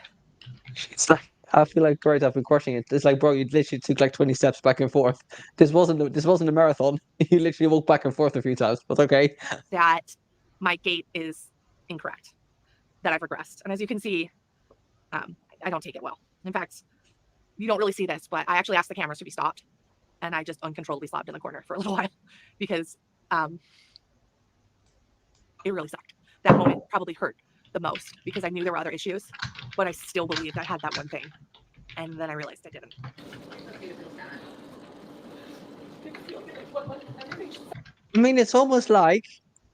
It's like I feel like great. I've been crushing it. It's like, bro, you literally took like 20 steps back and forth. This wasn't a marathon. You literally walked back and forth a few times. But okay. that my gait is incorrect, that I've regressed. And as you can see, I don't take it well. In fact, you don't really see this, but I actually asked the cameras to be stopped, and I just uncontrollably slobbed in the corner for a little while because it really sucked. That moment probably hurt the most because I knew there were other issues, but I still believed I had that one thing. And then I realized I didn't. I mean, it's almost like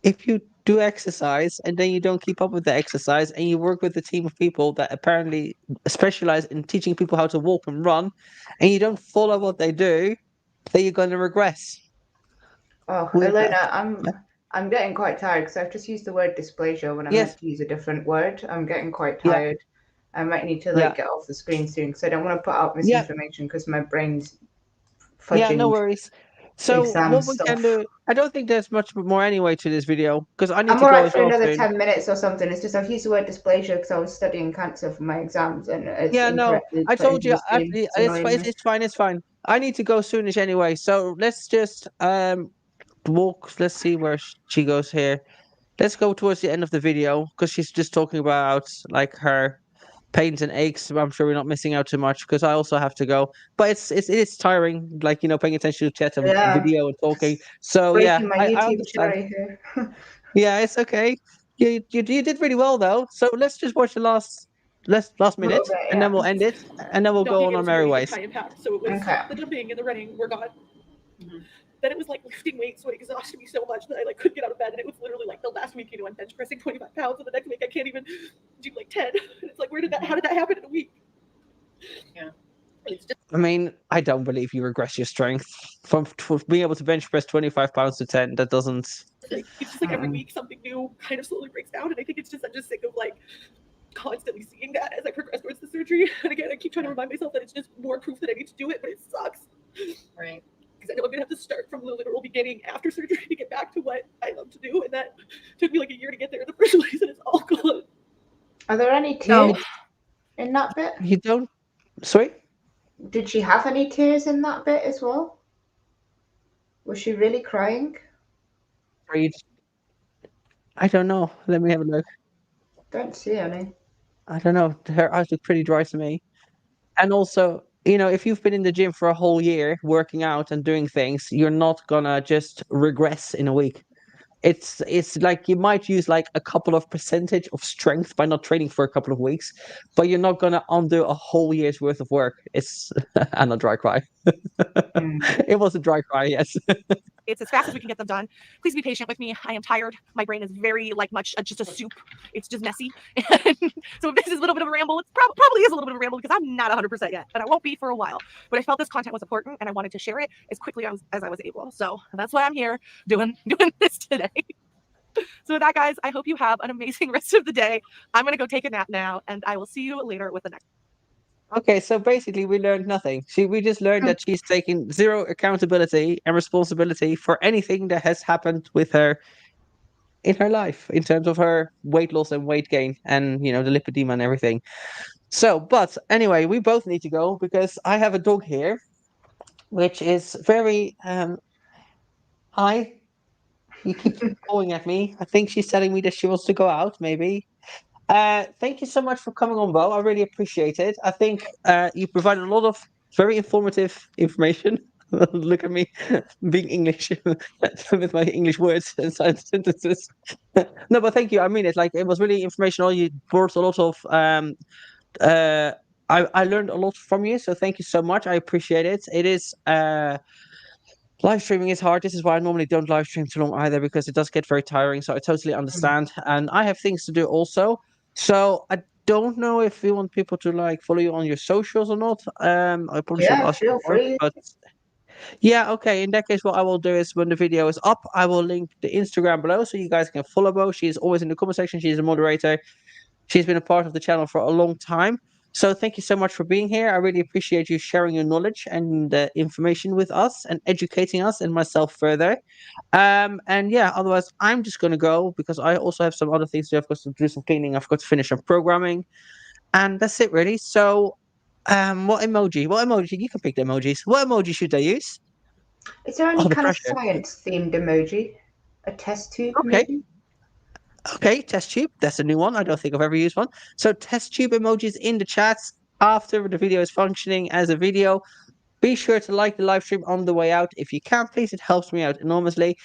if you do exercise and then you don't keep up with the exercise and you work with a team of people that apparently specialize in teaching people how to walk and run, and you don't follow what they do, then you're going to regress. Oh, Weird that. Ilona, I'm getting quite tired because I've just used the word dysplasia when I Yes. meant to use a different word. I'm getting quite Yeah. tired. I might need to Yeah. get off the screen soon because I don't want to put out Yeah. misinformation because my brain's Yeah, no fudging worries. So exam what we can stuff. do, I don't think there's much more anyway to this video because I need I'm to all go right as for well another soon. 10 minutes or something. It's just I've used the word dysplasia because I was studying cancer for my exams and it's Yeah, no, incorrectly I put told into you the screen. actually It's annoying me. it's fine, it's fine. I need to go soonish anyway. So let's just walk. Let's see where she goes here. Let's go towards the end of the video because she's just talking about like her pains and aches. I'm sure we're not missing out too much because I also have to go. But it is tiring, like paying attention to chat and Yeah. video and talking. So yeah, Breaking my I YouTube understand. cherry here. Yeah, it's okay. You did really well though. So let's just watch the last last minute, bit, and then yeah. we'll end it, and then we'll Not go being on able our to merry really ways. high impact. So it was Okay. the jumping and the running were gone. Mhm. Then it was like lifting weights, so it exhausted me so much that I like couldn't get out of bed. And it was literally like the last week, I'm bench pressing 25 pounds, and the next week I can't even do like 10. And it's like, how did that happen in a week? Yeah. It's just I mean, I don't believe you regress your strength from being able to bench press 25 pounds to 10. That doesn't. it's just like every week something new kind of slowly breaks down. And I think I'm just sick of like constantly seeing that as I progress towards the surgery. And again, I keep trying to remind myself that it's just more proof that I need to do it, but it sucks. Right. Because I know I'm gonna have to start from the literal beginning after surgery to get back to what I love to do, and that took me like a year to get there in the first place, and it's all gone. Are there any No. tears in that bit? You don't. Sorry? Did she have any tears in that bit as well? Was she really crying? Read. I don't know. Let me have a look. Don't see any. I don't know. Her eyes look pretty dry to me. And also, if you've been in the gym for a whole year working out and doing things, you're not gonna just regress in a week. It's like you might use like a couple of percentage of strength by not training for a couple of weeks, but you're not gonna undo a whole year's worth of work. It's and a dry cry. It was a dry cry, yes. It's as fast as we can get them done. Please be patient with me. I am tired. My brain is very like much just a soup. It's just messy. So if this is a little bit of a ramble, it probably is a little bit of a ramble because I'm not 100% yet, and I won't be for a while. But I felt this content was important, and I wanted to share it as quickly as I was able. So that's why I'm here doing this today. So with that, guys, I hope you have an amazing rest of the day. I'm gonna go take a nap now, and I will see you later with the next. Okay, so basically we learned nothing. We just learned that she's taking zero accountability and responsibility for anything that has happened with her in her life in terms of her weight loss and weight gain and the lipedema and everything. So, but anyway, we both need to go because I have a dog here, which is very hi. You keep going at me. I think she's telling me that she wants to go out, maybe. Thank you so much for coming on, Bo. I really appreciate it. I think you provided a lot of very informative information. Look at me being English with my English words and sentences. No, but thank you. I mean it. Like it was really informational. You brought a lot of. Uh, I learned a lot from you, so thank you so much. I appreciate it. It is. Live streaming is hard. This is why I normally don't live stream too long either, because it does get very tiring. So I totally understand. And I have things to do also. So I don't know if you want people to like follow you on your socials or not. I probably should Yeah, ask you feel more, free. but yeah, okay. In that case, what I will do is when the video is up, I will link the Instagram below so you guys can follow Bo. She is always in the comment section. She's a moderator. She's been a part of the channel for a long time. So thank you so much for being here. I really appreciate you sharing your knowledge and information with us and educating us and myself further. And yeah, otherwise I'm just gonna go because I also have some other things to do. I've got to do some cleaning. I've got to finish some programming, and that's it really. So, what emoji? What emoji? You can pick the emojis. What emoji should I use? Is there any Oh, the kind of pressure. science themed emoji? A test tube, Okay. maybe? Okay, test tube. That's a new one. I don't think I've ever used one. So test tube emojis in the chats after the video is functioning as a video. Be sure to like the live stream on the way out. If you can, please, it helps me out enormously.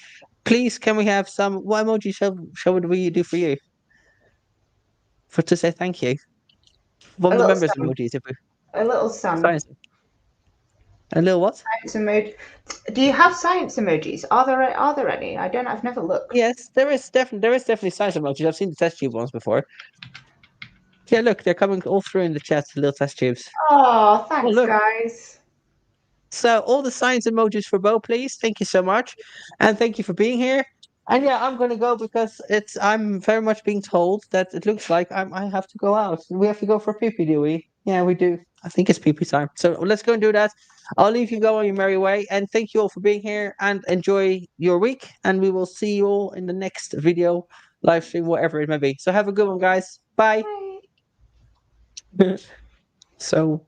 Please, can we have some? What emoji shall we do for you? To say thank you. One A of the little members sun. emojis. If we A little sun. science. A little what? Science emoji. Do you have science emojis? Are there any? I don't. I've never looked. Yes, there is definitely science emojis. I've seen the test tube ones before. Yeah, look, they're coming all through in the chat, the little test tubes. Oh, thanks, look. guys. So all the science emojis for Bo, please. Thank you so much. And thank you for being here. And yeah, I'm gonna go because I'm very much being told that it looks like I have to go out. We have to go for pee-pee, do we? Yeah, we do. I think it's pee-pee time. So let's go and do that. I'll leave you go on your merry way. And thank you all for being here and enjoy your week. And we will see you all in the next video, live stream, whatever it may be. So have a good one, guys. Bye. Bye. So